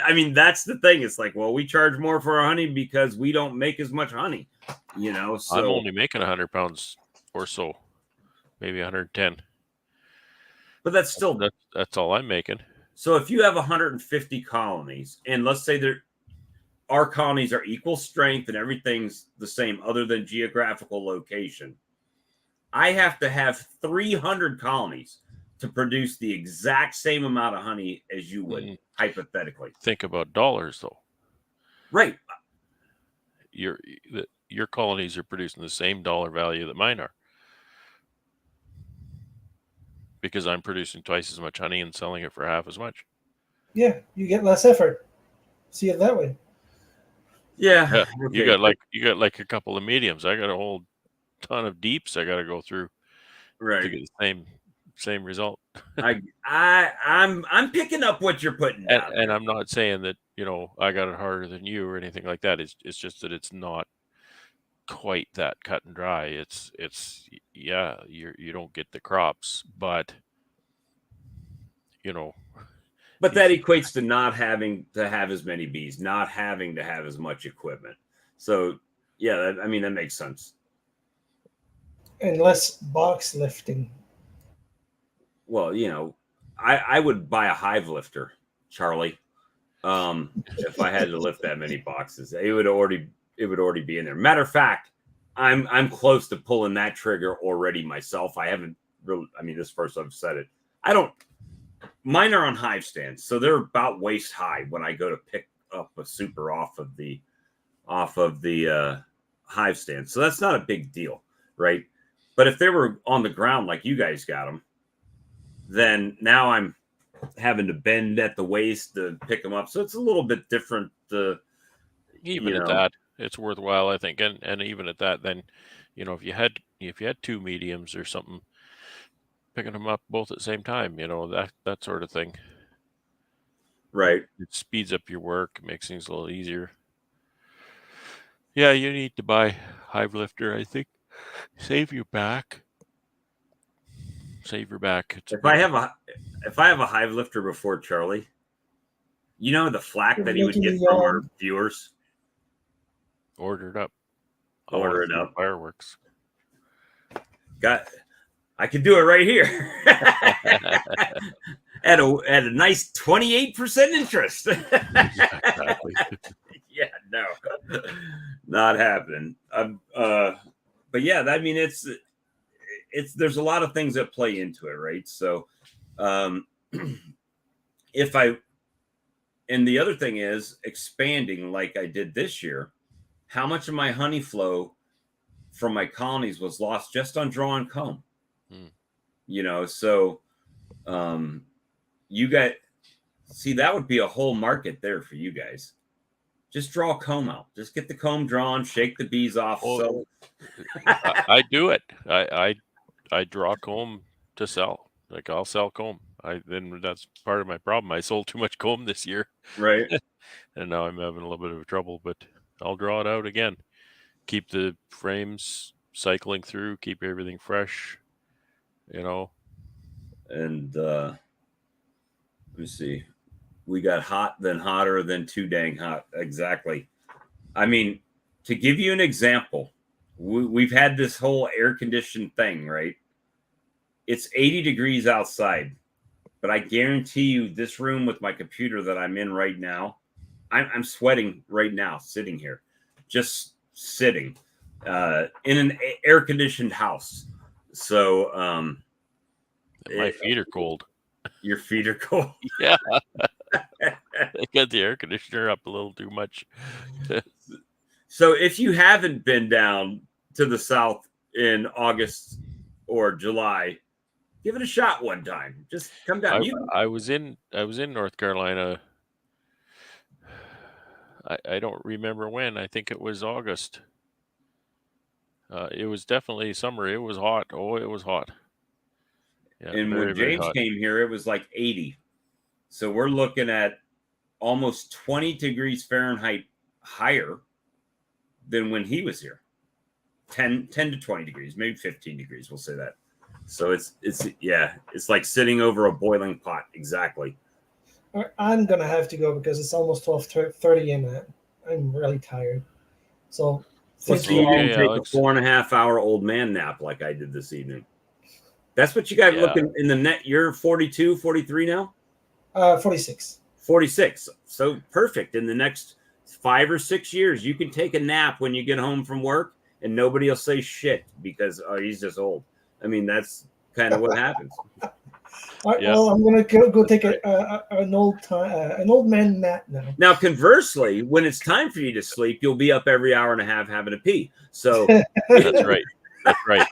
I mean, that's the thing. It's like, well, we charge more for our honey because we don't make as much honey, so I'm only making 100 pounds or so, maybe 110. But that's still that's all I'm making. So if you have 150 colonies, and let's say our colonies are equal strength and everything's the same other than geographical location, I have to have 300 colonies to produce the exact same amount of honey as you would, hypothetically. Think about dollars, though. Right. Your colonies are producing the same dollar value that mine are. Because I'm producing twice as much honey and selling it for half as much. Yeah, you get less effort. See it that way. Yeah. Okay. You got like a couple of mediums. I got a whole ton of deeps I got to go through to get the same result. I'm picking up what you're putting down. And I'm not saying that, I got it harder than you or anything like that. It's just that it's not quite that cut and dry. It's you don't get the crops, but But that equates to not having to have as many bees, not having to have as much equipment. So yeah, that makes sense. And less box lifting. Well, I would buy a hive lifter, Charlie. If I had to lift that many boxes, it would already be in there. Matter of fact, I'm close to pulling that trigger already myself. I haven't really. This is the first I've said it. Mine are on hive stands, so they're about waist high when I go to pick up a super off of the hive stand. So that's not a big deal, right? But if they were on the ground like you guys got them, then now I'm having to bend at the waist to pick them up. So it's a little bit different. Even at that, it's worthwhile, I think. And even at that, then, if you had two mediums or something, picking them up both at the same time, that sort of thing. Right. It speeds up your work, makes things a little easier. Yeah, you need to buy hive lifter, I think. Save your back. If I have a hive lifter before Charlie, the flack that he would get from our viewers. Order it up. Order it up. Fireworks. I could do it right here at a nice 28% interest. Exactly. Yeah, no, not happening. But yeah, it's there's a lot of things that play into it, right? So, and the other thing is expanding like I did this year. How much of my honey flow from my colonies was lost just on draw and comb? So you got See, that would be a whole market there for you guys. Just draw a comb out. Just get the comb drawn, shake the bees off. Oh, So I do it. I draw comb to sell. Like I'll sell comb. Then that's part of my problem. I sold too much comb this year, right. and now I'm having a little bit of trouble. But I'll draw it out again. Keep the frames cycling through. Keep everything fresh. You know. And let me see. We got hot, then hotter, then too dang hot. Exactly. I mean, to give you an example, we've had this whole air conditioned thing, right? It's 80 degrees outside, but I guarantee you this room with my computer that I'm in right now, I'm sweating right now, sitting here, just sitting in an air conditioned house. So my feet are cold. Your feet are cold. Yeah. I got the air conditioner up a little too much. So if you haven't been down to the south in August or July, give it a shot one time. Just come down. I was in North Carolina. I don't remember when. I think it was August. It was definitely summer. It was hot. Oh, it was hot. Yeah, and when James came here, it was like 80. So we're looking at almost 20 degrees Fahrenheit higher than when he was here. 10 to 20 degrees, maybe 15 degrees. We'll say that. So it's like sitting over a boiling pot. Exactly. I'm going to have to go because it's almost 12:30 and I'm really tired. So you can take Alex. A 4.5 hour old man nap like I did this evening. That's what you got looking in the net. You're 42, 43 now? 46. 46. So perfect. In the next 5 or 6 years, you can take a nap when you get home from work and nobody will say shit because he's just old. I mean, that's kind of what happens. All right, well, I'm gonna go take an old man nap now. Now, conversely, when it's time for you to sleep, you'll be up every hour and a half having a pee. So that's right. That's right.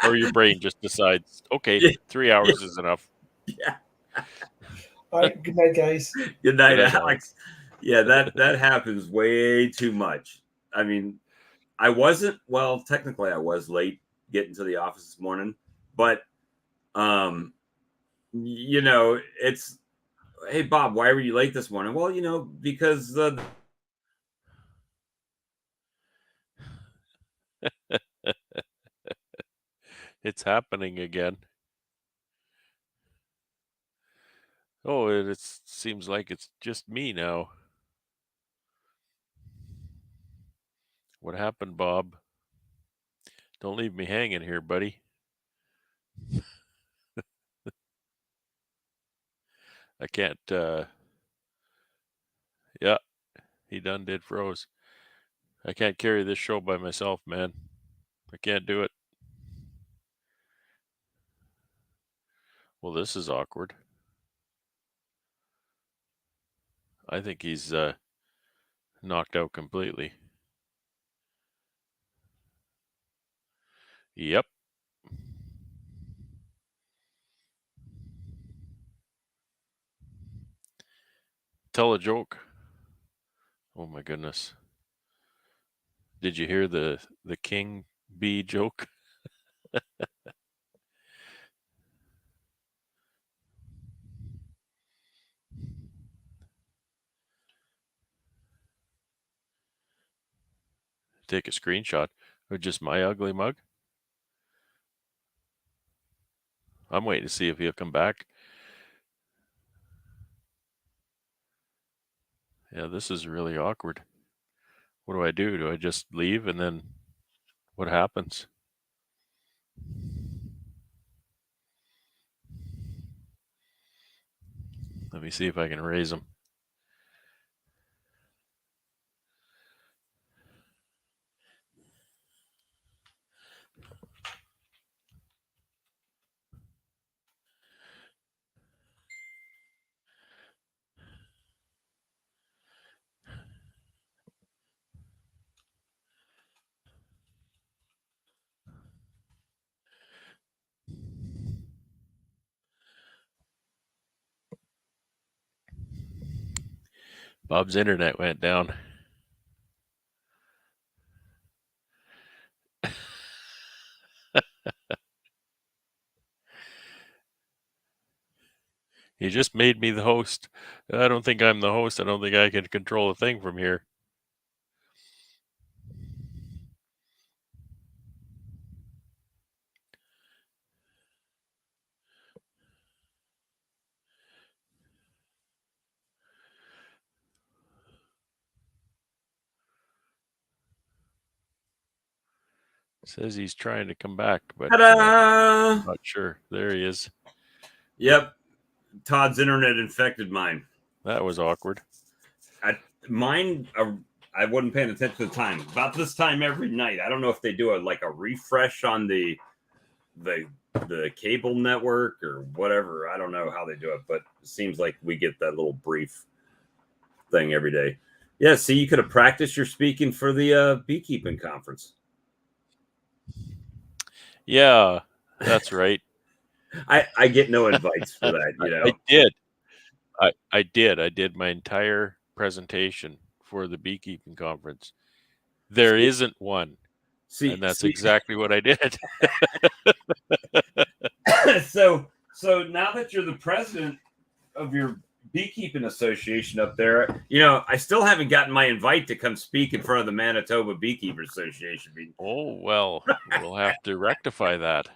Or your brain just decides, okay, 3 hours is enough. Yeah. All right. Good night, guys. Good night, Alex. Yeah, that happens way too much. I mean, technically I was late getting to the office this morning, but it's, hey Bob, why were you late this morning? Well, because it's happening again. Oh, it seems like it's just me now. What happened, Bob? Don't leave me hanging here, buddy. I can't, yeah, he done did froze. I can't carry this show by myself, man. I can't do it. Well, this is awkward. I think he's knocked out completely. Yep. Tell a joke. Oh my goodness. Did you hear the king bee joke? Take a screenshot of just my ugly mug. I'm waiting to see if he'll come back. Yeah, this is really awkward. What do I do? Do I just leave and then what happens? Let me see if I can raise him. Bob's internet went down. He just made me the host. I don't think I'm the host. I don't think I can control a thing from here. Says he's trying to come back, but Ta-da! not sure. There he is. Yep. Todd's internet infected mine. That was awkward. Mine, I wasn't paying attention to the time. About this time every night. I don't know if they do a refresh on the cable network or whatever. I don't know how they do it, but it seems like we get that little brief thing every day. Yeah, see, you could have practiced your speaking for the beekeeping conference. Yeah, that's right. I get no invites for that, you know. I did my entire presentation for the beekeeping conference. There isn't one. And that's exactly what I did. So now that you're the president of your beekeeping association up there, you know, I still haven't gotten my invite to come speak in front of the Manitoba Beekeepers Association meeting. Oh, well, we'll have to rectify that.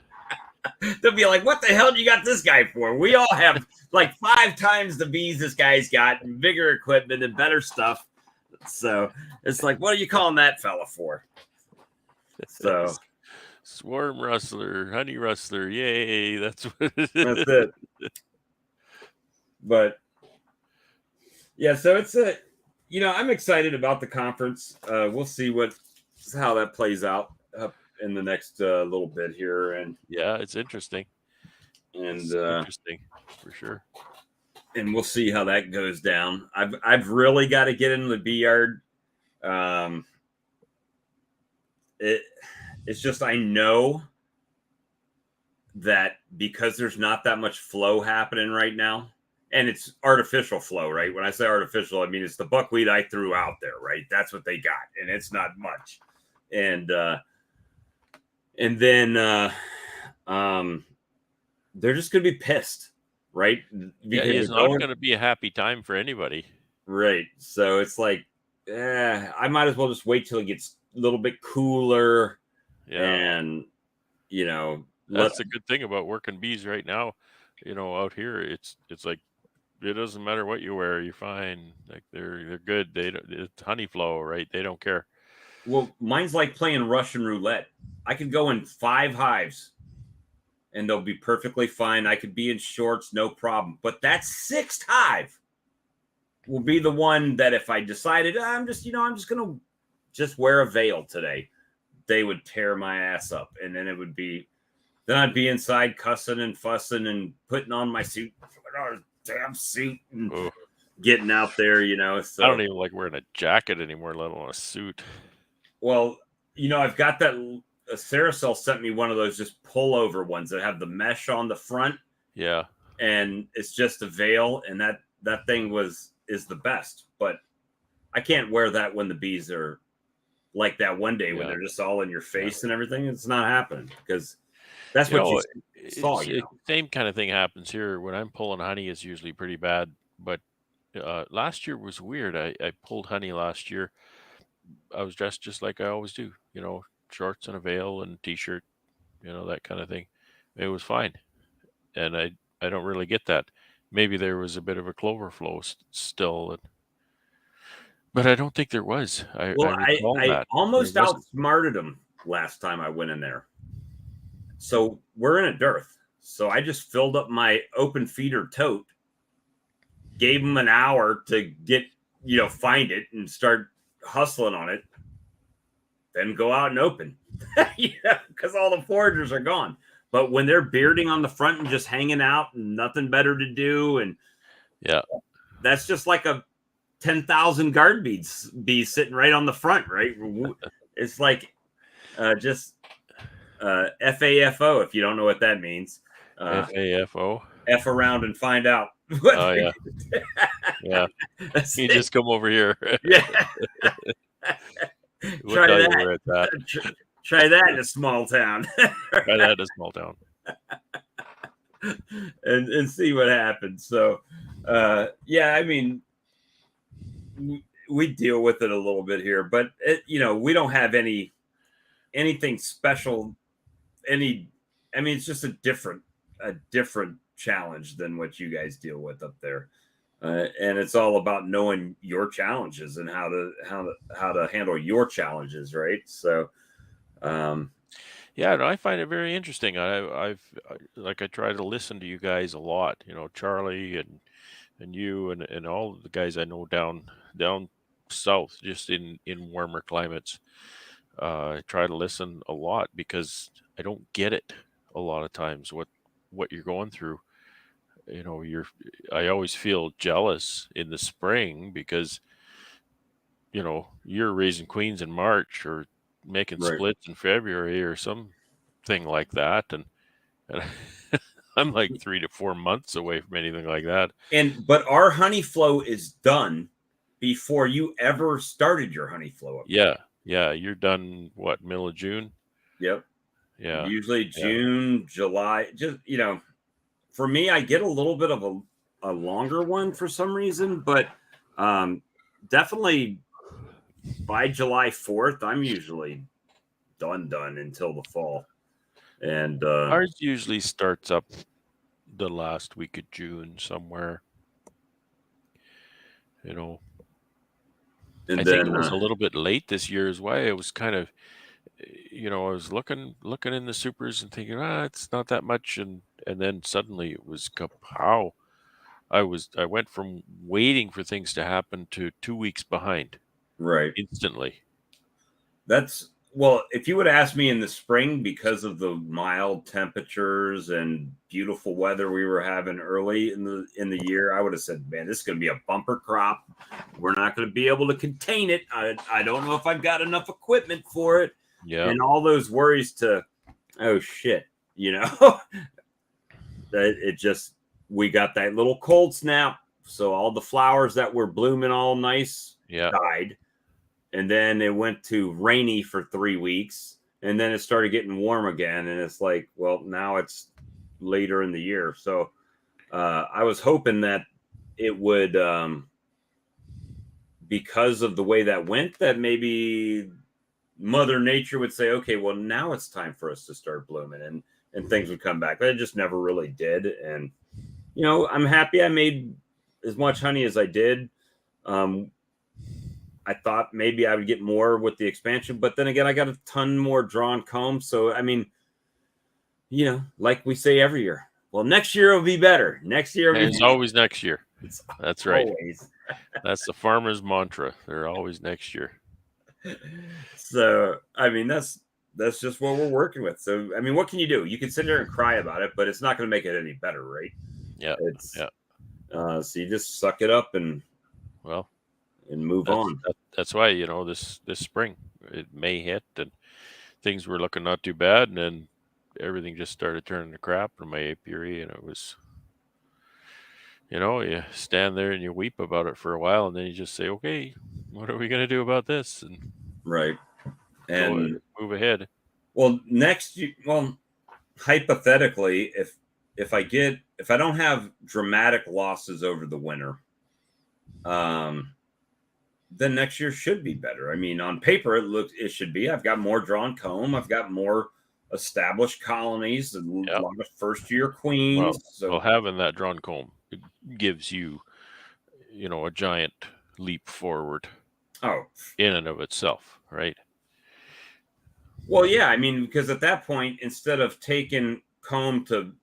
They'll be like, what the hell do you got this guy for? We all have like 5 times the bees this guy's got, and bigger equipment and better stuff. So it's like, what are you calling that fella for? So swarm rustler, honey rustler, yay! That's what it is. That's it. But yeah, so it's I'm excited about the conference. We'll see how that plays out in the next little bit here, and yeah, it's interesting. Interesting for sure. And we'll see how that goes down. I've really got to get into the bee yard. It's just, I know that because there's not that much flow happening right now, and it's artificial flow, right? When I say artificial, I mean it's the buckwheat I threw out there, right? That's what they got, and it's not much. And then they're just gonna be pissed, right? Because it's not going to be a happy time for anybody, right? So it's like, I might as well just wait till it gets a little bit cooler. Yeah. And that's the good thing about working bees right now. Out here, it's like it doesn't matter what you wear, you're fine. Like they're good. It's honey flow, right? They don't care. Well, mine's like playing Russian roulette. I could go in 5 hives and they'll be perfectly fine. I could be in shorts, no problem. But that 6th hive will be the one that if I decided I'm just gonna wear a veil today, they would tear my ass up, and then I'd be inside cussing and fussing and putting on my suit, damn suit, and getting out there, So I don't even like wearing a jacket anymore, let alone a suit. Well, I've got that. Saracel sent me one of those just pullover ones that have the mesh on the front. Yeah, and it's just a veil, and that thing is the best. But I can't wear that when the bees are like that one day when they're just all in your face and everything. It's not happening because that's what you saw. Same kind of thing happens here. When I'm pulling honey, is usually pretty bad. But last year was weird. I pulled honey last year. I was dressed just like I always do, shorts and a veil and t-shirt, that kind of thing. It was fine. And I don't really get that. Maybe there was a bit of a clover flow still, but I don't think there was. I almost outsmarted them last time I went in there. So we're in a dearth. So I just filled up my open feeder tote, gave them an hour to get, find it and start hustling on it, then go out and open, because all the foragers are gone. But when they're bearding on the front and just hanging out and nothing better to do, and that's just like a 10,000 guard bees sitting right on the front, right? It's like just FAFO, if you don't know what that means. FAFO. F around and find out. Oh yeah, yeah. That's You it. just come over here. Yeah. We'll Try tell you that. where it's at. Try that in a small town. Try that in a small town. and see what happens. So, yeah, I mean, we deal with it a little bit here, but we don't have anything special. I mean, it's just a different challenge than what you guys deal with up there. And it's all about knowing your challenges and how to handle your challenges, right? So, yeah, no, I find it very interesting. I try to listen to you guys a lot. Charlie and you and all the guys I know down south, just in warmer climates. I try to listen a lot because I don't get it a lot of times what you're going through. I always feel jealous in the spring because you're raising queens in March or making right. splits in February or something like that, and I'm like 3 to 4 months away from anything like that. But our honey flow is done before you ever started your honey flow up. Yeah, you're done what, middle of June? Yep. Yeah. Usually June, July. Just for me, I get a little bit of a longer one for some reason, but definitely by July 4th, I'm usually done until the fall. And Ours usually starts up the last week of June somewhere. and I then think it was a little bit late this year as well. It was kind of, I was looking in the supers and thinking, it's not that much, and then suddenly it was kapow. I went from waiting for things to happen to 2 weeks behind right. instantly. If you would ask me in the spring, because of the mild temperatures and beautiful weather we were having early in the year, I would have said, man, this is going to be a bumper crop. We're not going to be able to contain it. I don't know if I've got enough equipment for it. Yeah. And all those worries oh shit, we got that little cold snap. So all the flowers that were blooming all nice died. And then it went to rainy for 3 weeks, and then it started getting warm again. And it's like, well, now it's later in the year. So I was hoping that it would, because of the way that went, that maybe Mother Nature would say, okay, well, now it's time for us to start blooming, and things would come back. But it just never really did. And, I'm happy I made as much honey as I did. I thought maybe I would get more with the expansion, but then again, I got a ton more drawn combs. So, I mean, like we say every year, well, next year will be better. Next year, it's always next year. That's right. Always. That's the farmer's mantra. They're always next year. So, I mean, that's just what we're working with. So, I mean, what can you do? You can sit there and cry about it, but it's not going to make it any better, right? Yeah. So you just suck it up and move on. That's why, this spring it may hit and things were looking not too bad, and then everything just started turning to crap in my apiary, and it was, you stand there and you weep about it for a while, and then you just say, okay, what are we going to do about this? And right. And move ahead. Well, hypothetically, if I don't have dramatic losses over the winter, then next year should be better. I mean, on paper, it should be. I've got more drawn comb. I've got more established colonies, and a lot of first year queens. Well, having that drawn comb, it gives you, a giant leap forward. Oh, in and of itself, right? Well, yeah. I mean, because at that point, instead of taking comb to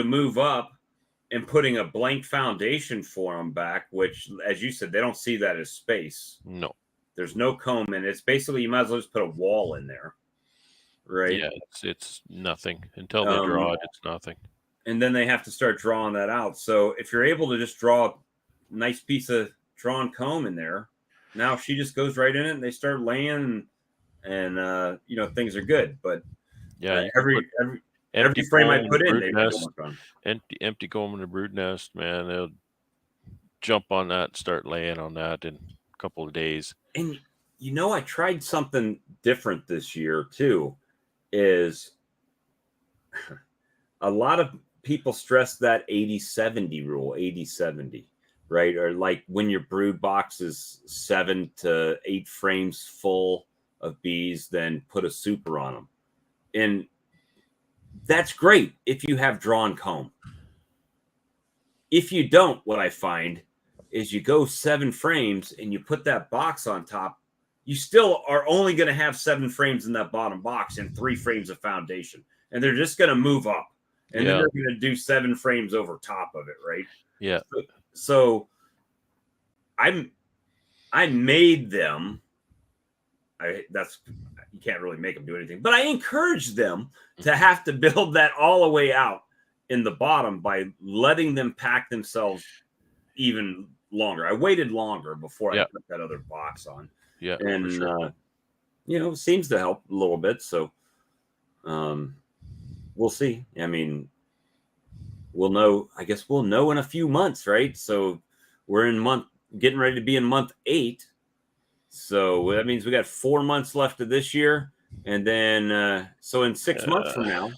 move up and putting a blank foundation for them back, which, as you said, they don't see that as space. No. There's no comb, and it's basically, you might as well just put a wall in there. Right? Yeah, it's nothing. Until they draw it, it's nothing. And then they have to start drawing that out. So if you're able to just draw a nice piece of drawn comb in there, now she just goes right in it and they start laying, and things are good. But yeah, Every frame I comb in put the in, brood they nest, work on. empty comb in the brood nest, man, they'll jump on that and start laying on that in a couple of days. And I tried something different this year too. Is a lot of people stress that 80-70 rule, 80-70, right? Or like when your brood box is 7 to 8 frames full of bees, then put a super on them. And that's great if you have drawn comb. If you don't, what I find is you go 7 frames and you put that box on top, you still are only going to have 7 frames in that bottom box and 3 frames of foundation. And they're just going to move up. And then they're going to do 7 frames over top of it, right? Yeah. So I made them. You can't really make them do anything, but I encouraged them to have to build that all the way out in the bottom by letting them pack themselves even longer. I waited longer before I put that other box on. Yeah, and sure. It seems to help a little bit. So we'll see. I mean, we'll know. I guess we'll know in a few months, right? So we're getting ready to be in month 8. So that means we got 4 months left of this year. And then, so in 6 months from now,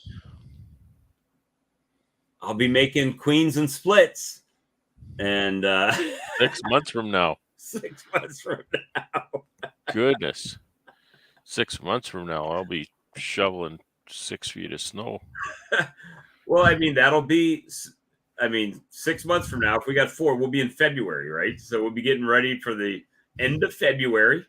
I'll be making queens and splits. And 6 months from now. 6 months from now. Goodness. 6 months from now, I'll be shoveling 6 feet of snow. Well, I mean, 6 months from now, if we got 4, we'll be in February, right? So we'll be getting ready for the end of February.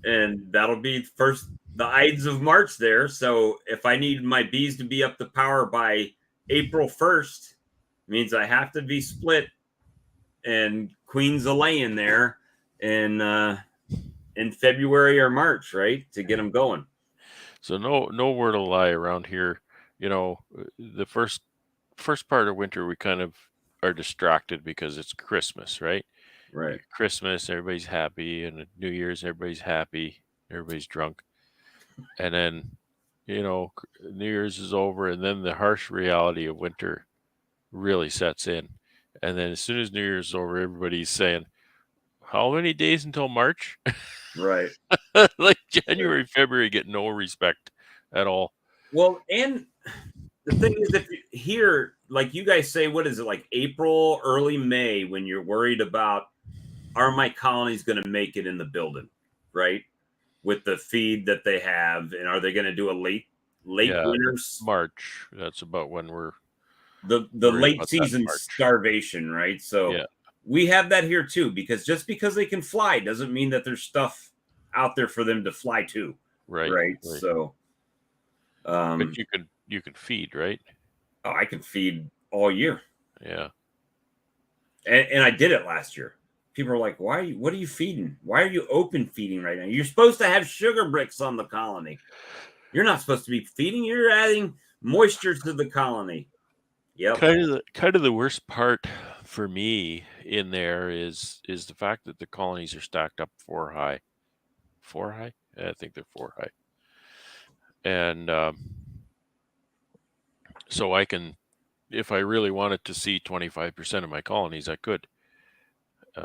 And that'll be the Ides of March there. So if I need my bees to be up to power by April 1st, means I have to be split and queens a laying there in February or March, right? To get them going. So no word will lie around here. The first part of winter, we kind of are distracted because it's Christmas, right? Right. Christmas, everybody's happy, and New Year's, everybody's happy, everybody's drunk. And then, New Year's is over, and then the harsh reality of winter really sets in. And then as soon as New Year's is over, everybody's saying, how many days until March? Right. Like January, February get no respect at all. Well, and the thing is, if here, like you guys say, what is it, like April, early May, when you're worried about, are my colonies going to make it in the building, right? With the feed that they have, and are they going to do a late winter? March. That's about when we're the late season starvation, right? So we have that here too, because just because they can fly doesn't mean that there's stuff out there for them to fly to, right? So, but you can feed, right? Oh, I can feed all year. Yeah, and I did it last year. People are like, what are you feeding? Why are you open feeding right now? You're supposed to have sugar bricks on the colony. You're not supposed to be feeding. You're adding moisture to the colony. Yep. Kind of the worst part for me in there is the fact that the colonies are stacked up 4 high. 4 high? I think they're 4 high. And so I can, if I really wanted to see 25% of my colonies, I could.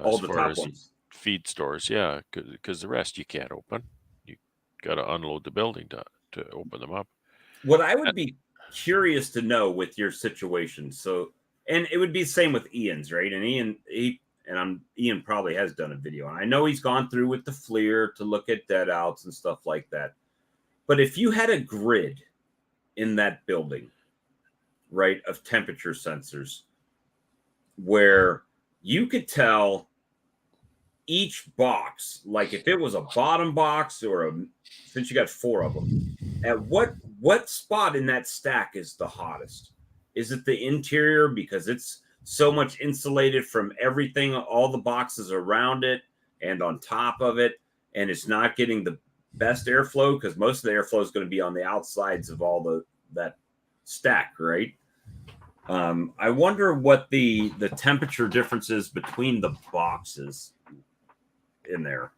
All the top ones. Feed stores, yeah, because the rest you can't open. You got to unload the building to open them up. What I would be curious to know with your situation, and it would be the same with Ian's, right? And Ian probably has done a video, and I know he's gone through with the FLIR to look at dead outs and stuff like that. But if you had a grid in that building, right, of temperature sensors, where you could tell each box, like if it was a bottom box since you got 4 of them, at what spot in that stack is the hottest? Is it the interior because it's so much insulated from everything, all the boxes around it and on top of it, and it's not getting the best airflow because most of the airflow is going to be on the outsides of all that stack, right? I wonder what the temperature difference is between the boxes in there.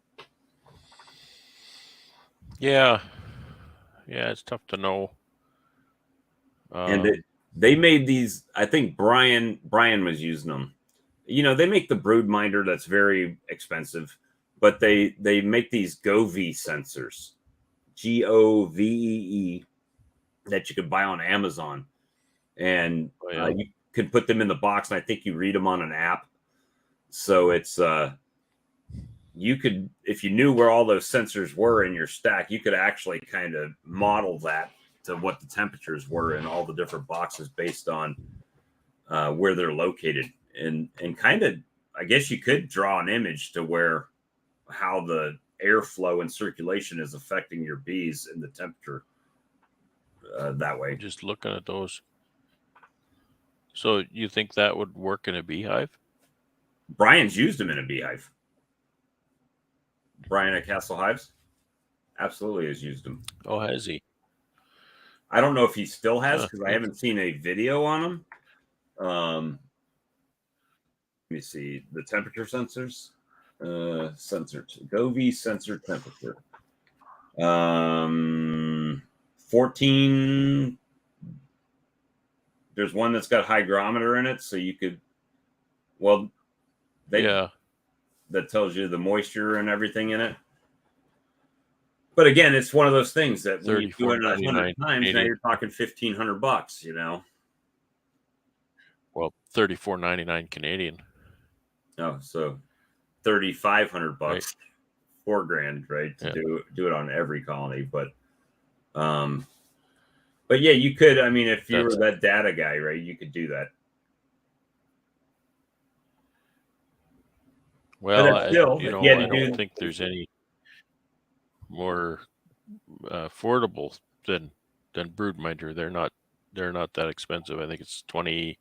Yeah, it's tough to know. And they made these. I think Brian was using them. You know, they make the brood minder that's very expensive, but they make these Govee sensors, Govee, that you could buy on Amazon, and you can put them in the box, and I think you read them on an app. So it's you could, if you knew where all those sensors were in your stack, you could actually kind of model that to what the temperatures were in all the different boxes based on where they're located, and kind of, I guess you could draw an image to where how the airflow and circulation is affecting your bees and the temperature that way. Just looking at those. So you think that would work in a beehive? Brian's used them in a beehive. Brian at Castle Hives absolutely has used them. Oh, has he? I don't know if he still has, because I haven't seen a video on him. Let me see the temperature sensors. Sensor Govee sensor temperature. 14. There's one that's got hygrometer in it, so you could. Well, that tells you the moisture and everything in it. But again, it's one of those things that when you do it 100 times, now you're talking $1,500, you know. Well, $34.99 Canadian. Oh, so $3,500, right. $4,000, right? To do it on every colony, but yeah, you could. I mean, if you were that data guy, right, you could do that. Well, I don't think there's any more affordable than broodminder. They're not that expensive. I think it's 20.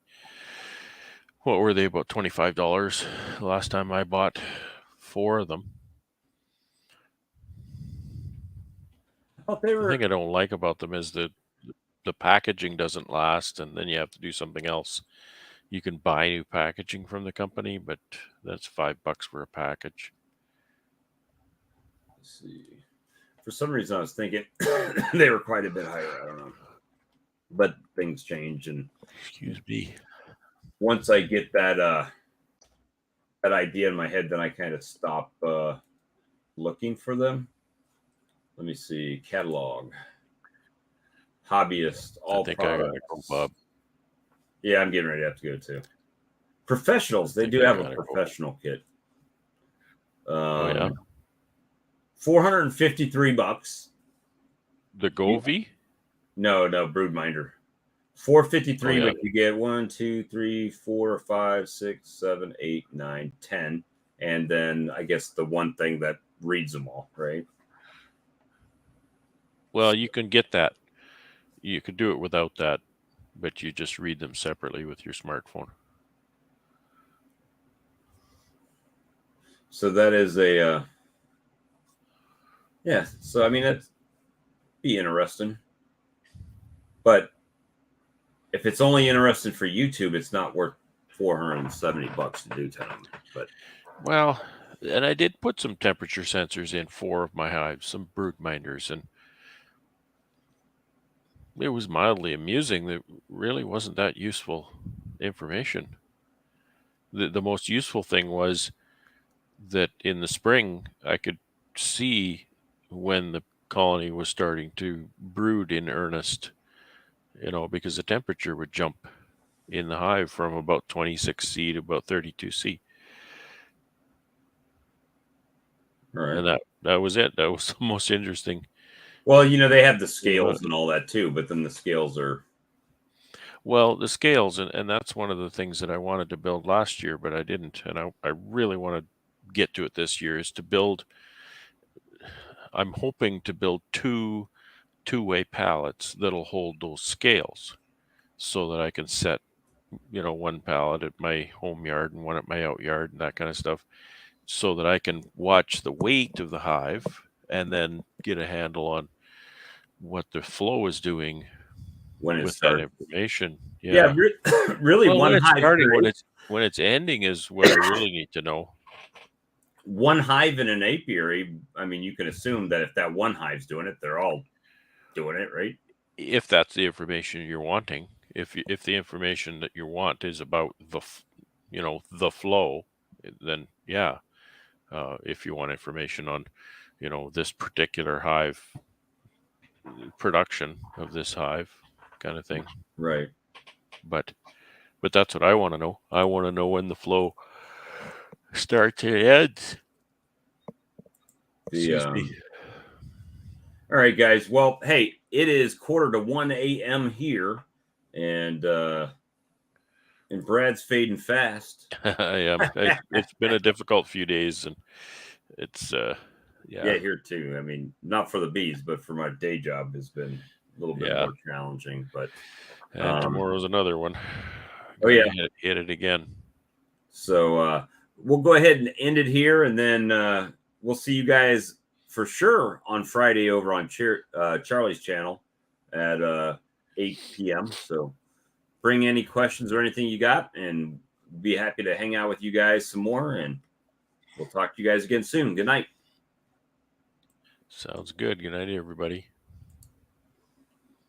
What were they, about $25 the last time I bought 4 of them? The thing I don't like about them is the packaging doesn't last, and then you have to do something else. You can buy new packaging from the company, but that's $5 for a package. Let's see. For some reason, I was thinking they were quite a bit higher. I don't know, but things change, and excuse me. Once I get that idea in my head, then I kind of stop looking for them. Let me see. Catalog. Hobbyist. All products. I gotta go, Bob. Yeah, I'm getting ready to have to go too. Professionals. They do have a professional kit. $453. The Govee? No, Broodminder. $453, but you get 1, 2, 3, 4, 5, 6, 7, 8, 9, 10, and then I guess the one thing that reads them all, right? Well, you can get that. You could do it without that, but you just read them separately with your smartphone. So that is a yeah. So I mean, that'd be interesting, but if it's only interesting for YouTube, it's not worth $470 to do 10 of them. But well, and I did put some temperature sensors in 4 of my hives, some brood minders, and it was mildly amusing. That really wasn't that useful information. The most useful thing was that in the spring I could see when the colony was starting to brood in earnest, you know, because the temperature would jump in the hive from about 26C to about 32C. Right. And that was it. That was the most interesting. Well, you know, they have the scales and all that too, but then the scales are... Well, the scales, and that's one of the things that I wanted to build last year, but I didn't. And I really want to get to it this year, is to build... I'm hoping to build 2 two-way pallets that'll hold those scales so that I can set, you know, one pallet at my home yard and one at my out yard and that kind of stuff, so that I can watch the weight of the hive and then get a handle on what the flow is doing with that information. Yeah, really, well, one when it's hive starting, when it's ending is what I really need to know. One hive in an apiary, I mean, you can assume that if that one hive's doing it, they're all doing it, right? if that's the information you're wanting. If the information that you want is about the flow, then yeah. If you want information on, this particular hive production of this hive kind of thing. Right. But that's what I want to know. I want to know when the flow starts and ends. All right, guys. Well, hey, it is 1:45 a.m. here, and Brad's fading fast. Yeah, it's been a difficult few days, and it's yeah, here too. I mean, not for the bees, but for my day job has been a little bit more challenging. But and tomorrow's another one. Oh yeah, hit it again. So we'll go ahead and end it here, and then we'll see you guys for sure on Friday over on Charlie's channel at 8 p.m. So bring any questions or anything you got, and we'll be happy to hang out with you guys some more. And we'll talk to you guys again soon. Good night. Sounds good. Good night, everybody.